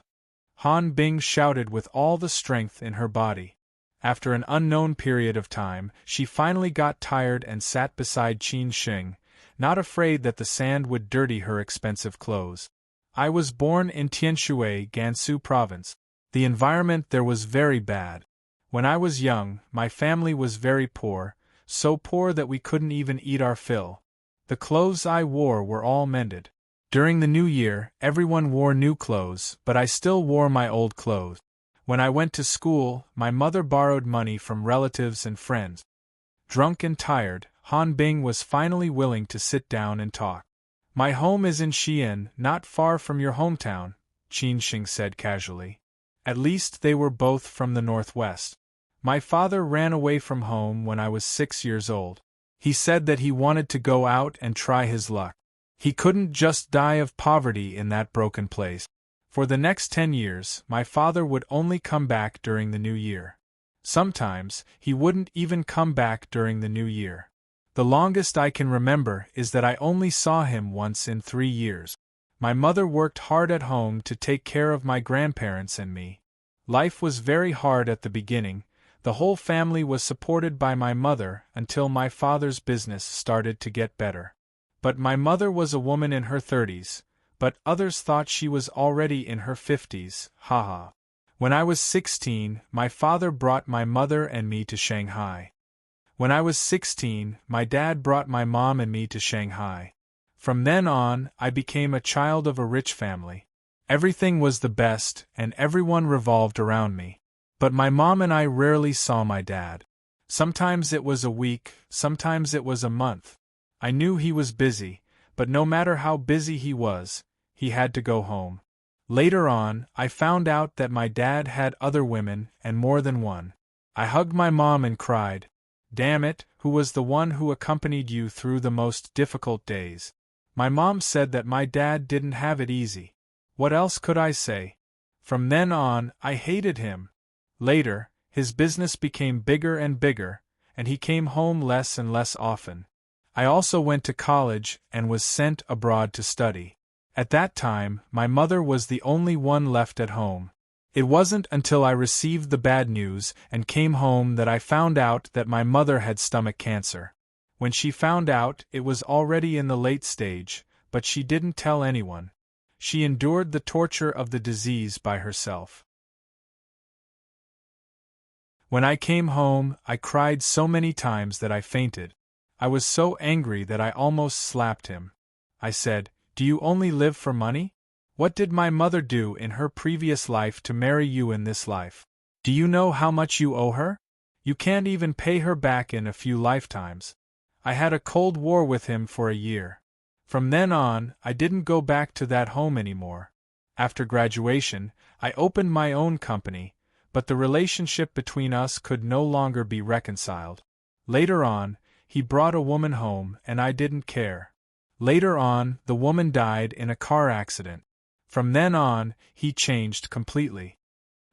Speaker 1: Han Bing shouted with all the strength in her body. After an unknown period of time, she finally got tired and sat beside Qin Shing, not afraid that the sand would dirty her expensive clothes. "I was born in Tianshui, Gansu Province. The environment there was very bad. When I was young, my family was very poor, so poor that we couldn't even eat our fill. The clothes I wore were all mended. During the new year, everyone wore new clothes, but I still wore my old clothes. When I went to school, my mother borrowed money from relatives and friends." Drunk and tired, Han Bing was finally willing to sit down and talk. "My home is in Xi'an, not far from your hometown," Qin Shing said casually. At least they were both from the northwest. "My father ran away from home when I was 6 years old. He said that he wanted to go out and try his luck. He couldn't just die of poverty in that broken place. For the next 10 years, my father would only come back during the new year. Sometimes, he wouldn't even come back during the new year. The longest I can remember is that I only saw him once in 3 years. My mother worked hard at home to take care of my grandparents and me. Life was very hard at the beginning. The whole family was supported by my mother until my father's business started to get better. But my mother was a woman in her 30s, but others thought she was already in her 50s, haha. When I was 16, my father brought my mother and me to Shanghai. When I was 16, my dad brought my mom and me to Shanghai. From then on, I became a child of a rich family. Everything was the best, and everyone revolved around me. But my mom and I rarely saw my dad. Sometimes it was a week, sometimes it was a month. I knew he was busy, but no matter how busy he was, he had to go home. Later on, I found out that my dad had other women, and more than one. I hugged my mom and cried, "Damn it, who was the one who accompanied you through the most difficult days?" My mom said that my dad didn't have it easy. What else could I say? From then on, I hated him. Later, his business became bigger and bigger, and he came home less and less often. I also went to college and was sent abroad to study. At that time, my mother was the only one left at home. It wasn't until I received the bad news and came home that I found out that my mother had stomach cancer. When she found out, it was already in the late stage, but she didn't tell anyone. She endured the torture of the disease by herself. When I came home, I cried so many times that I fainted. I was so angry that I almost slapped him. I said, "Do you only live for money? What did my mother do in her previous life to marry you in this life? Do you know how much you owe her? You can't even pay her back in a few lifetimes." I had a cold war with him for a year. From then on, I didn't go back to that home anymore. After graduation, I opened my own company, but the relationship between us could no longer be reconciled. Later on, he brought a woman home and I didn't care. Later on, the woman died in a car accident. From then on, he changed completely.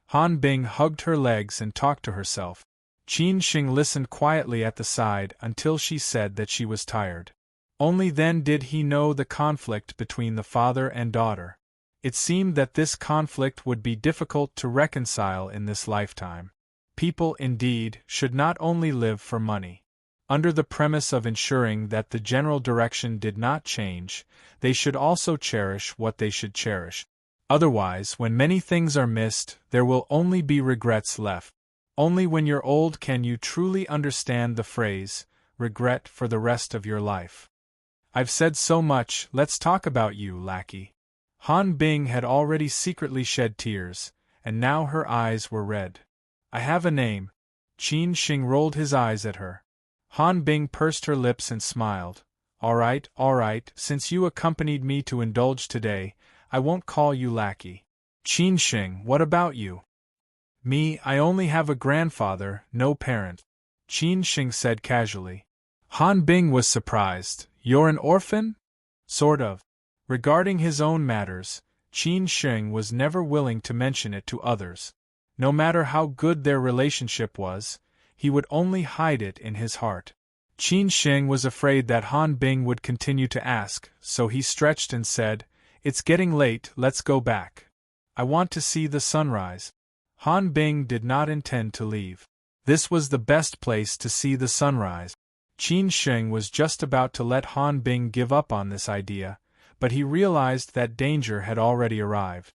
Speaker 1: Han Bing hugged her legs and talked to herself. Qin Xing listened quietly at the side until she said that she was tired. Only then did he know the conflict between the father and daughter. It seemed that this conflict would be difficult to reconcile in this lifetime. People, indeed, should not only live for money. Under the premise of ensuring that the general direction did not change, they should also cherish what they should cherish. Otherwise, when many things are missed, there will only be regrets left. Only when you're old can you truly understand the phrase, regret for the rest of your life. I've said so much, let's talk about you, lackey. Han Bing had already secretly shed tears, and now her eyes were red. I have a name. Qin Xing rolled his eyes at her. Han Bing pursed her lips and smiled. All right, since you accompanied me to indulge today, I won't call you lackey. Qin Xing, what about you? Me, I only have a grandfather, no parent. Qin Xing said casually. Han Bing was surprised. You're an orphan? Sort of. Regarding his own matters, Qin Xing was never willing to mention it to others. No matter how good their relationship was, he would only hide it in his heart. Qin Xing was afraid that Han Bing would continue to ask, so he stretched and said, "It's getting late, let's go back. I want to see the sunrise." Han Bing did not intend to leave. This was the best place to see the sunrise. Qin Xing was just about to let Han Bing give up on this idea, but he realized that danger had already arrived.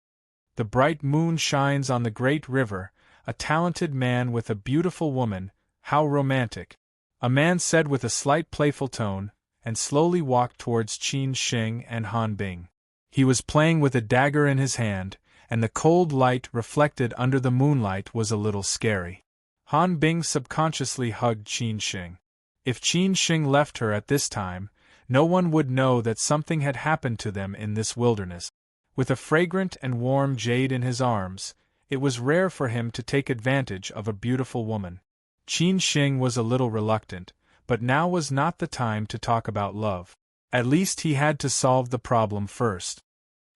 Speaker 1: The bright moon shines on the great river, a talented man with a beautiful woman, how romantic. A man said with a slight playful tone, and slowly walked towards Qin Xing and Han Bing. He was playing with a dagger in his hand, and the cold light reflected under the moonlight was a little scary. Han Bing subconsciously hugged Qin Xing. If Qin Xing left her at this time, no one would know that something had happened to them in this wilderness. With a fragrant and warm jade in his arms, it was rare for him to take advantage of a beautiful woman. Qin Xing was a little reluctant, but now was not the time to talk about love. At least he had to solve the problem first.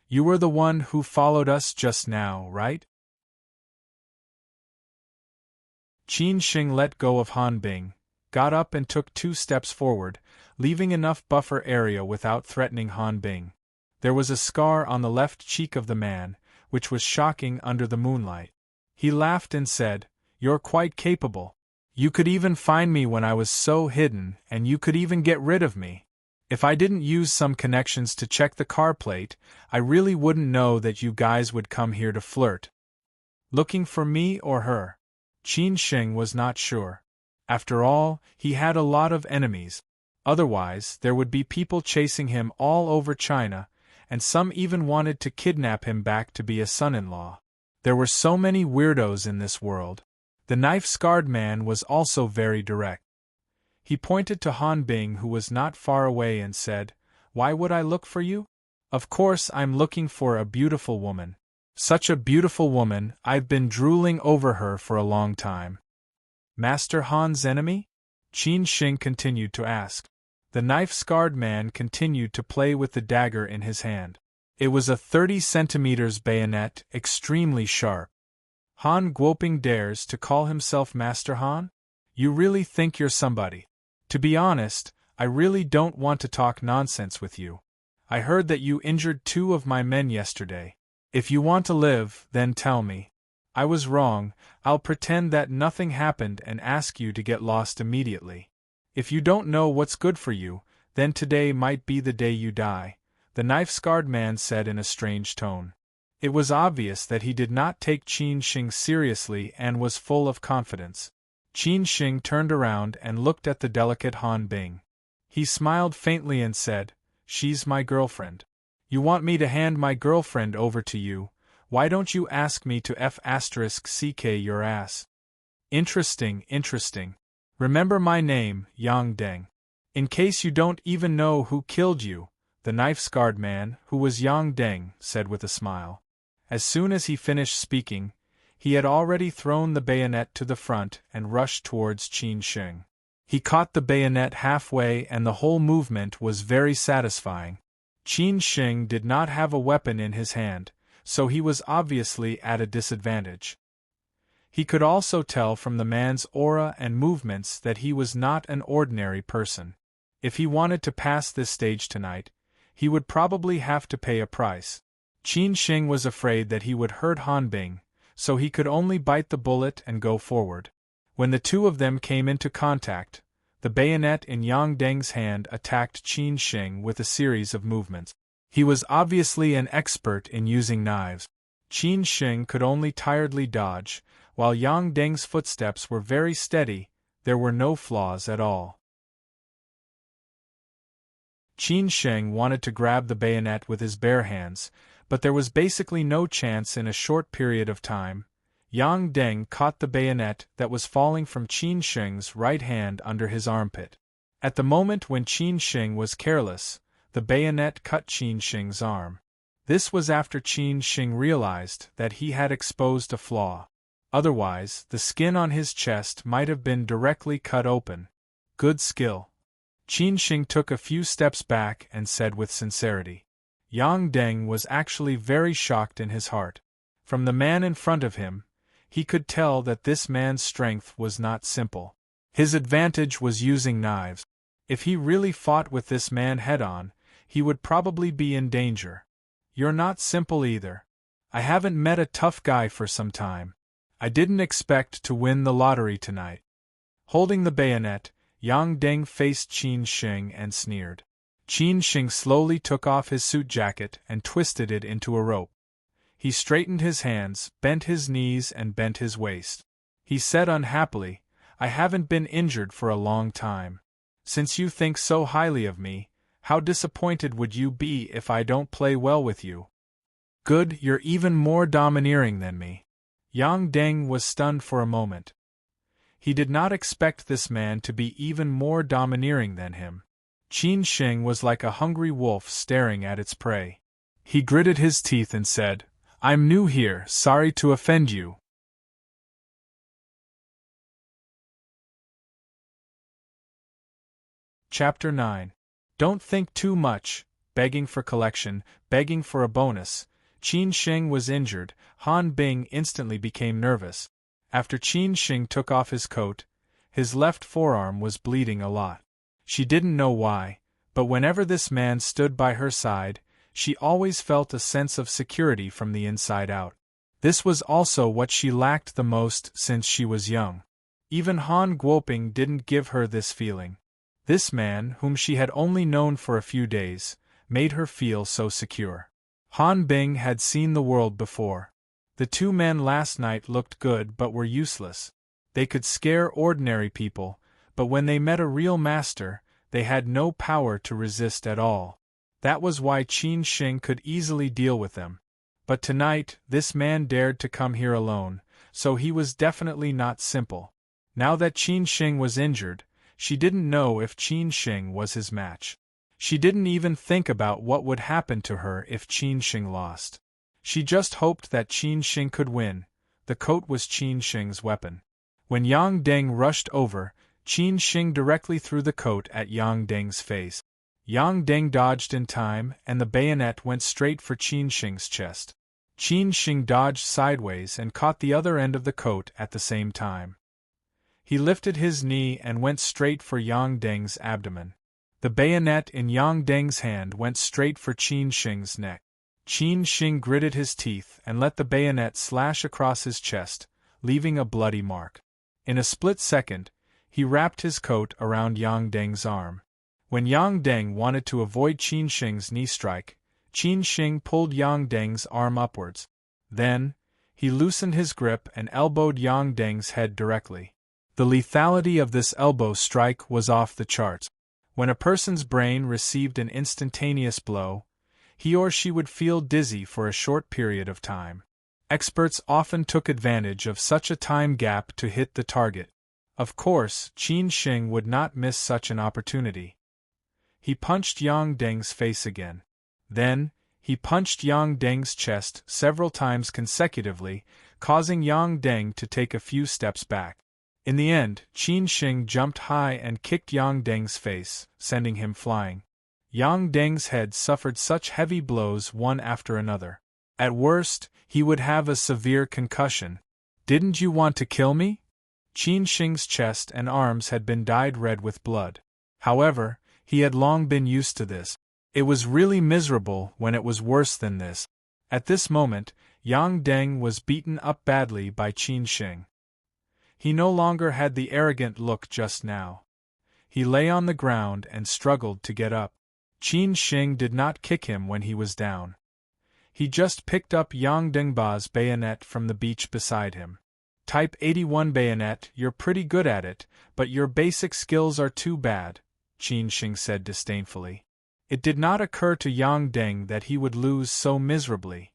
Speaker 1: You were the one who followed us just now, right? Qin Xing let go of Han Bing, got up and took 2 steps forward, leaving enough buffer area without threatening Han Bing. There was a scar on the left cheek of the man, which was shocking under the moonlight. He laughed and said, "You're quite capable. You could even find me when I was so hidden, and you could even get rid of me. If I didn't use some connections to check the car plate, I really wouldn't know that you guys would come here to flirt." Looking for me or her? Qin Xing was not sure. After all, he had a lot of enemies. Otherwise, there would be people chasing him all over China, and some even wanted to kidnap him back to be a son-in-law. There were so many weirdos in this world. The knife-scarred man was also very direct. He pointed to Han Bing, who was not far away, and said, "Why would I look for you? Of course I'm looking for a beautiful woman. Such a beautiful woman, I've been drooling over her for a long time." Master Han's enemy? Qin Xing continued to ask. The knife-scarred man continued to play with the dagger in his hand. It was a 30 centimeters bayonet, extremely sharp. Han Guoping dares to call himself Master Han? You really think you're somebody? To be honest, I really don't want to talk nonsense with you. I heard that you injured 2 of my men yesterday. If you want to live, then tell me. I was wrong. I'll pretend that nothing happened and ask you to get lost immediately. If you don't know what's good for you, then today might be the day you die, the knife-scarred man said in a strange tone. It was obvious that he did not take Qin Shing seriously and was full of confidence. Qin Shing turned around and looked at the delicate Han Bing. He smiled faintly and said, "She's my girlfriend. You want me to hand my girlfriend over to you? Why don't you ask me to f***ck your ass?" Interesting. Remember my name, Yang Deng. In case you don't even know who killed you, the knife-scarred man, who was Yang Deng, said with a smile. As soon as he finished speaking, he had already thrown the bayonet to the front and rushed towards Qin Shing. He caught the bayonet halfway and the whole movement was very satisfying. Qin Shing did not have a weapon in his hand, so he was obviously at a disadvantage. He could also tell from the man's aura and movements that he was not an ordinary person. If he wanted to pass this stage tonight, he would probably have to pay a price. Qin Shing was afraid that he would hurt Han Bing, so he could only bite the bullet and go forward. When the 2 of them came into contact, the bayonet in Yang Deng's hand attacked Qin Shing with a series of movements. He was obviously an expert in using knives. Qin Shing could only tiredly dodge, while Yang Deng's footsteps were very steady. There were no flaws at all. Qin Shing wanted to grab the bayonet with his bare hands, but there was basically no chance in a short period of time. Yang Deng caught the bayonet that was falling from Qin Shing's right hand under his armpit. At the moment when Qin Shing was careless, the bayonet cut Qin Shing's arm. This was after Qin Shing realized that he had exposed a flaw. Otherwise, the skin on his chest might have been directly cut open. Good skill. Qin Shing took a few steps back and said with sincerity. Yang Deng was actually very shocked in his heart. From the man in front of him, he could tell that this man's strength was not simple. His advantage was using knives. If he really fought with this man head-on, he would probably be in danger. You're not simple either. I haven't met a tough guy for some time. I didn't expect to win the lottery tonight. Holding the bayonet, Yang Deng faced Qin Shing and sneered. Qin Shing slowly took off his suit jacket and twisted it into a rope. He straightened his hands, bent his knees and bent his waist. He said unhappily, "I haven't been injured for a long time. Since you think so highly of me, how disappointed would you be if I don't play well with you?" "Good, you're even more domineering than me." Yang Deng was stunned for a moment. He did not expect this man to be even more domineering than him. Qin Shing was like a hungry wolf staring at its prey. He gritted his teeth and said, "I'm new here, sorry to offend you." Chapter 9. Don't think too much, begging for collection, begging for a bonus. Qin Shing was injured. Han Bing instantly became nervous. After Qin Shing took off his coat, his left forearm was bleeding a lot. She didn't know why, but whenever this man stood by her side, she always felt a sense of security from the inside out. This was also what she lacked the most since she was young. Even Han Guoping didn't give her this feeling. This man, whom she had only known for a few days, made her feel so secure. Han Bing had seen the world before. The 2 men last night looked good but were useless. They could scare ordinary people, but when they met a real master, they had no power to resist at all. That was why Qin Shing could easily deal with them. But tonight, this man dared to come here alone, so he was definitely not simple. Now that Qin Shing was injured, she didn't know if Qin Shing was his match. She didn't even think about what would happen to her if Qin Shing lost. She just hoped that Qin Shing could win. The coat was Qin Shing's weapon. When Yang Deng rushed over, Qin Shing directly threw the coat at Yang Deng's face. Yang Deng dodged in time, and the bayonet went straight for Qin Shing's chest. Qin Shing dodged sideways and caught the other end of the coat at the same time. He lifted his knee and went straight for Yang Deng's abdomen. The bayonet in Yang Deng's hand went straight for Qin Shing's neck. Qin Shing gritted his teeth and let the bayonet slash across his chest, leaving a bloody mark. In a split second, he wrapped his coat around Yang Deng's arm. When Yang Deng wanted to avoid Qin Shing's knee strike, Qin Shing pulled Yang Deng's arm upwards. Then, he loosened his grip and elbowed Yang Deng's head directly. The lethality of this elbow strike was off the charts. When a person's brain received an instantaneous blow, he or she would feel dizzy for a short period of time. Experts often took advantage of such a time gap to hit the target. Of course, Qin Shing would not miss such an opportunity. He punched Yang Deng's face again. Then, he punched Yang Deng's chest several times consecutively, causing Yang Deng to take a few steps back. In the end, Qin Shing jumped high and kicked Yang Deng's face, sending him flying. Yang Deng's head suffered such heavy blows one after another. At worst, he would have a severe concussion. "Didn't you want to kill me?" Qin Shing's chest and arms had been dyed red with blood. However, he had long been used to this. It was really miserable when it was worse than this. At this moment, Yang Deng was beaten up badly by Qin Shing. He no longer had the arrogant look just now. He lay on the ground and struggled to get up. Qin Shing did not kick him when he was down. He just picked up Yang Dengba's bayonet from the beach beside him. "Type 81 bayonet, you're pretty good at it, but your basic skills are too bad," Qin Shing said disdainfully. It did not occur to Yang Deng that he would lose so miserably.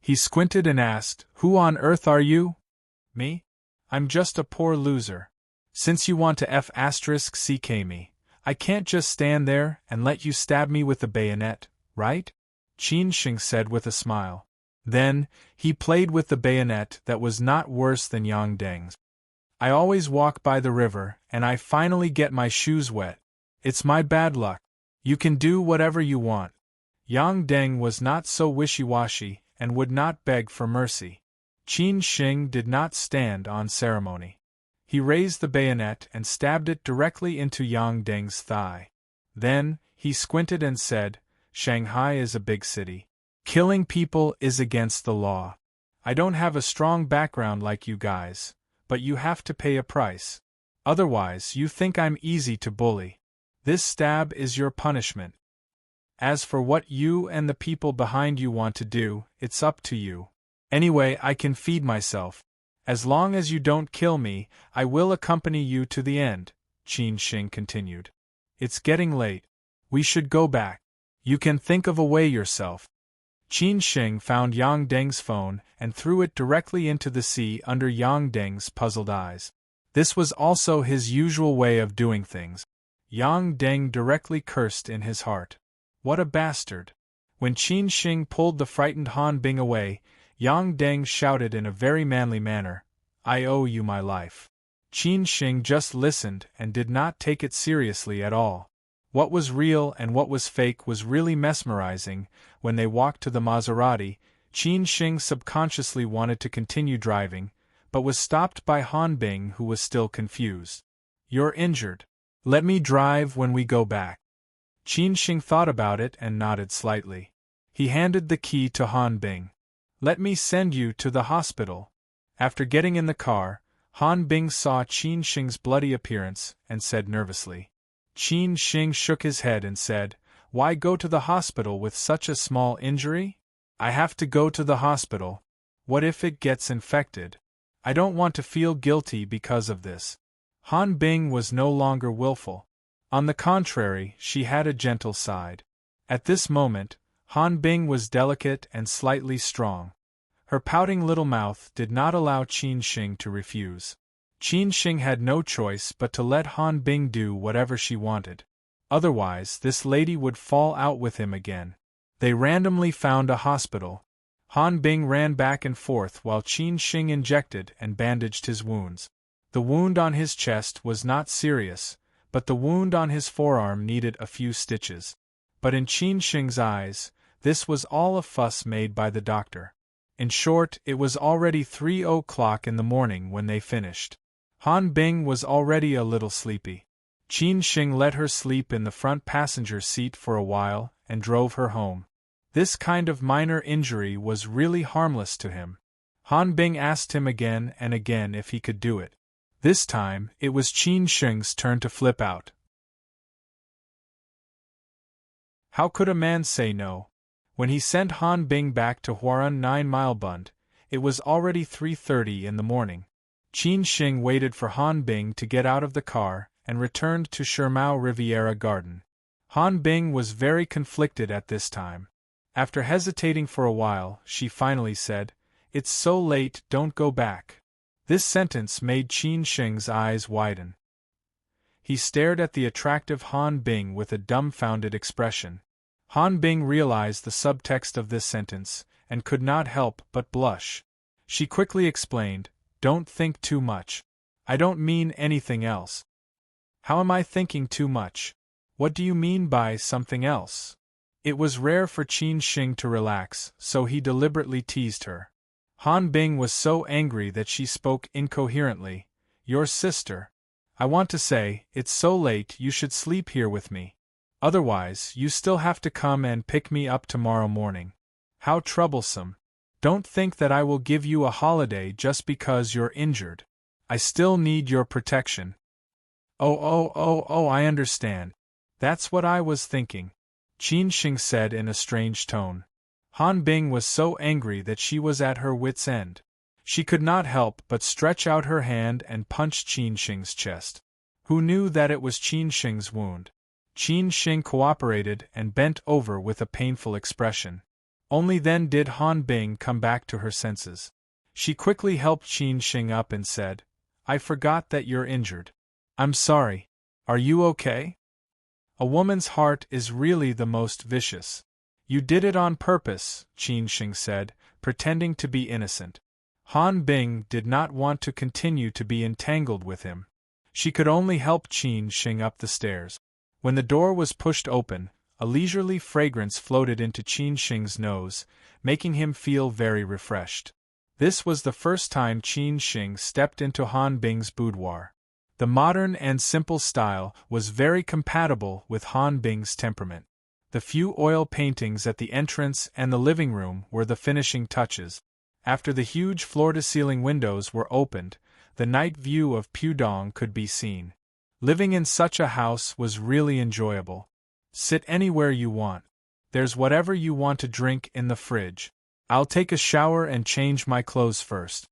Speaker 1: He squinted and asked, "Who on earth are you?" "Me? I'm just a poor loser. Since you want to f*ck me, I can't just stand there and let you stab me with the bayonet, right?" Qin Shing said with a smile. Then, he played with the bayonet that was not worse than Yang Deng's. "I always walk by the river, and I finally get my shoes wet. It's my bad luck. You can do whatever you want." Yang Deng was not so wishy-washy, and would not beg for mercy. Qin Shing did not stand on ceremony. He raised the bayonet and stabbed it directly into Yang Deng's thigh. Then, he squinted and said, "Shanghai is a big city. Killing people is against the law. I don't have a strong background like you guys, but you have to pay a price. Otherwise, you think I'm easy to bully. This stab is your punishment. As for what you and the people behind you want to do, it's up to you. Anyway, I can feed myself. As long as you don't kill me, I will accompany you to the end," Qin Shing continued. "It's getting late. We should go back. You can think of a way yourself." Qin Shing found Yang Deng's phone and threw it directly into the sea under Yang Deng's puzzled eyes. This was also his usual way of doing things. Yang Deng directly cursed in his heart. What a bastard! When Qin Shing pulled the frightened Han Bing away, Yang Deng shouted in a very manly manner, "I owe you my life." Qin Shing just listened and did not take it seriously at all. What was real and what was fake was really mesmerizing. When they walked to the Maserati, Qin Shing subconsciously wanted to continue driving, but was stopped by Han Bing, who was still confused. "You're injured. Let me drive when we go back." Qin Shing thought about it and nodded slightly. He handed the key to Han Bing. "Let me send you to the hospital." After getting in the car, Han Bing saw Qin Shing's bloody appearance and said nervously. Qin Shing shook his head and said, "Why go to the hospital with such a small injury? I have to go to the hospital. What if it gets infected? I don't want to feel guilty because of this." Han Bing was no longer willful. On the contrary, she had a gentle side. At this moment, Han Bing was delicate and slightly strong. Her pouting little mouth did not allow Qin Shing to refuse. Qin Shing had no choice but to let Han Bing do whatever she wanted. Otherwise, this lady would fall out with him again. They randomly found a hospital. Han Bing ran back and forth while Qin Shing injected and bandaged his wounds. The wound on his chest was not serious, but the wound on his forearm needed a few stitches. But in Qin Shing's eyes, this was all a fuss made by the doctor. In short, it was already 3 o'clock in the morning when they finished. Han Bing was already a little sleepy. Qin Shing let her sleep in the front passenger seat for a while and drove her home. This kind of minor injury was really harmless to him. Han Bing asked him again and again if he could do it. This time, it was Qin Shing's turn to flip out. How could a man say no? When he sent Han Bing back to Huarun 9 Mile Bund, it was already 3:30 in the morning. Qin Shing waited for Han Bing to get out of the car and returned to Shermao Riviera Garden. Han Bing was very conflicted at this time. After hesitating for a while, she finally said, "It's so late, don't go back." This sentence made Qin Shing's eyes widen. He stared at the attractive Han Bing with a dumbfounded expression. Han Bing realized the subtext of this sentence, and could not help but blush. She quickly explained, "Don't think too much. I don't mean anything else." "How am I thinking too much? What do you mean by something else?" It was rare for Qin Shing to relax, so he deliberately teased her. Han Bing was so angry that she spoke incoherently. "Your sister. I want to say, it's so late you should sleep here with me. Otherwise, you still have to come and pick me up tomorrow morning. How troublesome. Don't think that I will give you a holiday just because you're injured. I still need your protection." Oh, I understand. That's what I was thinking," Qin Shing said in a strange tone. Han Bing was so angry that she was at her wits' end. She could not help but stretch out her hand and punch Qin Shing's chest. Who knew that it was Qin Shing's wound? Qin Shing cooperated and bent over with a painful expression. Only then did Han Bing come back to her senses. She quickly helped Qin Shing up and said, "I forgot that you're injured. I'm sorry. Are you okay?" A woman's heart is really the most vicious. "You did it on purpose," Qin Shing said, pretending to be innocent. Han Bing did not want to continue to be entangled with him. She could only help Qin Shing up the stairs. When the door was pushed open, a leisurely fragrance floated into Qin Shing's nose, making him feel very refreshed. This was the first time Qin Shing stepped into Han Bing's boudoir. The modern and simple style was very compatible with Han Bing's temperament. The few oil paintings at the entrance and the living room were the finishing touches. After the huge floor-to-ceiling windows were opened, the night view of Pudong could be seen. Living in such a house was really enjoyable. Sit anywhere you want. There's whatever you want to drink in the fridge. I'll take a shower and change my clothes first,"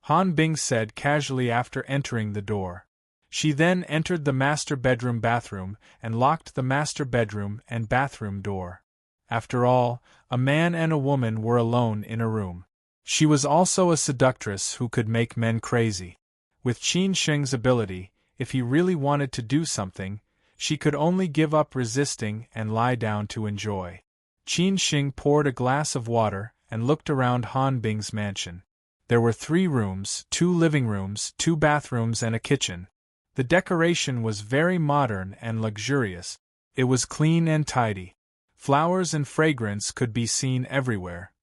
Speaker 1: Han Bing said casually after entering the door. She then entered the master bedroom bathroom and locked the master bedroom and bathroom door. After all, a man and a woman were alone in a room. She was also a seductress who could make men crazy. With Qin Shing's ability, if he really wanted to do something, she could only give up resisting and lie down to enjoy. Qin Shing poured a glass of water and looked around Han Bing's mansion. There were 3 rooms, 2 living rooms, 2 bathrooms and a kitchen. The decoration was very modern and luxurious. It was clean and tidy. Flowers and fragrance could be seen everywhere.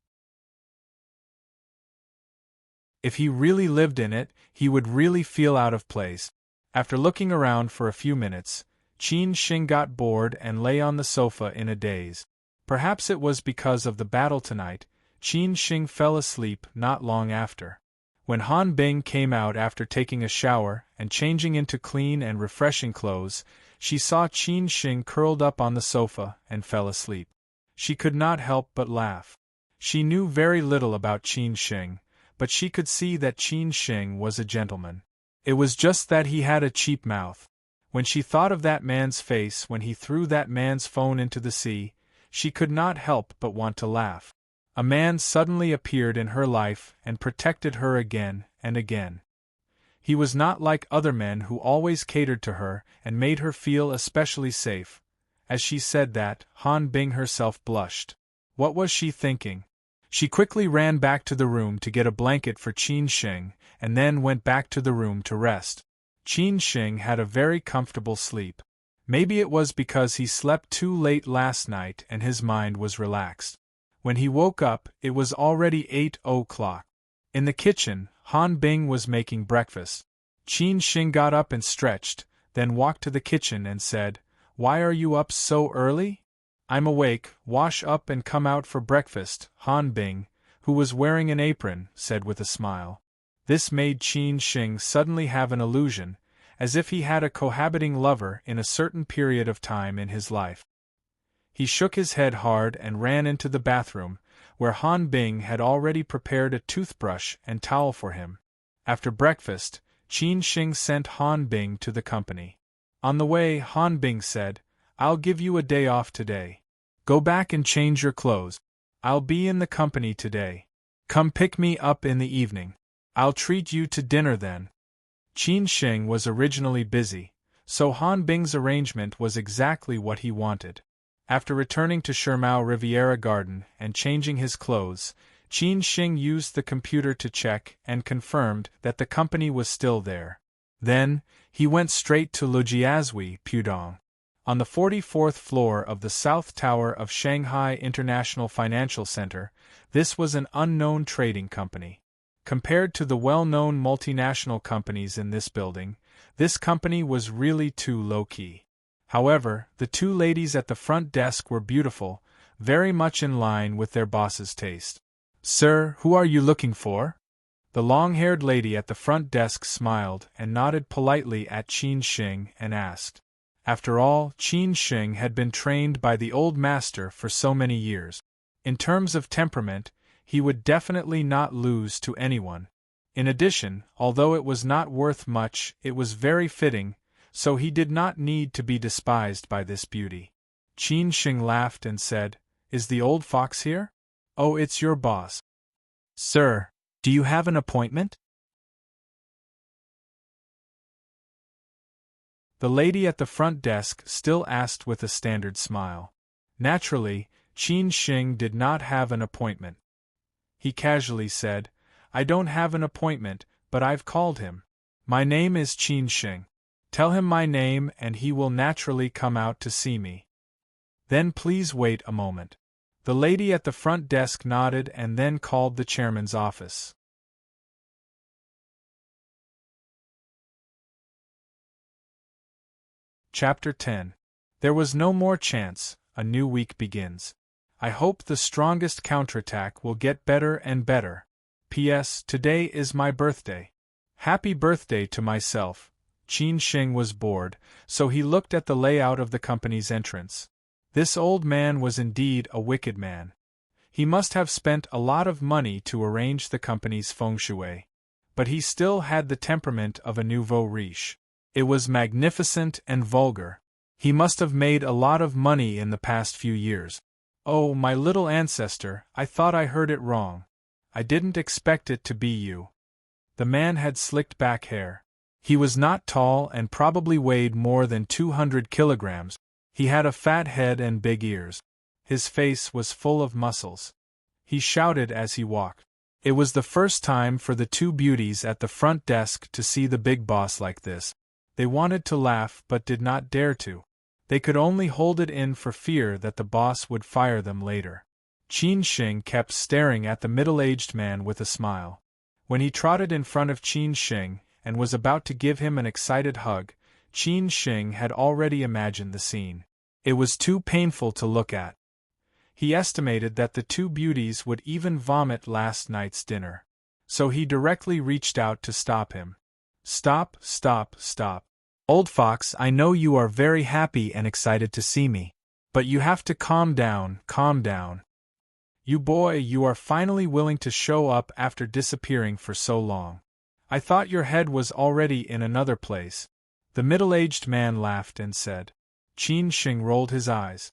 Speaker 1: If he really lived in it, he would really feel out of place. After looking around for a few minutes, Qin Shing got bored and lay on the sofa in a daze. Perhaps it was because of the battle tonight, Qin Shing fell asleep not long after. When Han Bing came out after taking a shower and changing into clean and refreshing clothes, she saw Qin Shing curled up on the sofa and fell asleep. She could not help but laugh. She knew very little about Qin Shing, but she could see that Qin Shing was a gentleman. It was just that he had a cheap mouth. When she thought of that man's face when he threw that man's phone into the sea, she could not help but want to laugh. A man suddenly appeared in her life and protected her again and again. He was not like other men who always catered to her and made her feel especially safe. As she said that, Han Bing herself blushed. What was she thinking? She quickly ran back to the room to get a blanket for Qin Shing, and then went back to the room to rest. Qin Shing had a very comfortable sleep. Maybe it was because he slept too late last night and his mind was relaxed. When he woke up, it was already 8 o'clock. In the kitchen, Han Bing was making breakfast. Qin Shing got up and stretched, then walked to the kitchen and said, "Why are you up so early?" "I'm awake, wash up and come out for breakfast," Han Bing, who was wearing an apron, said with a smile. This made Qin Shing suddenly have an illusion, as if he had a cohabiting lover in a certain period of time in his life. He shook his head hard and ran into the bathroom, where Han Bing had already prepared a toothbrush and towel for him. After breakfast, Qin Shing sent Han Bing to the company. On the way, Han Bing said, "I'll give you a day off today. Go back and change your clothes. I'll be in the company today. Come pick me up in the evening. I'll treat you to dinner then." Qin Shing was originally busy, so Han Bing's arrangement was exactly what he wanted. After returning to Shermao Riviera Garden and changing his clothes, Qin Shing used the computer to check and confirmed that the company was still there. Then, he went straight to Lujiazui, Pudong. On the 44th floor of the South Tower of Shanghai International Financial Center, this was an unknown trading company. Compared to the well-known multinational companies in this building, this company was really too low-key. However, the two ladies at the front desk were beautiful, very much in line with their boss's taste. "Sir, who are you looking for?" The long-haired lady at the front desk smiled and nodded politely at Qin Shing and asked. After all, Qin Shing had been trained by the old master for so many years. In terms of temperament, he would definitely not lose to anyone. In addition, although it was not worth much, it was very fitting, so he did not need to be despised by this beauty. Qin Shing laughed and said, "Is the old fox here?" "Oh, it's your boss." "Sir, do you have an appointment?" The lady at the front desk still asked with a standard smile. Naturally, Qin Shing did not have an appointment. He casually said, "I don't have an appointment, but I've called him. My name is Qin Shing. Tell him my name and he will naturally come out to see me. Then please wait a moment." The lady at the front desk nodded and then called the chairman's office. Chapter 10. There was no more chance, a new week begins. I hope the strongest counterattack will get better and better. P.S. Today is my birthday. Happy birthday to myself. Qin Shing was bored, so he looked at the layout of the company's entrance. This old man was indeed a wicked man. He must have spent a lot of money to arrange the company's feng shui. But he still had the temperament of a nouveau riche. It was magnificent and vulgar. He must have made a lot of money in the past few years. "Oh, my little ancestor, I thought I heard it wrong. I didn't expect it to be you." The man had slicked back hair. He was not tall and probably weighed more than 200 kilograms. He had a fat head and big ears. His face was full of muscles. He shouted as he walked. It was the first time for the two beauties at the front desk to see the big boss like this. They wanted to laugh but did not dare to. They could only hold it in for fear that the boss would fire them later. Qin Shing kept staring at the middle-aged man with a smile. When he trotted in front of Qin Shing and was about to give him an excited hug, Qin Shing had already imagined the scene. It was too painful to look at. He estimated that the two beauties would even vomit last night's dinner. So he directly reached out to stop him. "Stop, stop, stop. Old fox, I know you are very happy and excited to see me. But you have to calm down, calm down. You boy, you are finally willing to show up after disappearing for so long. I thought your head was already in another place." The middle-aged man laughed and said. Qin Shing rolled his eyes.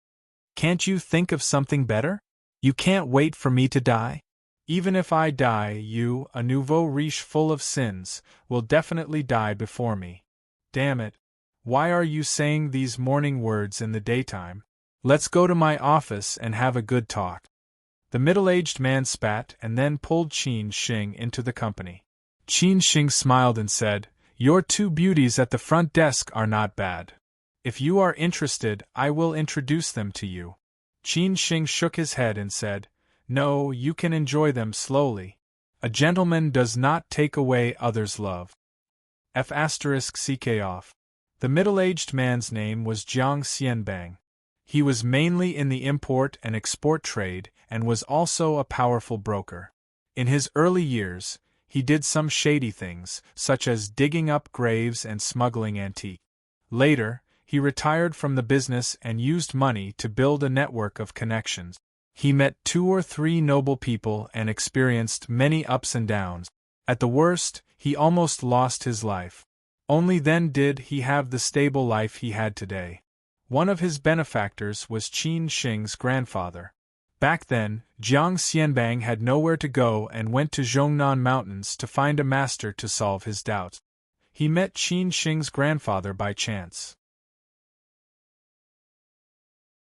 Speaker 1: "Can't you think of something better? You can't wait for me to die? Even if I die, you, a nouveau riche full of sins, will definitely die before me. Damn it. Why are you saying these morning words in the daytime? Let's go to my office and have a good talk." The middle-aged man spat and then pulled Qin Shing into the company. Qin Shing smiled and said, "Your two beauties at the front desk are not bad. If you are interested, I will introduce them to you." Qin Shing shook his head and said, "No, you can enjoy them slowly. A gentleman does not take away others' love." F***ck off. The middle-aged man's name was Jiang Xianbang. He was mainly in the import and export trade and was also a powerful broker. In his early years, he did some shady things, such as digging up graves and smuggling antiques. Later, he retired from the business and used money to build a network of connections. He met 2 or 3 noble people and experienced many ups and downs. At the worst, he almost lost his life. Only then did he have the stable life he had today. One of his benefactors was Qin Shing's grandfather. Back then, Jiang Xianbang had nowhere to go and went to Zhongnan Mountains to find a master to solve his doubts. He met Qin Shing's grandfather by chance.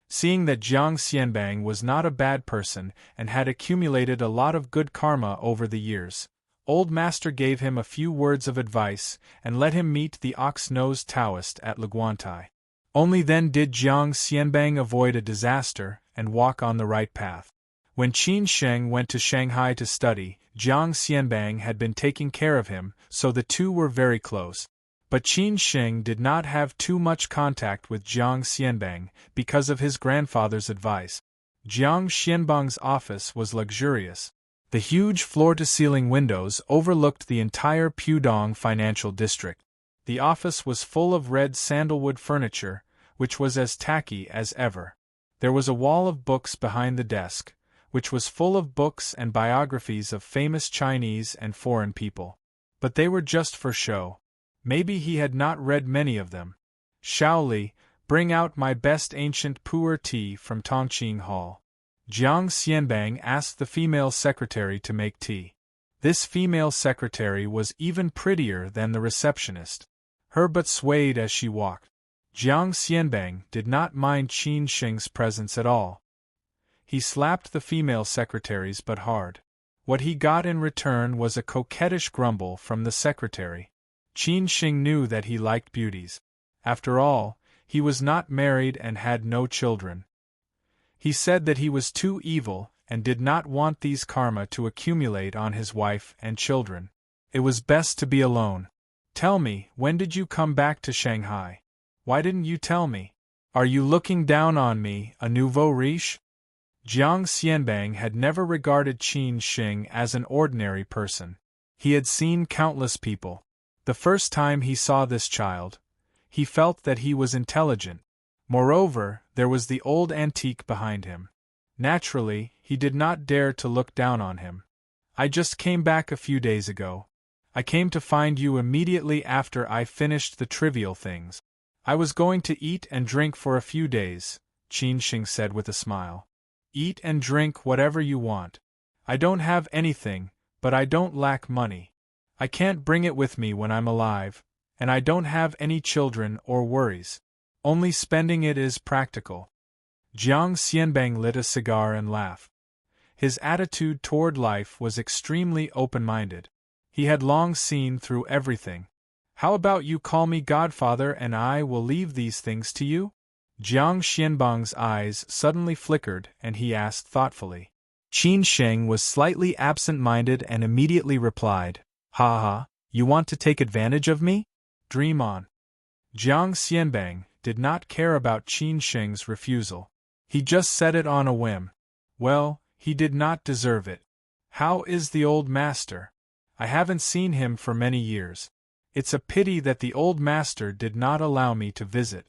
Speaker 1: Seeing that Jiang Xianbang was not a bad person and had accumulated a lot of good karma over the years, Old Master gave him a few words of advice and let him meet the ox-nosed Taoist at Leguantai. Only then did Jiang Xianbang avoid a disaster and walk on the right path. When Qin Sheng went to Shanghai to study, Jiang Xianbang had been taking care of him, so the two were very close. But Qin Sheng did not have too much contact with Jiang Xianbang because of his grandfather's advice. Jiang Xianbang's office was luxurious. The huge floor-to-ceiling windows overlooked the entire Pudong financial district. The office was full of red sandalwood furniture, which was as tacky as ever. There was a wall of books behind the desk, which was full of books and biographies of famous Chinese and foreign people. But they were just for show. Maybe he had not read many of them. Shaoli, bring out my best ancient pu'er tea from Tongqing Hall. Jiang Xianbang asked the female secretary to make tea. This female secretary was even prettier than the receptionist. Her butt swayed as she walked. Jiang Xianbang did not mind Qin Sheng's presence at all. He slapped the female secretary's butt hard. What he got in return was a coquettish grumble from the secretary. Qin Sheng knew that he liked beauties. After all, he was not married and had no children. He said that he was too evil and did not want these karma to accumulate on his wife and children. It was best to be alone. Tell me, when did you come back to Shanghai? Why didn't you tell me? Are you looking down on me, a nouveau riche? Jiang Xianbang had never regarded Qin Sheng as an ordinary person. He had seen countless people. The first time he saw this child, he felt that he was intelligent. Moreover, there was the old antique behind him. Naturally, he did not dare to look down on him. I just came back a few days ago. I came to find you immediately after I finished the trivial things. I was going to eat and drink for a few days, Qin Sheng said with a smile. Eat and drink whatever you want. I don't have anything, but I don't lack money. I can't bring it with me when I'm alive, and I don't have any children or worries. Only spending it is practical. Jiang Xianbang lit a cigar and laughed. His attitude toward life was extremely open-minded. He had long seen through everything. How about you call me Godfather and I will leave these things to you? Jiang Xianbang's eyes suddenly flickered and he asked thoughtfully. Qin Sheng was slightly absent-minded and immediately replied, Ha ha, you want to take advantage of me? Dream on. Jiang Xianbang did not care about Qin Sheng's refusal. He just said it on a whim. Well, he did not deserve it. How is the old master? I haven't seen him for many years. It's a pity that the old master did not allow me to visit.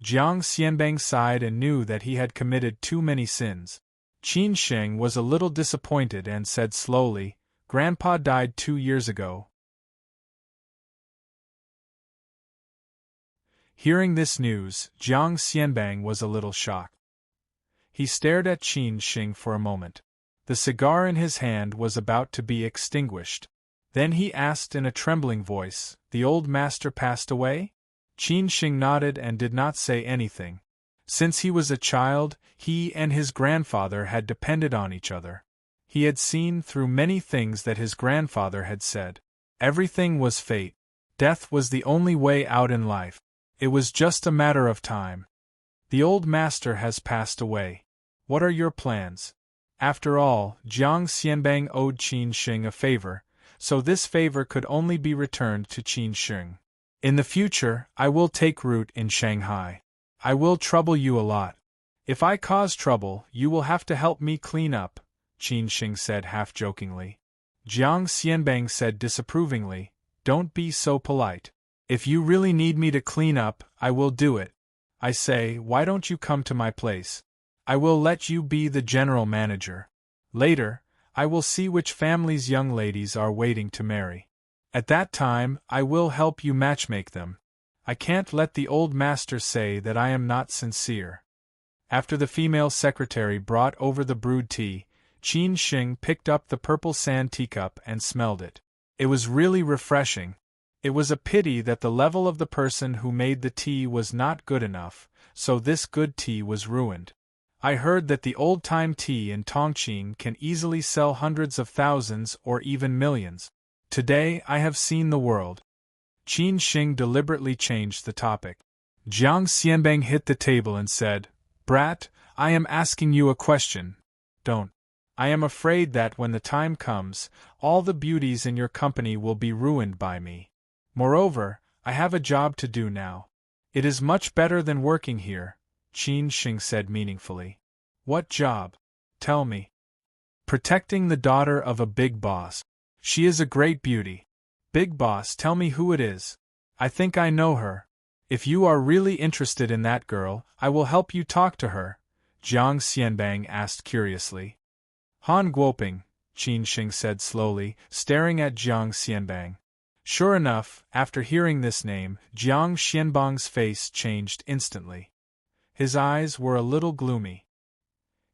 Speaker 1: Jiang Xianbang sighed and knew that he had committed too many sins. Qin Sheng was a little disappointed and said slowly, Grandpa died 2 years ago. Hearing this news, Jiang Xianbang was a little shocked. He stared at Qin Sheng for a moment. The cigar in his hand was about to be extinguished. Then he asked in a trembling voice, The old master passed away? Qin Sheng nodded and did not say anything. Since he was a child, he and his grandfather had depended on each other. He had seen through many things that his grandfather had said. Everything was fate. Death was the only way out in life. It was just a matter of time. The old master has passed away. What are your plans? After all, Jiang Xianbang owed Qin Sheng a favor, so this favor could only be returned to Qin Sheng. In the future, I will take root in Shanghai. I will trouble you a lot. If I cause trouble, you will have to help me clean up, Qin Shing said half-jokingly. Jiang Xianbang said disapprovingly, don't be so polite. If you really need me to clean up, I will do it. I say, why don't you come to my place? I will let you be the general manager. Later, I will see which family's young ladies are waiting to marry. At that time, I will help you matchmake them. I can't let the old master say that I am not sincere. After the female secretary brought over the brewed tea, Qin Shing picked up the purple sand teacup and smelled it. It was really refreshing. It was a pity that the level of the person who made the tea was not good enough, so this good tea was ruined. I heard that the old-time tea in Tongqing can easily sell hundreds of thousands or even millions. Today I have seen the world. Qin Shing deliberately changed the topic. Jiang Xianbang hit the table and said, Brat, I am asking you a question. Don't. I am afraid that when the time comes, all the beauties in your company will be ruined by me. Moreover, I have a job to do now. It is much better than working here, Qin Shing said meaningfully. What job? Tell me. Protecting the daughter of a big boss. She is a great beauty. Big boss, tell me who it is. I think I know her. If you are really interested in that girl, I will help you talk to her, Jiang Xianbang asked curiously. Han Guoping, Qin Shing said slowly, staring at Jiang Xianbang. Sure enough, after hearing this name, Jiang Xianbang's face changed instantly. His eyes were a little gloomy.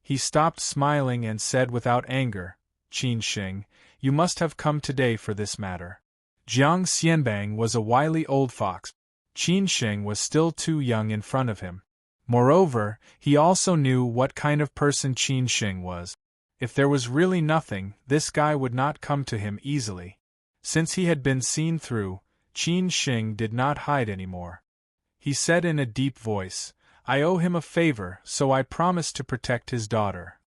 Speaker 1: He stopped smiling and said without anger, Qin Shing, you must have come today for this matter. Jiang Xianbang was a wily old fox. Qin Shing was still too young in front of him. Moreover, he also knew what kind of person Qin Shing was. If there was really nothing, this guy would not come to him easily. Since he had been seen through, Qin Shing did not hide anymore. He said in a deep voice, I owe him a favor, so I promise to protect his daughter.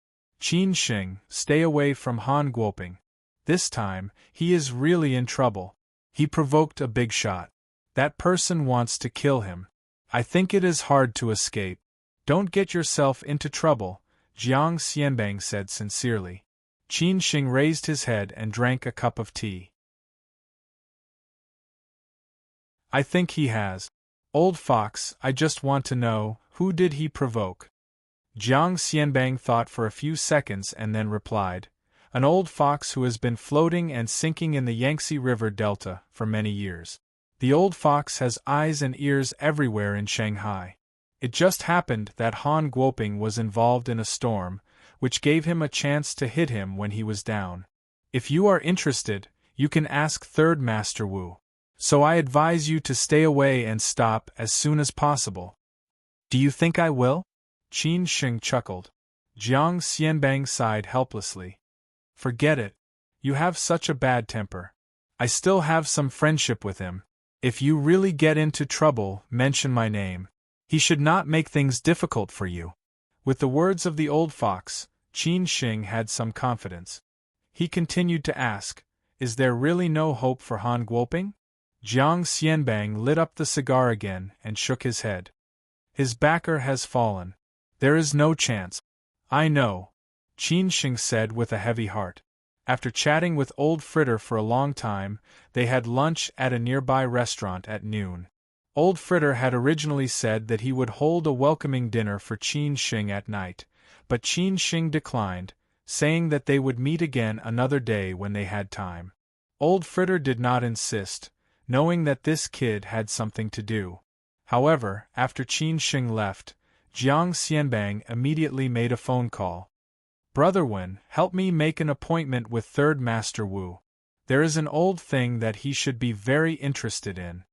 Speaker 1: Qin Shing, stay away from Han Guoping. This time, he is really in trouble. He provoked a big shot. That person wants to kill him. I think it is hard to escape. Don't get yourself into trouble, Jiang Xianbang said sincerely. Qin Shing raised his head and drank a cup of tea. I think he has. Old fox, I just want to know, who did he provoke? Jiang Xianbang thought for a few seconds and then replied, an old fox who has been floating and sinking in the Yangtze River Delta for many years. The old fox has eyes and ears everywhere in Shanghai. It just happened that Han Guoping was involved in a storm, which gave him a chance to hit him when he was down. If you are interested, you can ask Third Master Wu. So I advise you to stay away and stop as soon as possible. Do you think I will? Qin Shing chuckled. Jiang Xianbang sighed helplessly. Forget it. You have such a bad temper. I still have some friendship with him. If you really get into trouble, mention my name. He should not make things difficult for you. With the words of the old fox, Qin Shing had some confidence. He continued to ask, is there really no hope for Han Guoping? Jiang Xianbang lit up the cigar again and shook his head. His backer has fallen. There is no chance. I know, Qin Shing said with a heavy heart. After chatting with Old Fritter for a long time, they had lunch at a nearby restaurant at noon. Old Fritter had originally said that he would hold a welcoming dinner for Qin Shing at night, but Qin Shing declined, saying that they would meet again another day when they had time. Old Fritter did not insist, knowing that this kid had something to do. However, after Qin Shing left, Jiang Xianbang immediately made a phone call. Brother Wen, help me make an appointment with Third Master Wu. There is an old thing that he should be very interested in.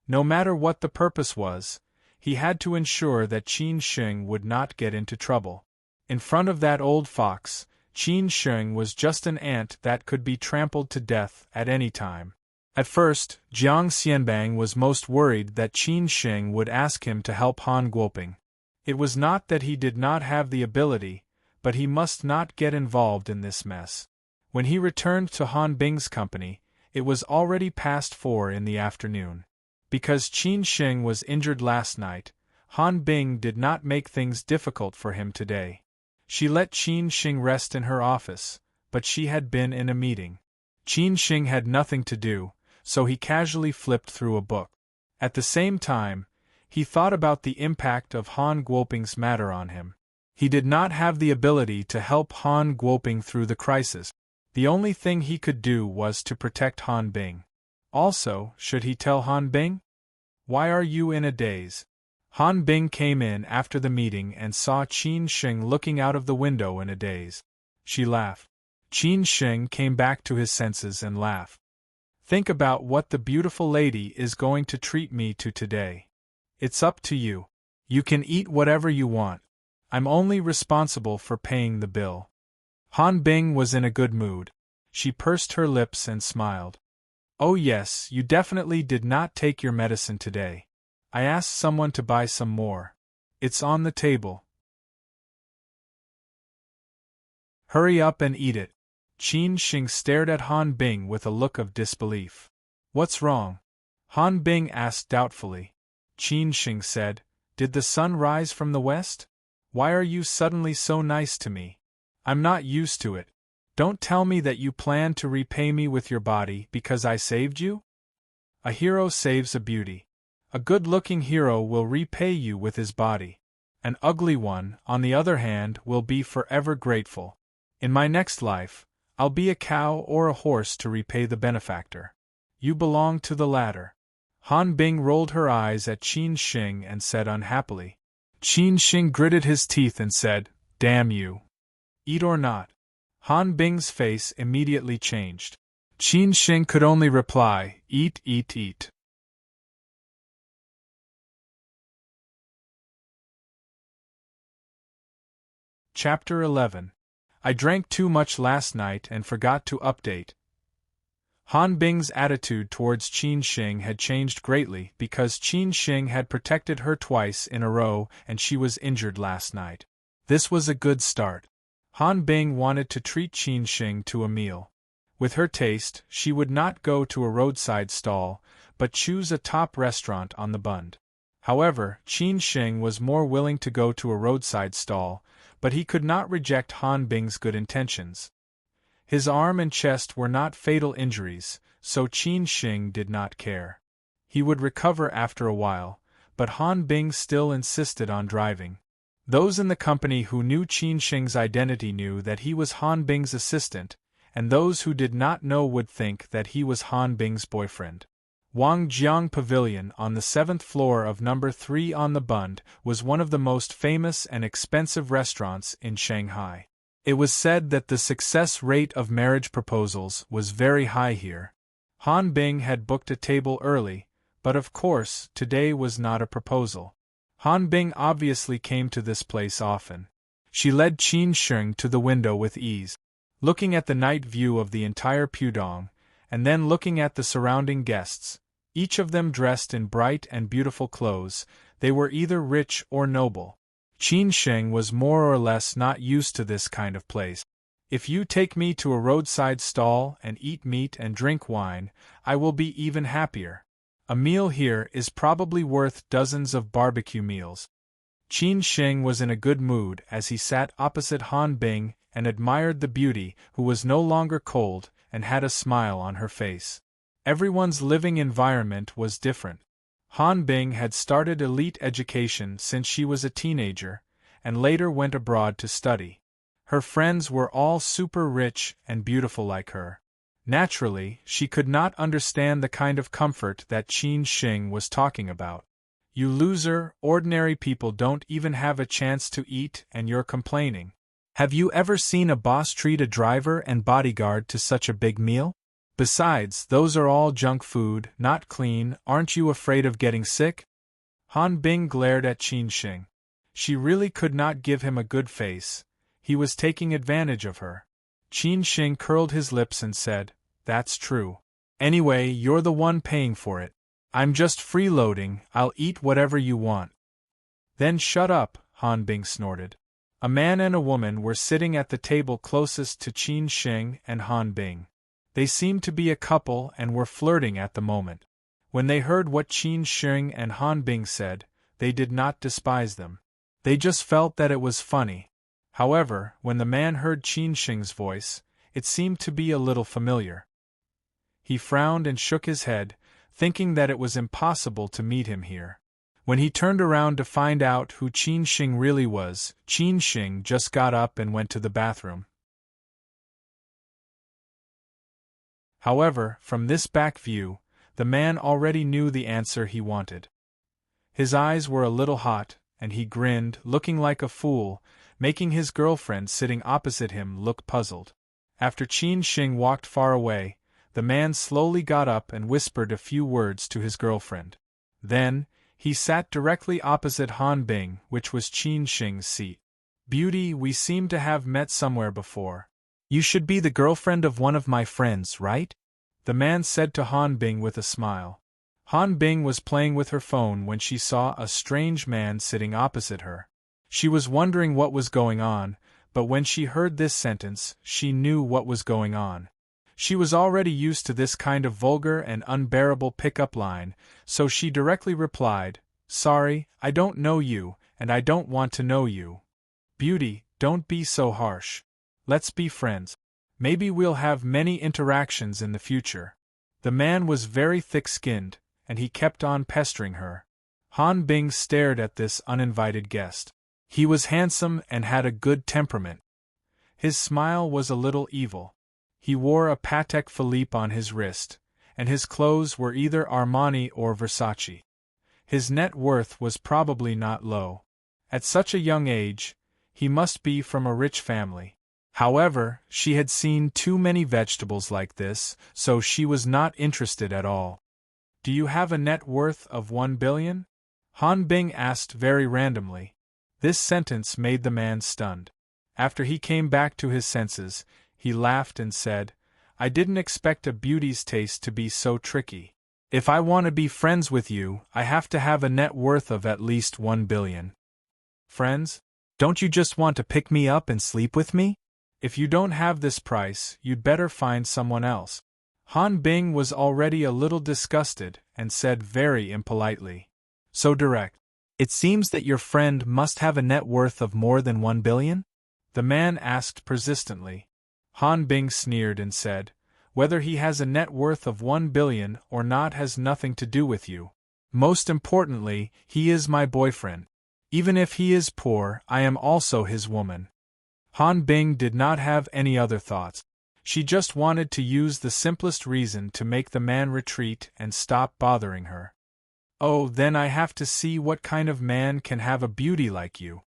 Speaker 1: No matter what the purpose was, he had to ensure that Qin Shing would not get into trouble. In front of that old fox, Qin Shing was just an ant that could be trampled to death at any time. At first, Jiang Xianbang was most worried that Qin Shing would ask him to help Han Guoping. It was not that he did not have the ability, but he must not get involved in this mess. When he returned to Han Bing's company, it was already past 4 in the afternoon. Because Qin Sheng was injured last night, Han Bing did not make things difficult for him today. She let Qin Sheng rest in her office, but she had been in a meeting. Qin Sheng had nothing to do, so he casually flipped through a book. At the same time, he thought about the impact of Han Guoping's matter on him. He did not have the ability to help Han Guoping through the crisis. The only thing he could do was to protect Han Bing. Also, should he tell Han Bing? Why are you in a daze? Han Bing came in after the meeting and saw Qin Sheng looking out of the window in a daze. She laughed. Qin Sheng came back to his senses and laughed. Think about what the beautiful lady is going to treat me to today. It's up to you. You can eat whatever you want. I'm only responsible for paying the bill. Han Bing was in a good mood. She pursed her lips and smiled. Oh yes, you definitely did not take your medicine today. I asked someone to buy some more. It's on the table. Hurry up and eat it. Qin Sheng stared at Han Bing with a look of disbelief. What's wrong? Han Bing asked doubtfully. Qin Sheng said, Did the sun rise from the west? Why are you suddenly so nice to me? I'm not used to it. Don't tell me that you plan to repay me with your body because I saved you? A hero saves a beauty. A good-looking hero will repay you with his body. An ugly one, on the other hand, will be forever grateful. In my next life, I'll be a cow or a horse to repay the benefactor. You belong to the latter. Han Bing rolled her eyes at Qin Sheng and said unhappily. Qin Sheng gritted his teeth and said, Damn you. Eat or not? Han Bing's face immediately changed. Qin Sheng could only reply, Eat, eat, eat. Chapter 11. I drank too much last night and forgot to update. Han Bing's attitude towards Qin Sheng had changed greatly because Qin Sheng had protected her twice in a row and she was injured last night. This was a good start. Han Bing wanted to treat Qin Sheng to a meal. With her taste, she would not go to a roadside stall, but choose a top restaurant on the Bund. However, Qin Sheng was more willing to go to a roadside stall, but he could not reject Han Bing's good intentions. His arm and chest were not fatal injuries, so Qin Sheng did not care. He would recover after a while, but Han Bing still insisted on driving. Those in the company who knew Qin Sheng's identity knew that he was Han Bing's assistant, and those who did not know would think that he was Han Bing's boyfriend. Wang Jiang Pavilion on the 7th floor of number 3 on the Bund was one of the most famous and expensive restaurants in Shanghai. It was said that the success rate of marriage proposals was very high here. Han Bing had booked a table early, but of course, today was not a proposal. Han Bing obviously came to this place often. She led Qin Sheng to the window with ease. Looking at the night view of the entire Pudong, and then looking at the surrounding guests, each of them dressed in bright and beautiful clothes, they were either rich or noble. Qin Sheng was more or less not used to this kind of place. If you take me to a roadside stall and eat meat and drink wine, I will be even happier. A meal here is probably worth dozens of barbecue meals. Qin Sheng was in a good mood as he sat opposite Han Bing and admired the beauty, who was no longer cold and had a smile on her face. Everyone's living environment was different. Han Bing had started elite education since she was a teenager, and later went abroad to study. Her friends were all super rich and beautiful like her. Naturally, she could not understand the kind of comfort that Qin Sheng was talking about. You loser, ordinary people don't even have a chance to eat and you're complaining. Have you ever seen a boss treat a driver and bodyguard to such a big meal? Besides, those are all junk food, not clean, aren't you afraid of getting sick? Han Bing glared at Qin Sheng. She really could not give him a good face. He was taking advantage of her. Qin Sheng curled his lips and said, That's true. Anyway, you're the one paying for it. I'm just freeloading, I'll eat whatever you want. Then shut up, Han Bing snorted. A man and a woman were sitting at the table closest to Qin Sheng and Han Bing. They seemed to be a couple and were flirting at the moment. When they heard what Qin Sheng and Han Bing said, they did not despise them. They just felt that it was funny. However, when the man heard Qin Sheng's voice, it seemed to be a little familiar. He frowned and shook his head, thinking that it was impossible to meet him here. When he turned around to find out who Qin Sheng really was, Qin Sheng just got up and went to the bathroom. However, from this back view, the man already knew the answer he wanted. His eyes were a little hot, and he grinned, looking like a fool, making his girlfriend sitting opposite him look puzzled. After Qin Sheng walked far away, the man slowly got up and whispered a few words to his girlfriend. Then, he sat directly opposite Han Bing, which was Qin Sheng's seat. "Beauty, we seem to have met somewhere before. You should be the girlfriend of one of my friends, right?" the man said to Han Bing with a smile. Han Bing was playing with her phone when she saw a strange man sitting opposite her. She was wondering what was going on, but when she heard this sentence, she knew what was going on. She was already used to this kind of vulgar and unbearable pickup line, so she directly replied, "Sorry, I don't know you, and I don't want to know you. Beauty, don't be so harsh. Let's be friends. Maybe we'll have many interactions in the future." The man was very thick-skinned, and he kept on pestering her. Han Bing stared at this uninvited guest. He was handsome and had a good temperament. His smile was a little evil. He wore a Patek Philippe on his wrist, and his clothes were either Armani or Versace. His net worth was probably not low. At such a young age, he must be from a rich family. However, she had seen too many vegetables like this, so she was not interested at all. "Do you have a net worth of 1 billion? Han Bing asked very randomly. This sentence made the man stunned. After he came back to his senses, he laughed and said, "I didn't expect a beauty's taste to be so tricky. If I want to be friends with you, I have to have a net worth of at least 1 billion. Friends? Don't you just want to pick me up and sleep with me? If you don't have this price, you'd better find someone else." Han Bing was already a little disgusted and said very impolitely, "So direct. It seems that your friend must have a net worth of more than 1 billion? The man asked persistently. Han Bing sneered and said, "Whether he has a net worth of 1 billion or not has nothing to do with you. Most importantly, he is my boyfriend. Even if he is poor, I am also his woman." Han Bing did not have any other thoughts. She just wanted to use the simplest reason to make the man retreat and stop bothering her. "Oh, then I have to see what kind of man can have a beauty like you."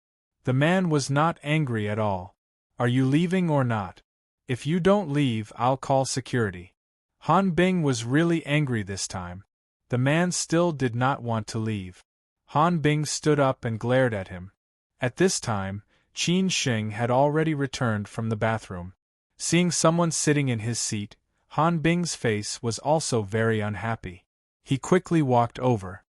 Speaker 1: The man was not angry at all. "Are you leaving or not? If you don't leave, I'll call security." Han Bing was really angry this time. The man still did not want to leave. Han Bing stood up and glared at him. At this time, Qin Sheng had already returned from the bathroom. Seeing someone sitting in his seat, Han Bing's face was also very unhappy. He quickly walked over.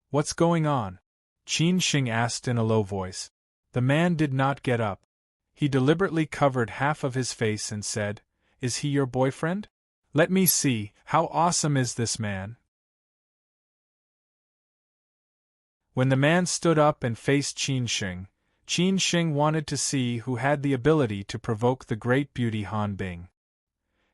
Speaker 1: "What's going on?" Qin Sheng asked in a low voice. The man did not get up. He deliberately covered half of his face and said, "Is he your boyfriend? Let me see, how awesome is this man?" When the man stood up and faced Qin Sheng wanted to see who had the ability to provoke the great beauty Han Bing.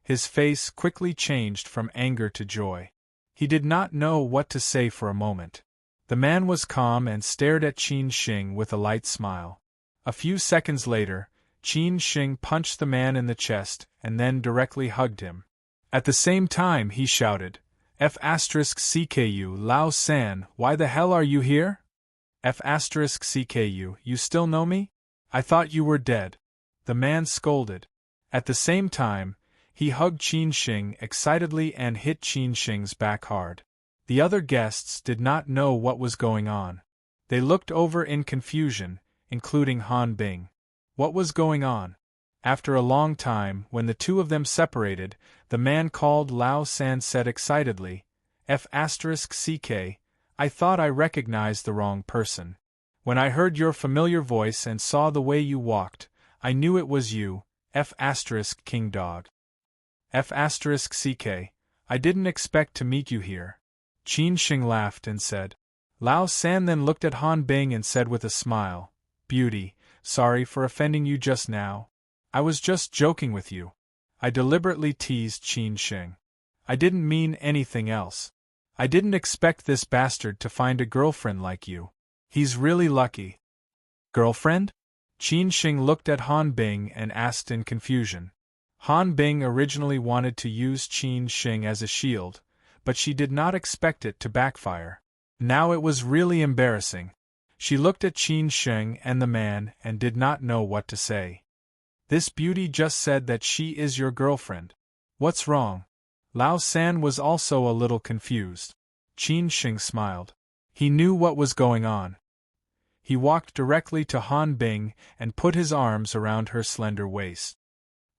Speaker 1: His face quickly changed from anger to joy. He did not know what to say for a moment. The man was calm and stared at Qin Sheng with a light smile. A few seconds later, Qin Sheng punched the man in the chest and then directly hugged him. At the same time he shouted, "F***CKU Lao San, why the hell are you here? F***CKU, you still know me? I thought you were dead." The man scolded. At the same time, he hugged Qin Sheng excitedly and hit Qin Sheng's back hard. The other guests did not know what was going on. They looked over in confusion, including Han Bing. What was going on? After a long time, when the two of them separated, the man called Lao San said excitedly, "F***CK, I thought I recognized the wrong person. When I heard your familiar voice and saw the way you walked, I knew it was you, F***King Dog. F***CK, I didn't expect to meet you here." Qin Sheng laughed and said. Lao San then looked at Han Bing and said with a smile, Beauty, sorry for offending you just now. I was just joking with you. I deliberately teased Qin Sheng. I didn't mean anything else. I didn't expect this bastard to find a girlfriend like you. He's really lucky. Girlfriend? Qin Sheng looked at Han Bing and asked in confusion. Han Bing originally wanted to use Qin Sheng as a shield, but she did not expect it to backfire. Now it was really embarrassing. She looked at Qin Sheng and the man and did not know what to say. This beauty just said that she is your girlfriend. What's wrong? Lao San was also a little confused. Qin Sheng smiled. He knew what was going on. He walked directly to Han Bing and put his arms around her slender waist.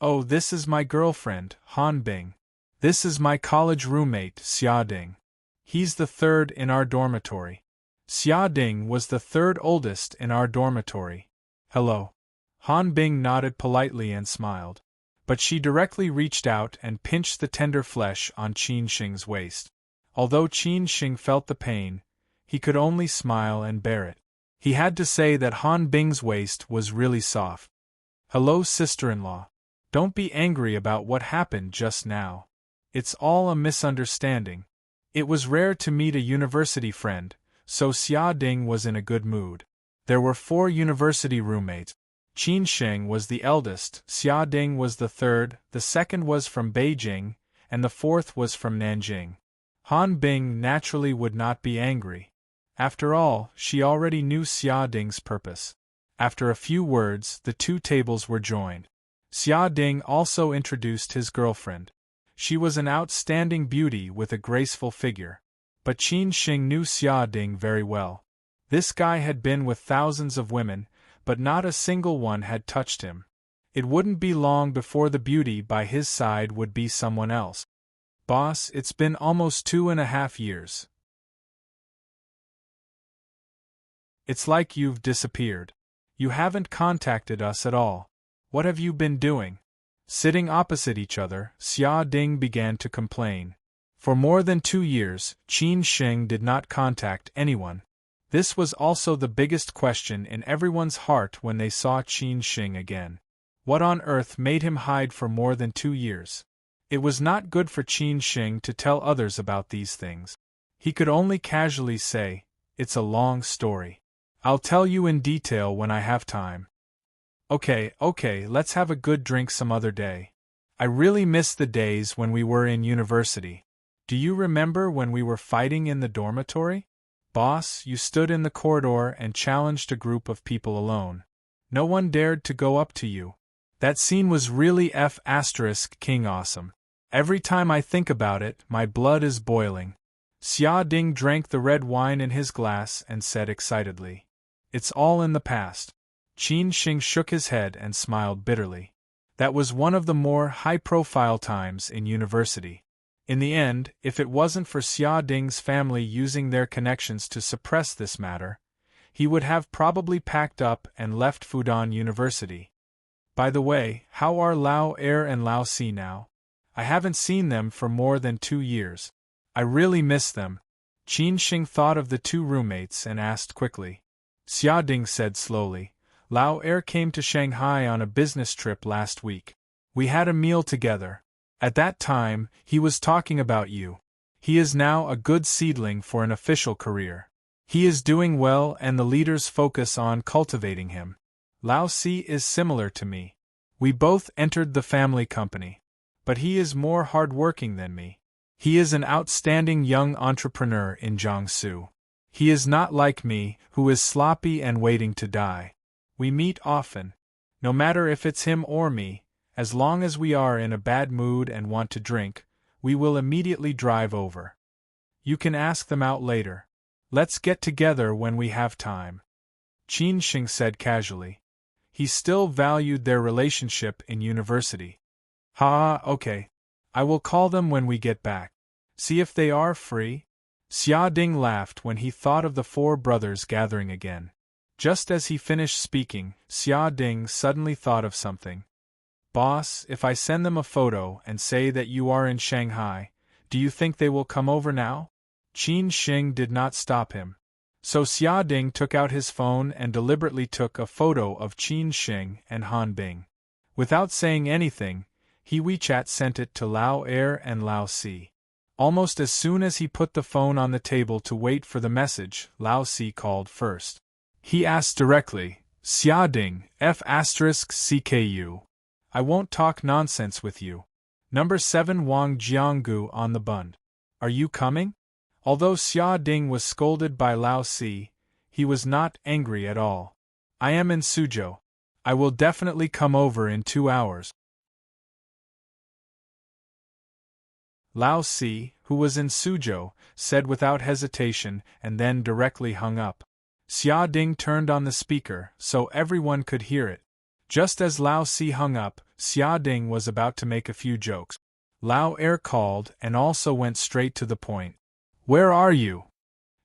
Speaker 1: Oh, this is my girlfriend, Han Bing. This is my college roommate, Xia Ding. He's the third in our dormitory. Xia Ding was the third oldest in our dormitory. Hello. Han Bing nodded politely and smiled. But she directly reached out and pinched the tender flesh on Qin Sheng's waist. Although Qin Sheng felt the pain, he could only smile and bear it. He had to say that Han Bing's waist was really soft. Hello, sister-in-law. Don't be angry about what happened just now. It's all a misunderstanding. It was rare to meet a university friend, so Xia Ding was in a good mood. There were 4 university roommates. Qin Sheng was the eldest, Xia Ding was the third, the second was from Beijing, and the fourth was from Nanjing. Han Bing naturally would not be angry. After all, she already knew Xia Ding's purpose. After a few words, the 2 tables were joined. Xia Ding also introduced his girlfriend. She was an outstanding beauty with a graceful figure. But Qin Sheng knew Xia Ding very well. This guy had been with thousands of women, but not a single one had touched him. It wouldn't be long before the beauty by his side would be someone else. Boss, it's been almost 2.5 years. It's like you've disappeared. You haven't contacted us at all. What have you been doing? Sitting opposite each other, Xia Ding began to complain. For more than 2 years, Qin Sheng did not contact anyone. This was also the biggest question in everyone's heart when they saw Qin Sheng again. What on earth made him hide for more than 2 years? It was not good for Qin Sheng to tell others about these things. He could only casually say, "It's a long story. I'll tell you in detail when I have time." Okay, let's have a good drink some other day. I really miss the days when we were in university. Do you remember when we were fighting in the dormitory? Boss, you stood in the corridor and challenged a group of people alone. No one dared to go up to you. That scene was really King awesome. Every time I think about it, my blood is boiling. Xia Ding drank the red wine in his glass and said excitedly. It's all in the past. Qin Sheng shook his head and smiled bitterly. That was one of the more high-profile times in university. In the end, if it wasn't for Xia Ding's family using their connections to suppress this matter, he would have probably packed up and left Fudan University. By the way, how are Lao Er and Lao Si now? I haven't seen them for more than 2 years. I really miss them. Qin Sheng thought of the 2 roommates and asked quickly. Xia Ding said slowly. Lao Er came to Shanghai on a business trip last week. We had a meal together. At that time, he was talking about you. He is now a good seedling for an official career. He is doing well and the leaders focus on cultivating him. Lao Si is similar to me. We both entered the family company. But he is more hardworking than me. He is an outstanding young entrepreneur in Jiangsu. He is not like me, who is sloppy and waiting to die. We meet often. No matter if it's him or me, as long as we are in a bad mood and want to drink, we will immediately drive over. You can ask them out later. Let's get together when we have time. Qin Sheng said casually. He still valued their relationship in university. Okay. I will call them when we get back. See if they are free. Xia Ding laughed when he thought of the 4 brothers gathering again. Just as he finished speaking, Xia Ding suddenly thought of something. Boss, if I send them a photo and say that you are in Shanghai, do you think they will come over now? Qin Shing did not stop him. So Xia Ding took out his phone and deliberately took a photo of Qin Shing and Han Bing. Without saying anything, he WeChat sent it to Lao Er and Lao Si. Almost as soon as he put the phone on the table to wait for the message, Lao Si called first. He asked directly, Xia Ding, F*CKU. I won't talk nonsense with you. Number 7 Wang Jianggu on the bund. Are you coming? Although Xia Ding was scolded by Lao Si, he was not angry at all. I am in Suzhou. I will definitely come over in 2 hours. Lao Si, who was in Suzhou, said without hesitation and then directly hung up. Xia Ding turned on the speaker so everyone could hear it. Just as Lao Si hung up, Xia Ding was about to make a few jokes. Lao Er called and also went straight to the point. Where are you?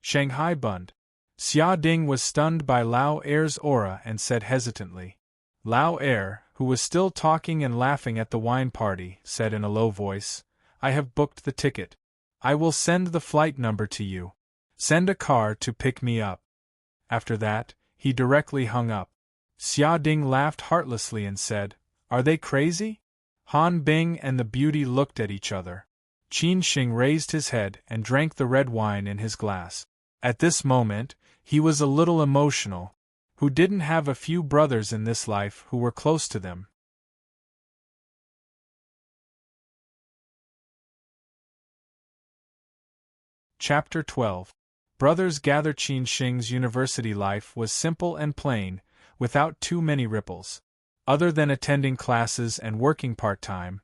Speaker 1: Shanghai bund. Xia Ding was stunned by Lao Er's aura and said hesitantly. Lao Er, who was still talking and laughing at the wine party, said in a low voice, I have booked the ticket. I will send the flight number to you. Send a car to pick me up. After that, he directly hung up. Xia Ding laughed heartlessly and said, Are they crazy? Han Bing and the beauty looked at each other. Qin Shing raised his head and drank the red wine in his glass. At this moment, he was a little emotional. Who didn't have a few brothers in this life who were close to them? Chapter 12. Brothers Gather. Qin Shing's university life was simple and plain, without too many ripples. Other than attending classes and working part-time,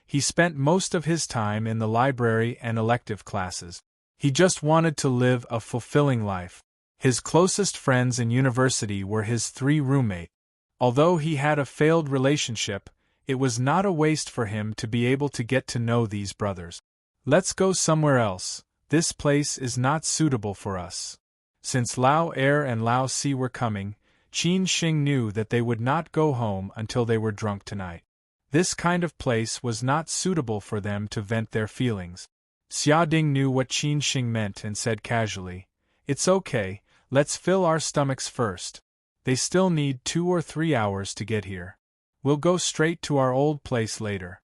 Speaker 1: he spent most of his time in the library and elective classes. He just wanted to live a fulfilling life. His closest friends in university were his 3 roommates. Although he had a failed relationship, it was not a waste for him to be able to get to know these brothers. Let's go somewhere else. This place is not suitable for us. Since Lao Er and Lao Si were coming, Qin Shing knew that they would not go home until they were drunk tonight. This kind of place was not suitable for them to vent their feelings. Xia Ding knew what Qin Shing meant and said casually, It's okay, let's fill our stomachs first. They still need 2 or 3 hours to get here. We'll go straight to our old place later.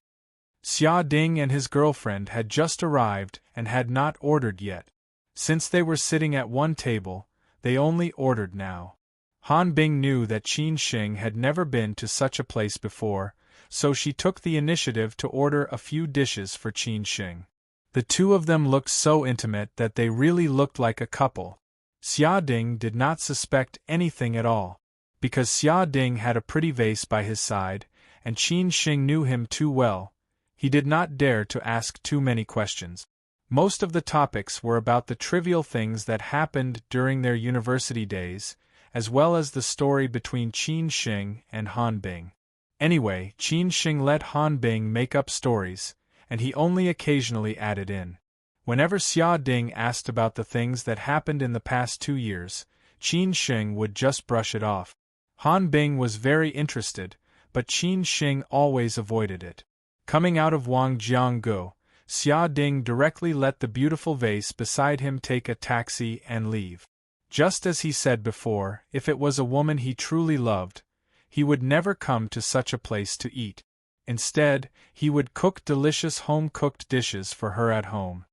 Speaker 1: Xia Ding and his girlfriend had just arrived and had not ordered yet. Since they were sitting at one table, they only ordered now. Han Bing knew that Qin Shing had never been to such a place before, so she took the initiative to order a few dishes for Qin Shing. The two of them looked so intimate that they really looked like a couple. Xia Ding did not suspect anything at all, because Xia Ding had a pretty vase by his side, and Qin Shing knew him too well. He did not dare to ask too many questions. Most of the topics were about the trivial things that happened during their university days, as well as the story between Qin Shing and Han Bing. Anyway, Qin Shing let Han Bing make up stories, and he only occasionally added in. Whenever Xia Ding asked about the things that happened in the past 2 years, Qin Shing would just brush it off. Han Bing was very interested, but Qin Shing always avoided it. Coming out of Wang Jianggu, Xia Ding directly let the beautiful vase beside him take a taxi and leave. Just as he said before, if it was a woman he truly loved, he would never come to such a place to eat. Instead, he would cook delicious home-cooked dishes for her at home.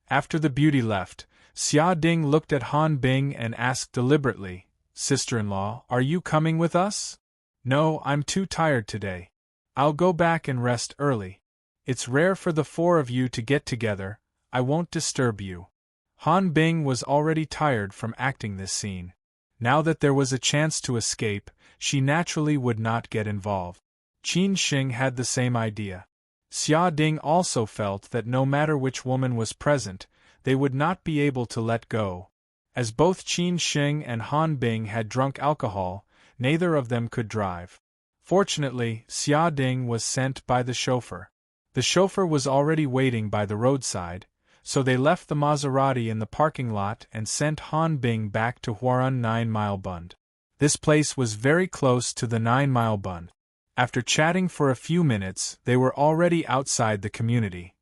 Speaker 1: After the beauty left, Xia Ding looked at Han Bing and asked deliberately, Sister-in-law, are you coming with us? No, I'm too tired today. I'll go back and rest early. It's rare for the 4 of you to get together, I won't disturb you. Han Bing was already tired from acting this scene. Now that there was a chance to escape, she naturally would not get involved. Qin Shing had the same idea. Xia Ding also felt that no matter which woman was present, they would not be able to let go. As both Qin Shing and Han Bing had drunk alcohol, neither of them could drive. Fortunately, Xia Ding was sent by the chauffeur. The chauffeur was already waiting by the roadside, so they left the Maserati in the parking lot and sent Han Bing back to Huarun 9 Mile Bund. This place was very close to the 9 Mile Bund. After chatting for a few minutes, they were already outside the community.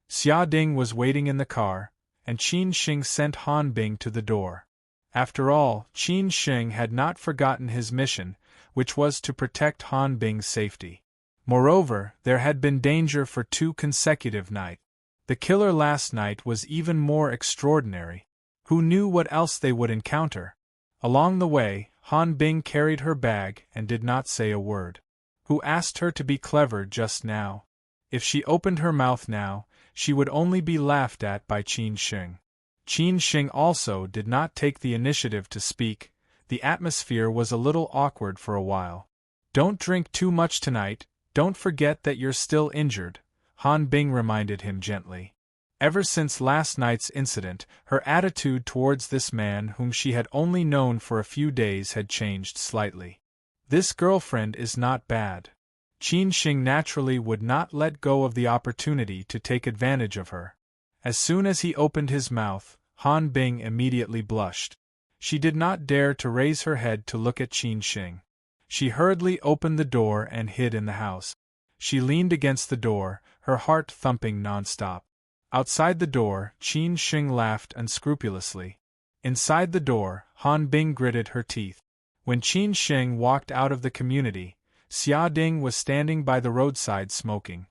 Speaker 1: Xia Ding was waiting in the car, and Qin Shing sent Han Bing to the door. After all, Qin Shing had not forgotten his mission, which was to protect Han Bing's safety. Moreover, there had been danger for 2 consecutive nights. The killer last night was even more extraordinary. Who knew what else they would encounter? Along the way, Han Bing carried her bag and did not say a word. Who asked her to be clever just now? If she opened her mouth now, she would only be laughed at by Qin Shing. Qin Shing also did not take the initiative to speak. The atmosphere was a little awkward for a while. Don't drink too much tonight, don't forget that you're still injured, Han Bing reminded him gently. Ever since last night's incident, her attitude towards this man whom she had only known for a few days had changed slightly. This girlfriend is not bad. Qin Shing naturally would not let go of the opportunity to take advantage of her. As soon as he opened his mouth, Han Bing immediately blushed. She did not dare to raise her head to look at Qin Shing. She hurriedly opened the door and hid in the house. She leaned against the door, her heart thumping non-stop. Outside the door, Qin Shing laughed unscrupulously. Inside the door, Han Bing gritted her teeth. When Qin Shing walked out of the community, Xia Ding was standing by the roadside smoking.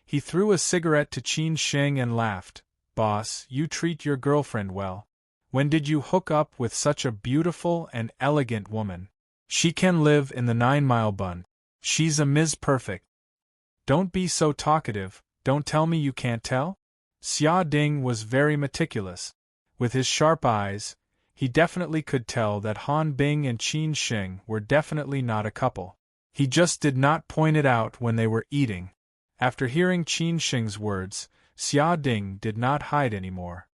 Speaker 1: He threw a cigarette to Qin Shing and laughed. "Boss, you treat your girlfriend well. When did you hook up with such a beautiful and elegant woman? She can live in the 9-mile bun. She's a Ms. Perfect." "Don't be so talkative, don't tell me you can't tell?" Xia Ding was very meticulous. With his sharp eyes, he definitely could tell that Han Bing and Qin Shing were definitely not a couple. He just did not point it out when they were eating. After hearing Qin Shing's words, Xia Ding did not hide anymore.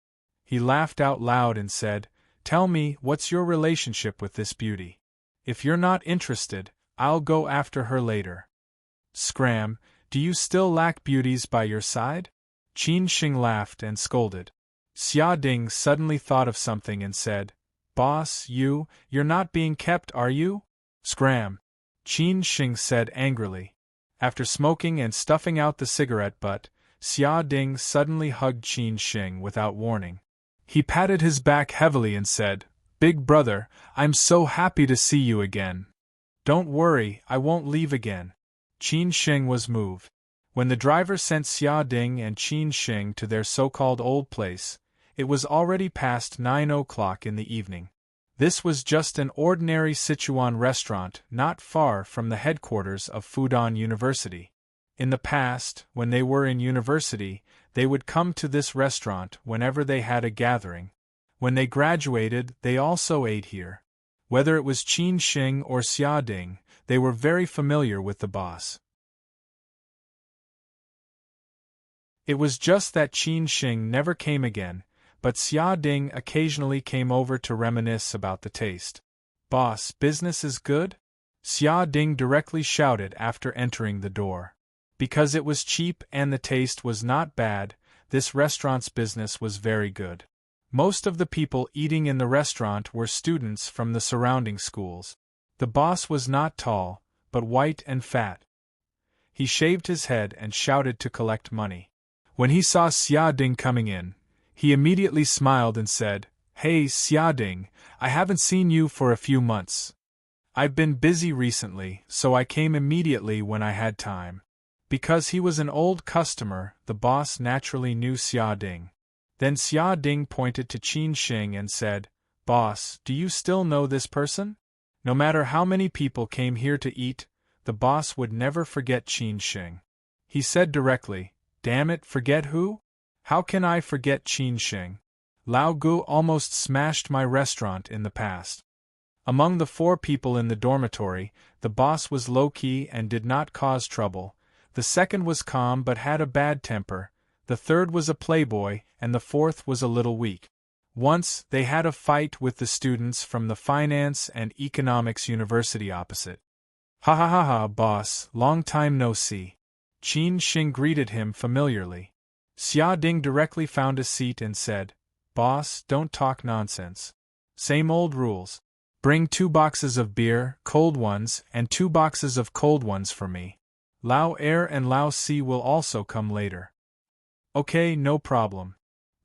Speaker 1: He laughed out loud and said, "Tell me, what's your relationship with this beauty? If you're not interested, I'll go after her later." "Scram, do you still lack beauties by your side?" Qin Shing laughed and scolded. Xia Ding suddenly thought of something and said, "Boss, you're not being kept, are you?" "Scram," Qin Shing said angrily. After smoking and stuffing out the cigarette butt, Xia Ding suddenly hugged Qin Shing without warning. He patted his back heavily and said, "Big brother, I'm so happy to see you again. Don't worry, I won't leave again." Qin Shing was moved. When the driver sent Xia Ding and Qin Shing to their so-called old place, it was already past 9 o'clock in the evening. This was just an ordinary Sichuan restaurant not far from the headquarters of Fudan University. In the past, when they were in university, they would come to this restaurant whenever they had a gathering. When they graduated, they also ate here. Whether it was Qin Shing or Xia Ding, they were very familiar with the boss. It was just that Qin Shing never came again, but Xia Ding occasionally came over to reminisce about the taste. "Boss, business is good?" Xia Ding directly shouted after entering the door. Because it was cheap and the taste was not bad, this restaurant's business was very good. Most of the people eating in the restaurant were students from the surrounding schools. The boss was not tall, but white and fat. He shaved his head and shouted to collect money. When he saw Xia Ding coming in, he immediately smiled and said, "Hey Xia Ding, I haven't seen you for a few months. I've been busy recently, so I came immediately when I had time." Because he was an old customer, the boss naturally knew Xia Ding. Then Xia Ding pointed to Qin Shing and said, "Boss, do you still know this person?" No matter how many people came here to eat, the boss would never forget Qin Shing. He said directly, "Damn it, forget who? How can I forget Qin Shing? Lao Gu almost smashed my restaurant in the past." Among the 4 people in the dormitory, the boss was low-key and did not cause trouble. The second was calm but had a bad temper, the third was a playboy, and the fourth was a little weak. Once, they had a fight with the students from the Finance and Economics University opposite. "Ha ha ha ha, boss, long time no see." Qin Shing greeted him familiarly. Xia Ding directly found a seat and said, "Boss, don't talk nonsense. Same old rules. Bring 2 boxes of beer, cold ones, and 2 boxes of cold ones for me. Lao Air and Lao C will also come later." Okay, no problem.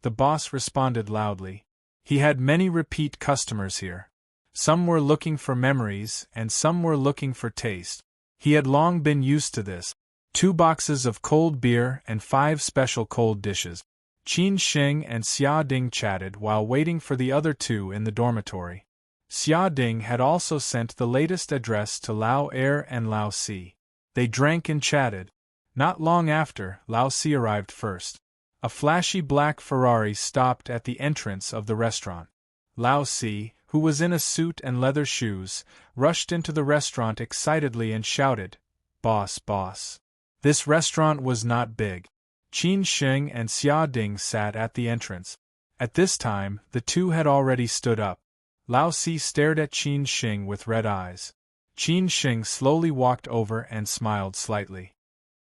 Speaker 1: The boss responded loudly. He had many repeat customers here. Some were looking for memories, and some were looking for taste. He had long been used to this. 2 boxes of cold beer and 5 special cold dishes. Qin Sheng and Xia Ding chatted while waiting for the other 2 in the dormitory. Xia Ding had also sent the latest address to Lao Er and Lao Si. They drank and chatted. Not long after, Lao Si arrived first. A flashy black Ferrari stopped at the entrance of the restaurant. Lao Si, who was in a suit and leather shoes, rushed into the restaurant excitedly and shouted, "Boss, boss!" This restaurant was not big. Qin Sheng and Xia Ding sat at the entrance. At this time, the 2 had already stood up. Lao Si stared at Qin Sheng with red eyes. Qin Sheng slowly walked over and smiled slightly.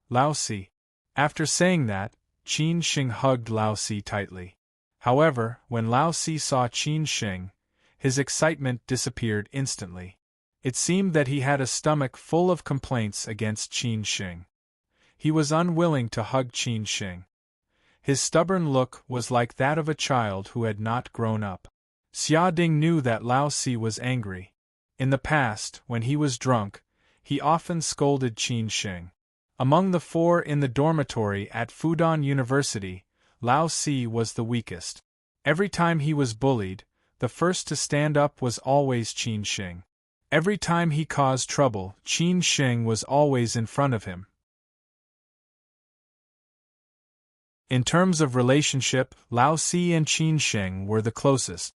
Speaker 1: Lao Si. After saying that, Qin Sheng hugged Lao Si tightly. However, when Lao Si saw Qin Sheng, his excitement disappeared instantly. It seemed that he had a stomach full of complaints against Qin Sheng. He was unwilling to hug Qin Sheng. His stubborn look was like that of a child who had not grown up. Xia Ding knew that Lao Si was angry. In the past, when he was drunk, he often scolded Qin Sheng. Among the 4 in the dormitory at Fudan University, Lao Si was the weakest. Every time he was bullied, the first to stand up was always Qin Sheng. Every time he caused trouble, Qin Sheng was always in front of him. In terms of relationship, Lao Si and Qin Sheng were the closest.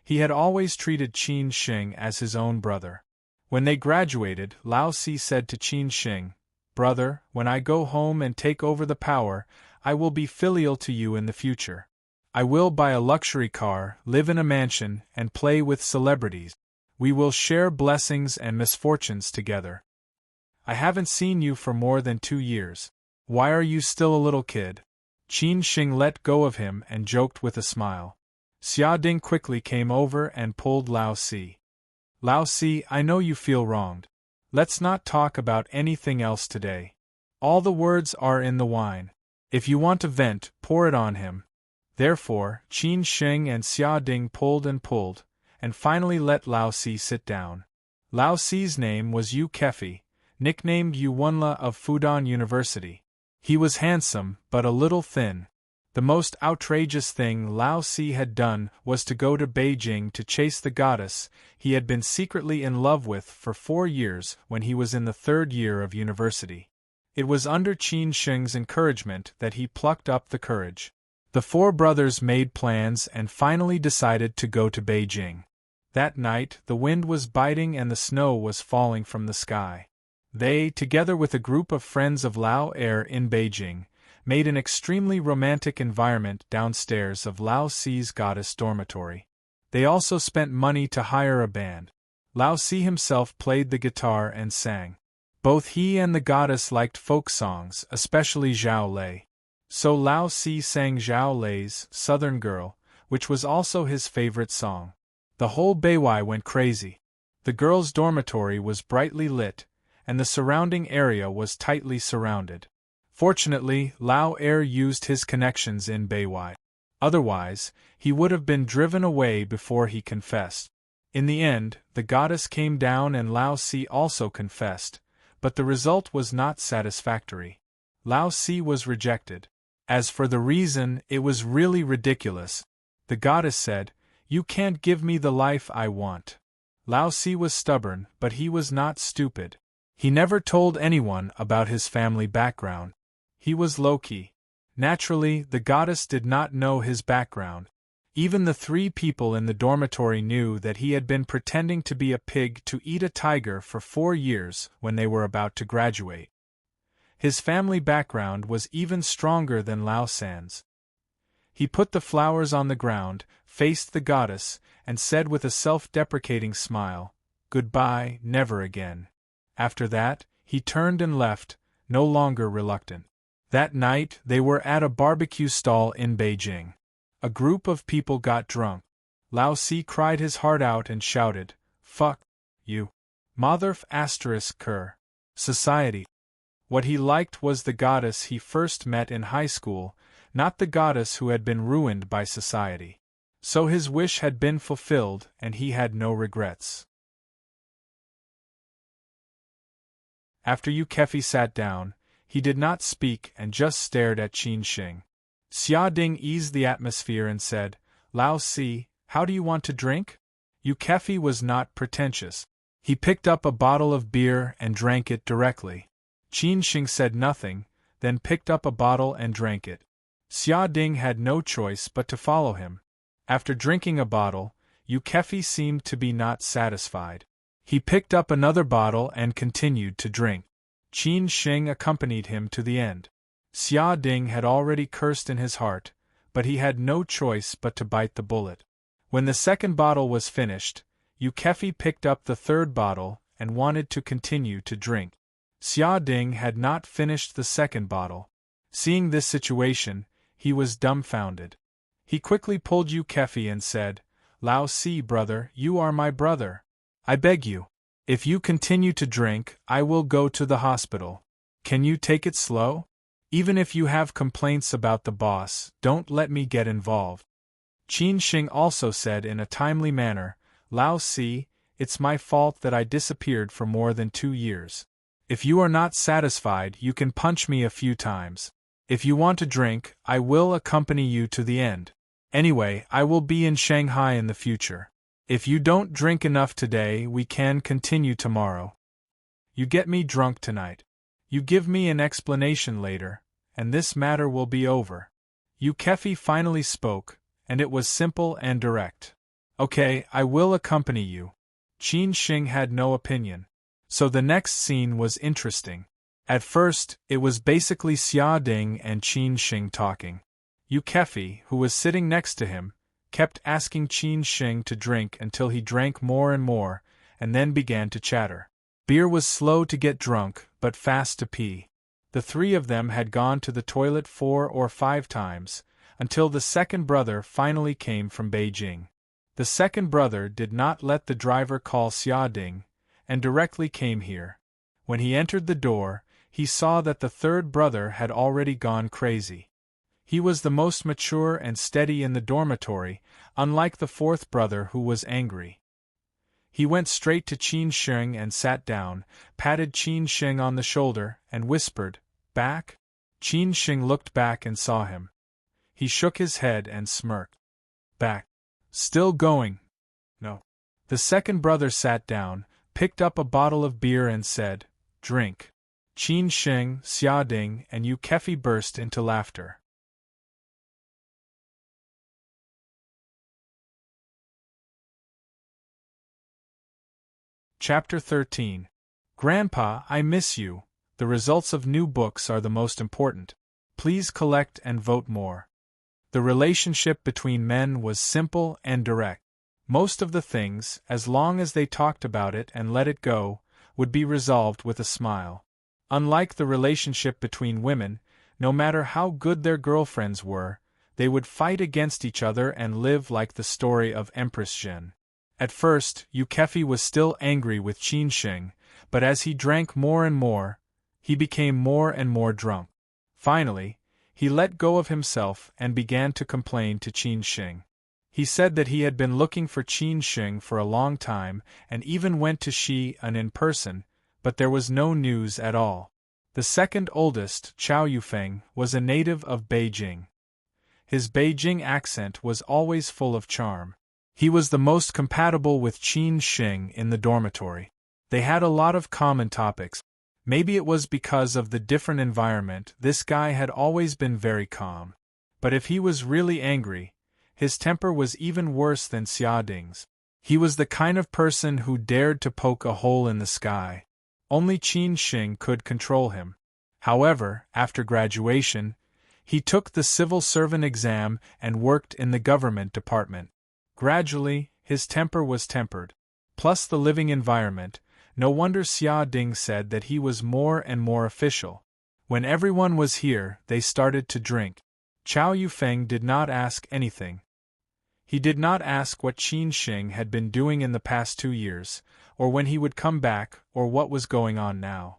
Speaker 1: He had always treated Qin Sheng as his own brother. When they graduated, Lao Si said to Qin Sheng, "Brother, when I go home and take over the power, I will be filial to you in the future. I will buy a luxury car, live in a mansion, and play with celebrities. We will share blessings and misfortunes together. I haven't seen you for more than 2 years. Why are you still a little kid?" Qin Sheng let go of him and joked with a smile. Xia Ding quickly came over and pulled Lao Si. "Lao Si, I know you feel wronged. Let's not talk about anything else today. All the words are in the wine. If you want to vent, pour it on him." Therefore, Qin Sheng and Xia Ding pulled, and finally let Lao Si sit down. Lao Si's name was Yu Kefi, nicknamed Yu Wunla of Fudan University. He was handsome, but a little thin. The most outrageous thing Lao Si had done was to go to Beijing to chase the goddess he had been secretly in love with for 4 years when he was in the 3rd year of university. It was under Qin Sheng's encouragement that he plucked up the courage. The 4 brothers made plans and finally decided to go to Beijing. That night, the wind was biting and the snow was falling from the sky. They, together with a group of friends of Lao Er in Beijing, made an extremely romantic environment downstairs of Lao Si's goddess dormitory. They also spent money to hire a band. Lao Si himself played the guitar and sang. Both he and the goddess liked folk songs, especially Zhao Lei. So Lao Si sang Zhao Lei's Southern Girl, which was also his favorite song. The whole Beiwai went crazy. The girls' dormitory was brightly lit, and the surrounding area was tightly surrounded. Fortunately, Lao Er used his connections in Beiwai. Otherwise, he would have been driven away before he confessed. In the end, the goddess came down and Lao Si also confessed, but the result was not satisfactory. Lao Si was rejected. As for the reason, it was really ridiculous. The goddess said, "You can't give me the life I want." Lao Si was stubborn, but he was not stupid. He never told anyone about his family background. He was low-key. Naturally, the goddess did not know his background. Even the 3 people in the dormitory knew that he had been pretending to be a pig to eat a tiger for 4 years when they were about to graduate. His family background was even stronger than Lao San's. He put the flowers on the ground, faced the goddess, and said with a self-deprecating smile, "Goodbye, never again." After that, he turned and left, no longer reluctant. That night, they were at a barbecue stall in Beijing. A group of people got drunk. Lao Si cried his heart out and shouted, "Fuck you. Motherf ****. Society." What he liked was the goddess he first met in high school, not the goddess who had been ruined by society. So his wish had been fulfilled, and he had no regrets. After Yu Kefi sat down, he did not speak and just stared at Qin Shing. Xia Ding eased the atmosphere and said, "Lao Si, how do you want to drink?" Yu Kefi was not pretentious. He picked up a bottle of beer and drank it directly. Qin Shing said nothing, then picked up a bottle and drank it. Xia Ding had no choice but to follow him. After drinking a bottle, Yu Kefi seemed to be not satisfied. He picked up another bottle and continued to drink. Qin Shing accompanied him to the end. Xia Ding had already cursed in his heart, but he had no choice but to bite the bullet. When the second bottle was finished, Yu Kefi picked up the third bottle and wanted to continue to drink. Xia Ding had not finished the second bottle. Seeing this situation, he was dumbfounded. He quickly pulled Yu Kefi and said, "Lao Si, brother, you are my brother. I beg you. If you continue to drink, I will go to the hospital. Can you take it slow? Even if you have complaints about the boss, don't let me get involved." Qin Shing also said in a timely manner, "Lao Si, it's my fault that I disappeared for more than 2 years. If you are not satisfied, you can punch me a few times. If you want to drink, I will accompany you to the end. Anyway, I will be in Shanghai in the future. If you don't drink enough today, we can continue tomorrow. You get me drunk tonight. You give me an explanation later, and this matter will be over." Yu Kefi finally spoke, and it was simple and direct. "Okay, I will accompany you." Qin Shing had no opinion. So the next scene was interesting. At first, it was basically Xia Ding and Qin Shing talking. Yu Kefi, who was sitting next to him, kept asking Qin Shing to drink until he drank more and more, and then began to chatter. Beer was slow to get drunk, but fast to pee. The three of them had gone to the toilet 4 or 5 times, until the second brother finally came from Beijing. The second brother did not let the driver call Xia Ding, and directly came here. When he entered the door, he saw that the third brother had already gone crazy. He was the most mature and steady in the dormitory, unlike the fourth brother who was angry. He went straight to Qin Shing and sat down, patted Qin Shing on the shoulder, and whispered, "Back?" Qin Shing looked back and saw him. He shook his head and smirked. "Back. Still going?" "No." The second brother sat down, picked up a bottle of beer and said, "Drink." Qin Shing, Xia Ding, and Yu Kefi burst into laughter. Chapter 13. Grandpa, I miss you. The results of new books are the most important. Please collect and vote more. The relationship between men was simple and direct. Most of the things, as long as they talked about it and let it go, would be resolved with a smile. Unlike the relationship between women, no matter how good their girlfriends were, they would fight against each other and live like the story of Empress Zhen. At first, Yu Kefi was still angry with Qin Shing, but as he drank more and more, he became more and more drunk. Finally, he let go of himself and began to complain to Qin Shing. He said that he had been looking for Qin Shing for a long time and even went to Xi'an in person, but there was no news at all. The second oldest, Chao Yufeng, was a native of Beijing. His Beijing accent was always full of charm. He was the most compatible with Qin Shing in the dormitory. They had a lot of common topics. Maybe it was because of the different environment, this guy had always been very calm. But if he was really angry, his temper was even worse than Xia Ding's. He was the kind of person who dared to poke a hole in the sky. Only Qin Shing could control him. However, after graduation, he took the civil servant exam and worked in the government department. Gradually, his temper was tempered. Plus the living environment, no wonder Xia Ding said that he was more and more official. When everyone was here, they started to drink. Chao Yufeng did not ask anything. He did not ask what Qin Shing had been doing in the past 2 years, or when he would come back, or what was going on now.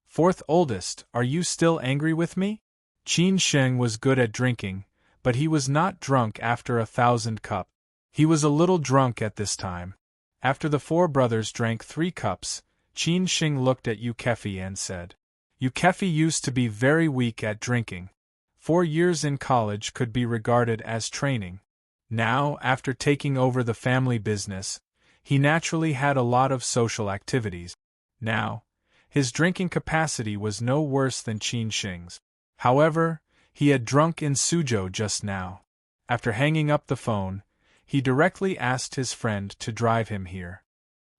Speaker 1: "Fourth oldest, are you still angry with me?" Qin Sheng was good at drinking, but he was not drunk after 1,000 cups. He was a little drunk at this time. After the four brothers drank 3 cups, Qin Sheng looked at Yu Kefi and said, "Yu Kefi used to be very weak at drinking. 4 years in college could be regarded as training. Now, after taking over the family business, he naturally had a lot of social activities. Now, his drinking capacity was no worse than Qin Sheng's. However, he had drunk in Suzhou just now. After hanging up the phone, he directly asked his friend to drive him here.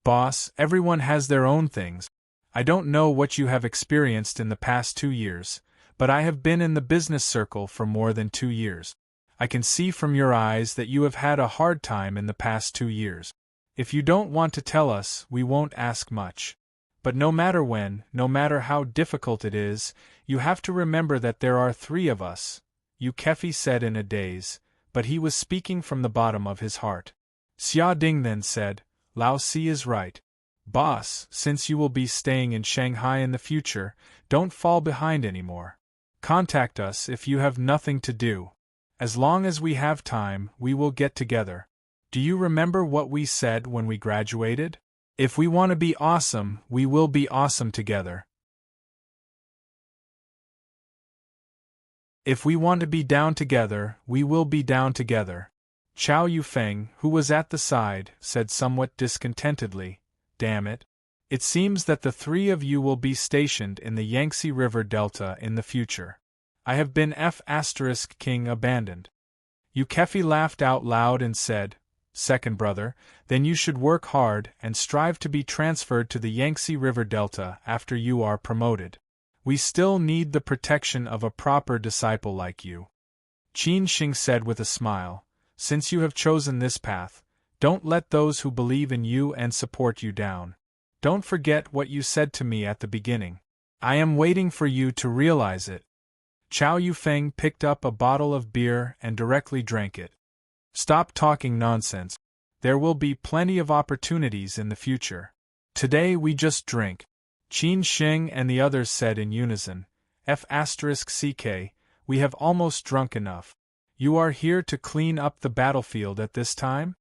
Speaker 1: Boss, everyone has their own things. I don't know what you have experienced in the past 2 years, but I have been in the business circle for more than 2 years. I can see from your eyes that you have had a hard time in the past 2 years. If you don't want to tell us, we won't ask much. But no matter when, no matter how difficult it is, you have to remember that there are 3 of us," Yu Kefi said in a daze, but he was speaking from the bottom of his heart. Xia Ding then said, "Lao Si is right. Boss, since you will be staying in Shanghai in the future, don't fall behind anymore. Contact us if you have nothing to do. As long as we have time, we will get together. Do you remember what we said when we graduated? If we want to be awesome, we will be awesome together. If we want to be down together, we will be down together." Chow Yufeng, who was at the side, said somewhat discontentedly, "Damn it. It seems that the 3 of you will be stationed in the Yangtze River Delta in the future. I have been King abandoned." Yu Kefi laughed out loud and said, "Second brother, then you should work hard and strive to be transferred to the Yangtze River Delta after you are promoted. We still need the protection of a proper disciple like you." Qin Sheng said with a smile, "Since you have chosen this path, don't let those who believe in you and support you down. Don't forget what you said to me at the beginning. I am waiting for you to realize it." Chow Yufeng picked up a bottle of beer and directly drank it. "Stop talking nonsense. There will be plenty of opportunities in the future. Today we just drink." Qin Sheng and the others said in unison, "F***ck, we have almost drunk enough. You are here to clean up the battlefield at this time?"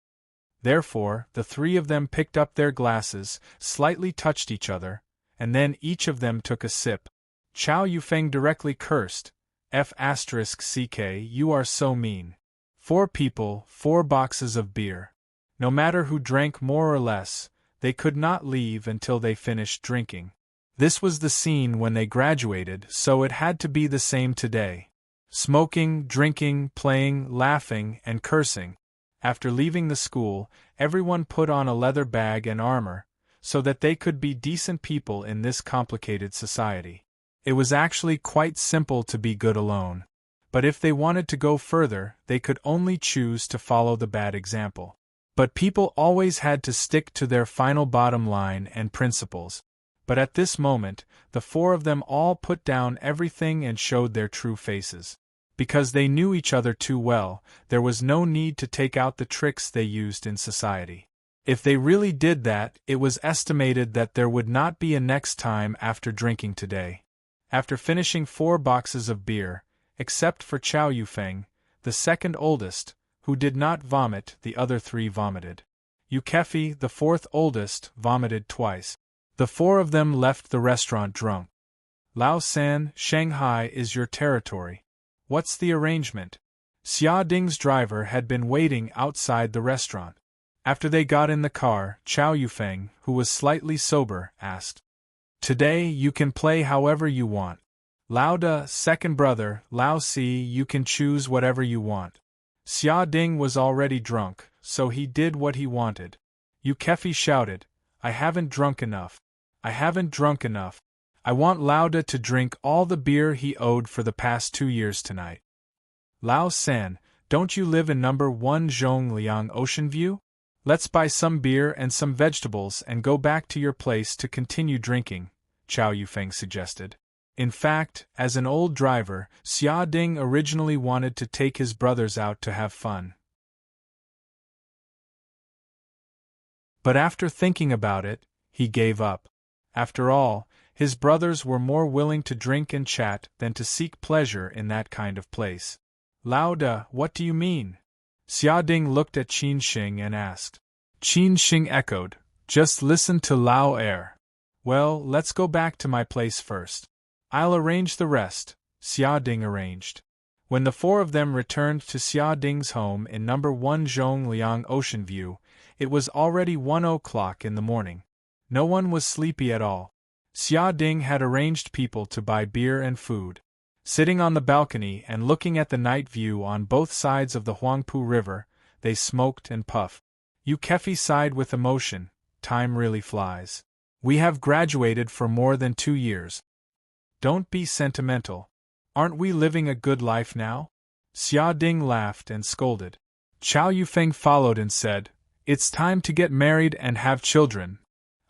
Speaker 1: Therefore, the 3 of them picked up their glasses, slightly touched each other, and then each of them took a sip. Chow Yufeng directly cursed, "F***ck, you are so mean. 4 people, 4 boxes of beer. No matter who drank more or less, they could not leave until they finished drinking. This was the scene when they graduated, so it had to be the same today. Smoking, drinking, playing, laughing, and cursing. After leaving the school, everyone put on a leather bag and armor, so that they could be decent people in this complicated society. It was actually quite simple to be good alone. But if they wanted to go further, they could only choose to follow the bad example. But people always had to stick to their final bottom line and principles. But at this moment, the 4 of them all put down everything and showed their true faces. Because they knew each other too well, there was no need to take out the tricks they used in society. If they really did that, it was estimated that there would not be a next time after drinking today. After finishing 4 boxes of beer, except for Chow Yufeng, the second oldest, who did not vomit, the other 3 vomited. Yu Kefi, the 4th oldest, vomited twice. The 4 of them left the restaurant drunk. "Lao San, Shanghai is your territory. What's the arrangement?" Xia Ding's driver had been waiting outside the restaurant. After they got in the car, Chow Yufeng, who was slightly sober, asked, "Today you can play however you want. Lao Da, second brother, Lao Si, you can choose whatever you want." Xia Ding was already drunk, so he did what he wanted. Yu Kefi shouted, "I haven't drunk enough. I haven't drunk enough. I want Lauda to drink all the beer he owed for the past 2 years tonight." "Lao San, don't you live in number 1 Zhongliang Ocean View? Let's buy some beer and some vegetables and go back to your place to continue drinking," Chow Yufeng suggested. In fact, as an old driver, Xia Ding originally wanted to take his brothers out to have fun. But after thinking about it, he gave up. After all, His brothers were more willing to drink and chat than to seek pleasure in that kind of place. Lao Da, what do you mean? Xia Ding looked at Qin Shing and asked. Qin Shing echoed, just listen to Lao Er. Well, let's go back to my place first. I'll arrange the rest, Xia Ding arranged. When the four of them returned to Xia Ding's home in number 1 Zhongliang Ocean View, it was already 1 o'clock in the morning. No one was sleepy at all. Xia Ding had arranged people to buy beer and food. Sitting on the balcony and looking at the night view on both sides of the Huangpu River, they smoked and puffed. Yu Kefi sighed with emotion. Time really flies. We have graduated for more than 2 years. Don't be sentimental. Aren't we living a good life now? Xia Ding laughed and scolded. Chow Yufeng followed and said, It's time to get married and have children.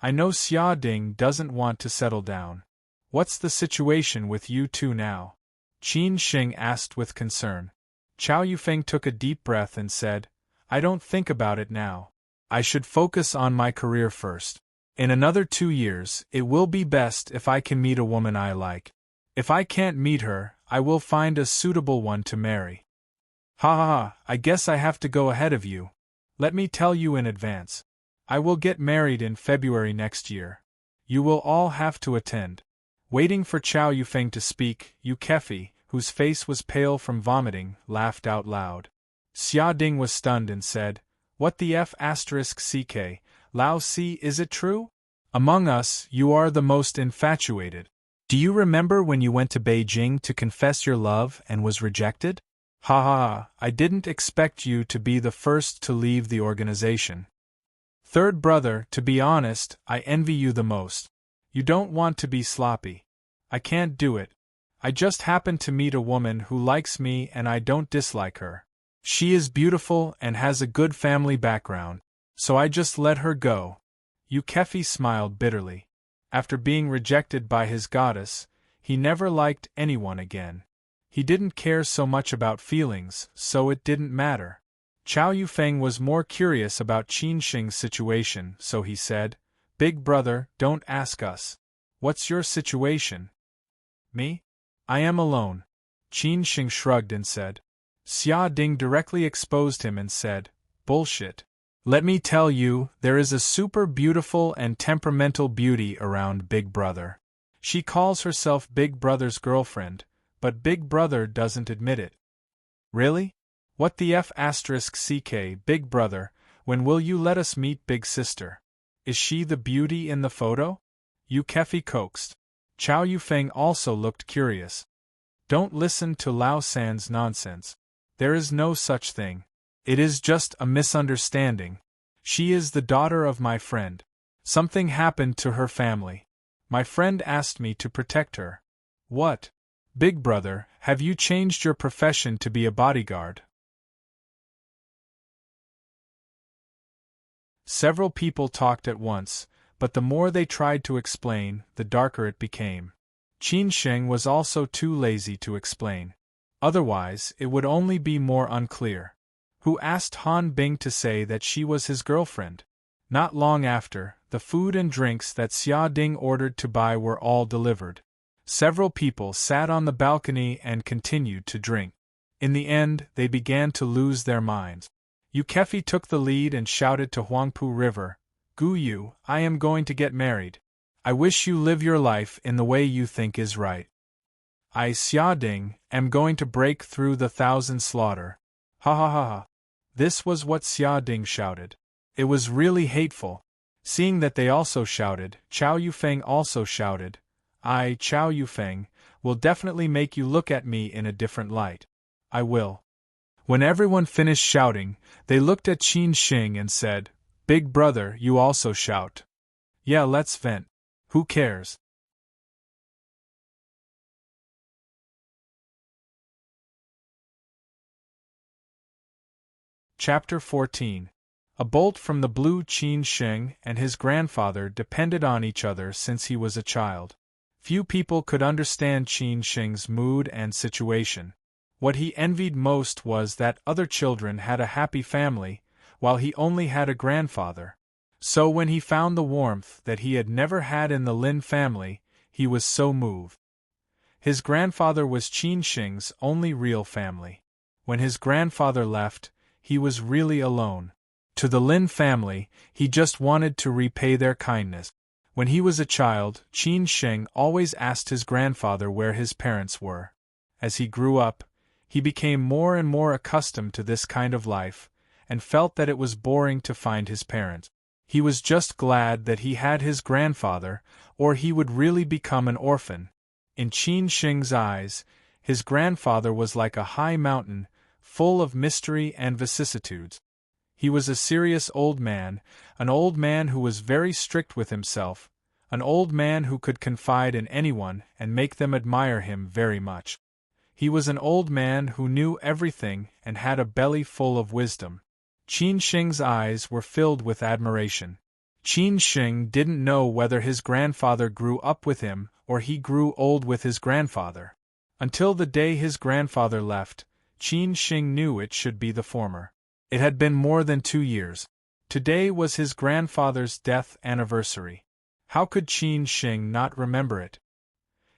Speaker 1: I know Xia Ding doesn't want to settle down. What's the situation with you two now? Qin Shing asked with concern. Chow Yufeng took a deep breath and said, I don't think about it now. I should focus on my career first. In another 2 years, it will be best if I can meet a woman I like. If I can't meet her, I will find a suitable one to marry. Ha ha ha, I guess I have to go ahead of you. Let me tell you in advance. I will get married in February next year. You will all have to attend. Waiting for Chow Yufeng to speak, Yu Kefi, whose face was pale from vomiting, laughed out loud. Xia Ding was stunned and said, What the F***ck, Lao Si, is it true? Among us, you are the most infatuated. Do you remember when you went to Beijing to confess your love and was rejected? Ha ha ha, I didn't expect you to be the first to leave the organization. Third brother, to be honest, I envy you the most. You don't want to be sloppy. I can't do it. I just happened to meet a woman who likes me and I don't dislike her. She is beautiful and has a good family background, so I just let her go. Yu Kefi smiled bitterly. After being rejected by his goddess, he never liked anyone again. He didn't care so much about feelings, so it didn't matter. Chow Yufeng was more curious about Qin Shing's situation, so he said, Big brother, don't ask us. What's your situation? Me? I am alone. Qin Shing shrugged and said. Xia Ding directly exposed him and said, Bullshit. Let me tell you, there is a super beautiful and temperamental beauty around Big Brother. She calls herself Big Brother's girlfriend, but Big Brother doesn't admit it. Really? What the F***ck, Big Brother, when will you let us meet Big Sister? Is she the beauty in the photo? Yu Kefi coaxed. Chow Yufeng also looked curious. Don't listen to Lao San's nonsense. There is no such thing. It is just a misunderstanding. She is the daughter of my friend. Something happened to her family. My friend asked me to protect her. What? Big Brother, have you changed your profession to be a bodyguard? Several people talked at once, but the more they tried to explain, the darker it became. Qin Sheng was also too lazy to explain. Otherwise, it would only be more unclear. Who asked Han Bing to say that she was his girlfriend? Not long after, the food and drinks that Xia Ding ordered to buy were all delivered. Several people sat on the balcony and continued to drink. In the end, they began to lose their minds. Yu Kefi took the lead and shouted to Huangpu River, Gu Yu, I am going to get married. I wish you live your life in the way you think is right. I, Xia Ding, am going to break through the 1,000 slaughter. Ha ha ha ha. This was what Xia Ding shouted. It was really hateful. Seeing that they also shouted, Chow Yufeng also shouted, I, Chow Yufeng, will definitely make you look at me in a different light. I will. When everyone finished shouting, they looked at Qin Shing and said, Big brother, you also shout. Yeah, let's vent. Who cares? Chapter 14. A bolt from the blue. Qin Sheng and his grandfather depended on each other since he was a child. Few people could understand Qin Sheng's mood and situation. What he envied most was that other children had a happy family, while he only had a grandfather. So when he found the warmth that he had never had in the Lin family, he was so moved. His grandfather was Qin Shing's only real family. When his grandfather left, he was really alone. To the Lin family, he just wanted to repay their kindness. When he was a child, Qin Shing always asked his grandfather where his parents were. As he grew up, he became more and more accustomed to this kind of life, and felt that it was boring to find his parents. He was just glad that he had his grandfather, or he would really become an orphan. In Qin Shing's eyes, his grandfather was like a high mountain, full of mystery and vicissitudes. He was a serious old man, an old man who was very strict with himself, an old man who could confide in anyone and make them admire him very much. He was an old man who knew everything and had a belly full of wisdom. Qin Shing's eyes were filled with admiration. Qin Shing didn't know whether his grandfather grew up with him or he grew old with his grandfather. Until the day his grandfather left, Qin Shing knew it should be the former. It had been more than 2 years. Today was his grandfather's death anniversary. How could Qin Shing not remember it?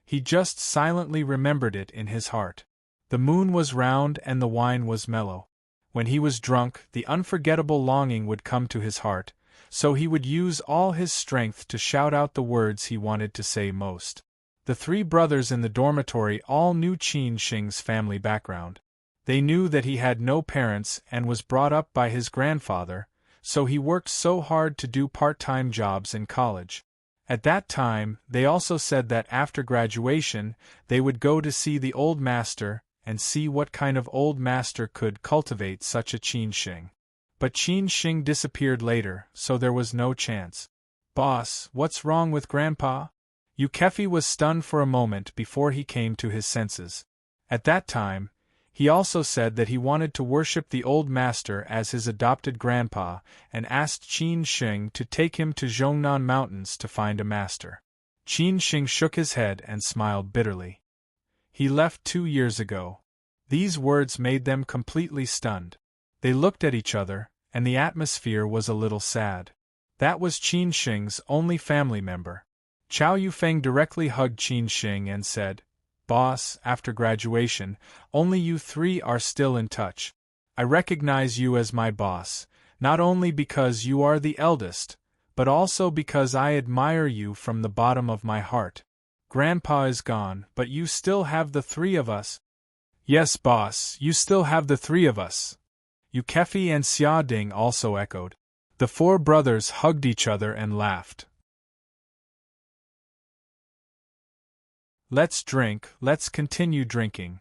Speaker 1: He just silently remembered it in his heart. The moon was round and the wine was mellow. When he was drunk, the unforgettable longing would come to his heart, so he would use all his strength to shout out the words he wanted to say most. The 3 brothers in the dormitory all knew Qin Shing's family background. They knew that he had no parents and was brought up by his grandfather, so he worked so hard to do part-time jobs in college. At that time, they also said that after graduation, they would go to see the old master and see what kind of old master could cultivate such a Qin Shing. But Qin Shing disappeared later, so there was no chance. "Boss, what's wrong with Grandpa?" Yukefi was stunned for a moment before he came to his senses. At that time, he also said that he wanted to worship the old master as his adopted grandpa and asked Qin Shing to take him to Zhongnan Mountains to find a master. Qin Shing shook his head and smiled bitterly. He left 2 years ago. These words made them completely stunned. They looked at each other, and the atmosphere was a little sad. That was Qin Shing's only family member. Chow Yufeng directly hugged Qin Shing and said, "Boss, after graduation, only you 3 are still in touch. I recognize you as my boss, not only because you are the eldest, but also because I admire you from the bottom of my heart. Grandpa is gone, but you still have the 3 of us." "Yes, boss, you still have the 3 of us." Yukefi and Xia Ding also echoed. The 4 brothers hugged each other and laughed. "Let's drink, let's continue drinking."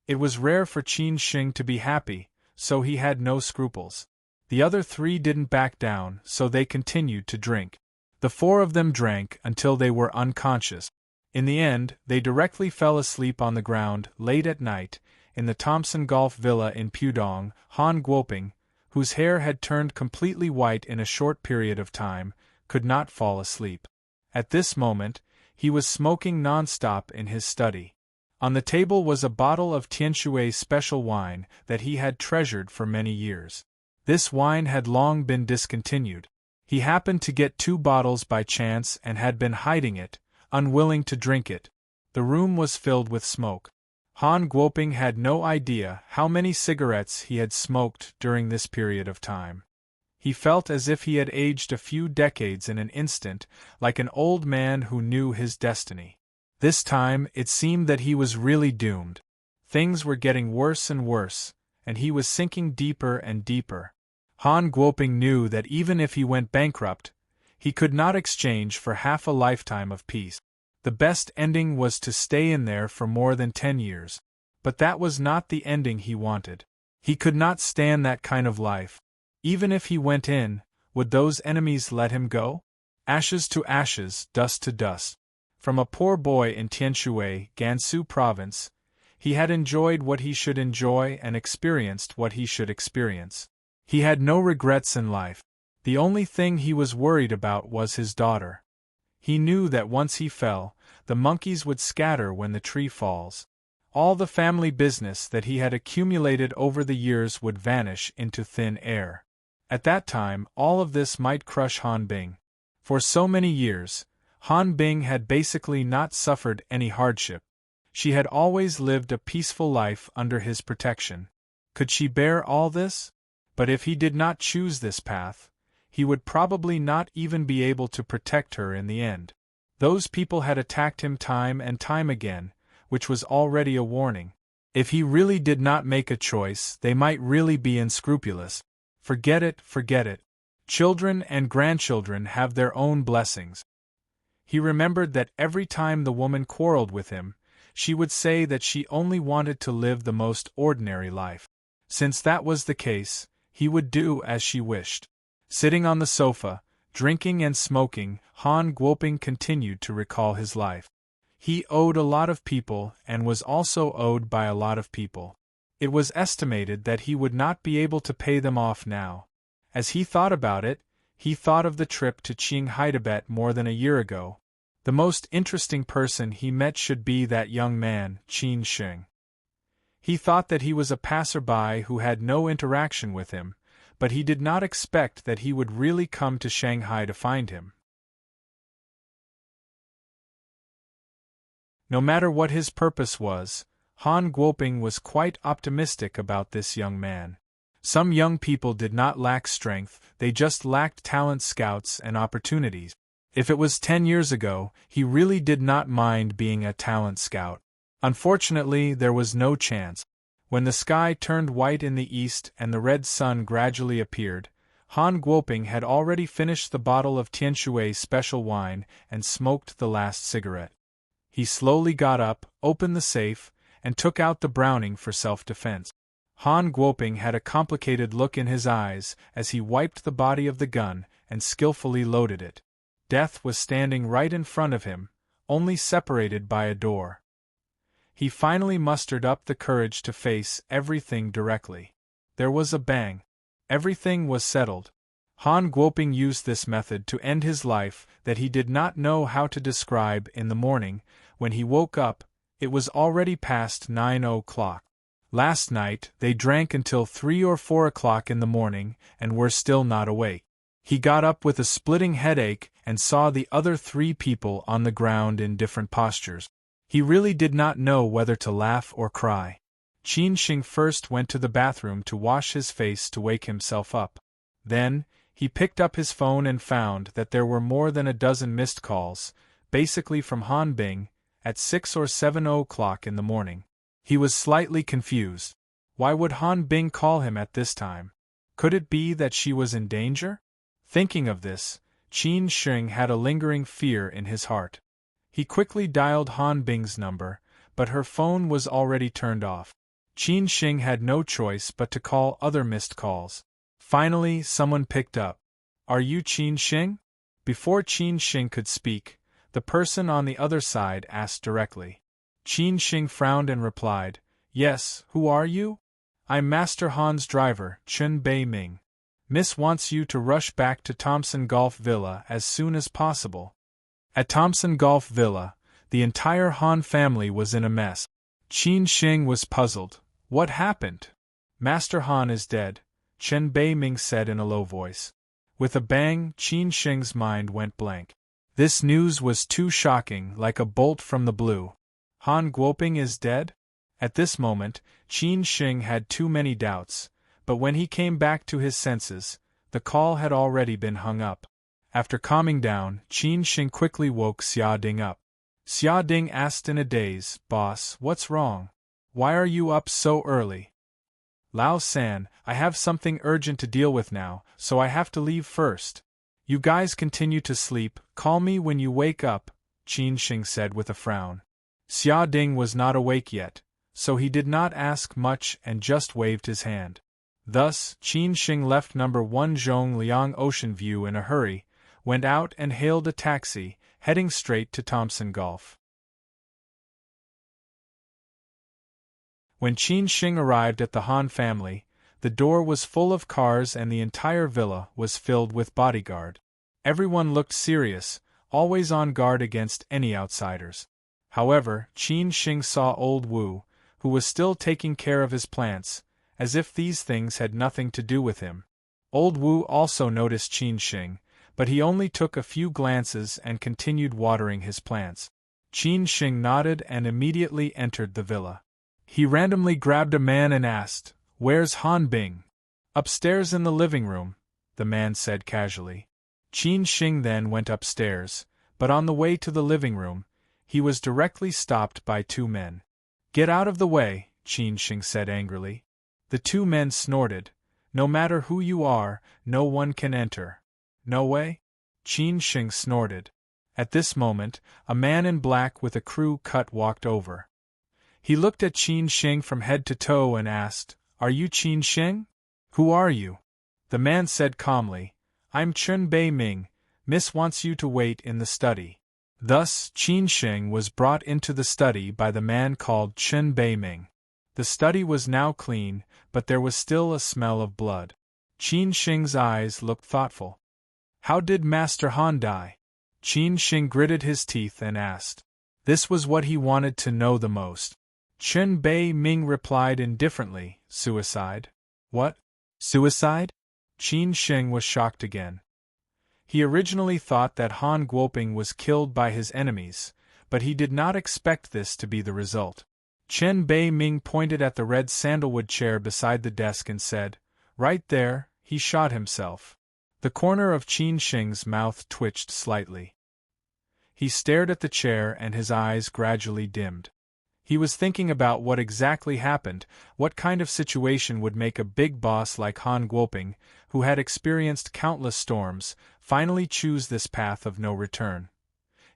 Speaker 1: It was rare for Qin Shing to be happy, so he had no scruples. The other 3 didn't back down, so they continued to drink. The 4 of them drank until they were unconscious. In the end, they directly fell asleep on the ground, late at night, in the Thompson Golf Villa in Pudong. Han Guoping, whose hair had turned completely white in a short period of time, could not fall asleep. At this moment, he was smoking non-stop in his study. On the table was a bottle of Tianshui special wine that he had treasured for many years. This wine had long been discontinued. He happened to get 2 bottles by chance and had been hiding it, unwilling to drink it. The room was filled with smoke. Han Guoping had no idea how many cigarettes he had smoked during this period of time. He felt as if he had aged a few decades in an instant, like an old man who knew his destiny. This time it seemed that he was really doomed. Things were getting worse and worse, and he was sinking deeper and deeper. Han Guoping knew that even if he went bankrupt, he could not exchange for half a lifetime of peace. The best ending was to stay in there for more than 10 years. But that was not the ending he wanted. He could not stand that kind of life. Even if he went in, would those enemies let him go? Ashes to ashes, dust to dust. From a poor boy in Tianshui, Gansu Province, he had enjoyed what he should enjoy and experienced what he should experience. He had no regrets in life. The only thing he was worried about was his daughter. He knew that once he fell, the monkeys would scatter when the tree falls. All the family business that he had accumulated over the years would vanish into thin air. At that time, all of this might crush Han Bing. For so many years, Han Bing had basically not suffered any hardship. She had always lived a peaceful life under his protection. Could she bear all this? But if he did not choose this path, he would probably not even be able to protect her in the end. Those people had attacked him time and time again, which was already a warning. If he really did not make a choice, they might really be unscrupulous. Forget it, forget it. Children and grandchildren have their own blessings. He remembered that every time the woman quarreled with him, she would say that she only wanted to live the most ordinary life. Since that was the case, he would do as she wished. Sitting on the sofa, drinking and smoking, Han Guoping continued to recall his life. He owed a lot of people and was also owed by a lot of people. It was estimated that he would not be able to pay them off now. As he thought about it, he thought of the trip to Qinghai, Tibet more than a year ago. The most interesting person he met should be that young man, Qin Sheng. He thought that he was a passerby who had no interaction with him, but he did not expect that he would really come to Shanghai to find him. No matter what his purpose was, Han Guoping was quite optimistic about this young man. Some young people did not lack strength, they just lacked talent, scouts, and opportunities. If it was 10 years ago, he really did not mind being a talent scout. Unfortunately, there was no chance. When the sky turned white in the east and the red sun gradually appeared, Han Guoping had already finished the bottle of Tianshui special wine and smoked the last cigarette. He slowly got up, opened the safe, and took out the Browning for self-defense. Han Guoping had a complicated look in his eyes as he wiped the body of the gun and skillfully loaded it. Death was standing right in front of him, only separated by a door. He finally mustered up the courage to face everything directly. There was a bang. Everything was settled. Han Guoping used this method to end his life that he did not know how to describe. In the morning, when he woke up, it was already past 9 o'clock. Last night, they drank until 3 or 4 o'clock in the morning and were still not awake. He got up with a splitting headache and saw the other 3 people on the ground in different postures. He really did not know whether to laugh or cry. Qin Sheng first went to the bathroom to wash his face to wake himself up. Then, he picked up his phone and found that there were more than a dozen missed calls, basically from Han Bing, at 6 or 7 o'clock in the morning. He was slightly confused. Why would Han Bing call him at this time? Could it be that she was in danger? Thinking of this, Qin Sheng had a lingering fear in his heart. He quickly dialed Han Bing's number, but her phone was already turned off. Qin Sheng had no choice but to call other missed calls. Finally, someone picked up. "Are you Qin Sheng?" Before Qin Sheng could speak, the person on the other side asked directly. Qin Sheng frowned and replied, "Yes, who are you?" "I'm Master Han's driver, Chen Bei Ming. Miss wants you to rush back to Thompson Golf Villa as soon as possible." At Thompson Golf Villa, the entire Han family was in a mess. Qin Sheng was puzzled. What happened? "Master Han is dead," Chen Bei Ming said in a low voice. With a bang, Qin Sheng's mind went blank. This news was too shocking, like a bolt from the blue. Han Guoping is dead? At this moment, Qin Sheng had too many doubts, but when he came back to his senses, the call had already been hung up. After calming down, Qin Sheng quickly woke Xia Ding up. Xia Ding asked in a daze, "Boss, what's wrong? Why are you up so early?" "Lao San, I have something urgent to deal with now, so I have to leave first. You guys continue to sleep, call me when you wake up," Qin Sheng said with a frown. Xia Ding was not awake yet, so he did not ask much and just waved his hand. Thus, Qin Sheng left number 1 Zhongliang Ocean View in a hurry, went out and hailed a taxi, heading straight to Thompson Golf. When Qin Sheng arrived at the Han family, the door was full of cars and the entire villa was filled with bodyguard. Everyone looked serious, always on guard against any outsiders. However, Qin Sheng saw old Wu, who was still taking care of his plants, as if these things had nothing to do with him. Old Wu also noticed Qin Sheng, but he only took a few glances and continued watering his plants. Qin Sheng nodded and immediately entered the villa. He randomly grabbed a man and asked, "Where's Han Bing?" "Upstairs in the living room," the man said casually. Qin Sheng then went upstairs, but on the way to the living room, he was directly stopped by two men. "Get out of the way," Qin Sheng said angrily. The two men snorted. "No matter who you are, no one can enter." "No way?" Qin Sheng snorted. At this moment, a man in black with a crew cut walked over. He looked at Qin Sheng from head to toe and asked, "Are you Qin Sheng? Who are you?" The man said calmly, "I'm Chen Bei Ming. Miss wants you to wait in the study." Thus, Qin Sheng was brought into the study by the man called Chen Bei Ming. The study was now clean, but there was still a smell of blood. Qin Sheng's eyes looked thoughtful. "How did Master Han die?" Qin Sheng gritted his teeth and asked. This was what he wanted to know the most. Chen Bei Ming replied indifferently, "Suicide." "What? Suicide?" Qin Sheng was shocked again. He originally thought that Han Guoping was killed by his enemies, but he did not expect this to be the result. Chen Bei Ming pointed at the red sandalwood chair beside the desk and said, "Right there, he shot himself." The corner of Qin Sheng's mouth twitched slightly. He stared at the chair and his eyes gradually dimmed. He was thinking about what exactly happened, what kind of situation would make a big boss like Han Guoping, who had experienced countless storms, finally choose this path of no return.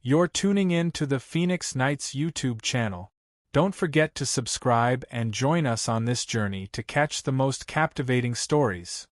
Speaker 1: You're tuning in to the Phoenix Knights YouTube channel. Don't forget to subscribe and join us on this journey to catch the most captivating stories.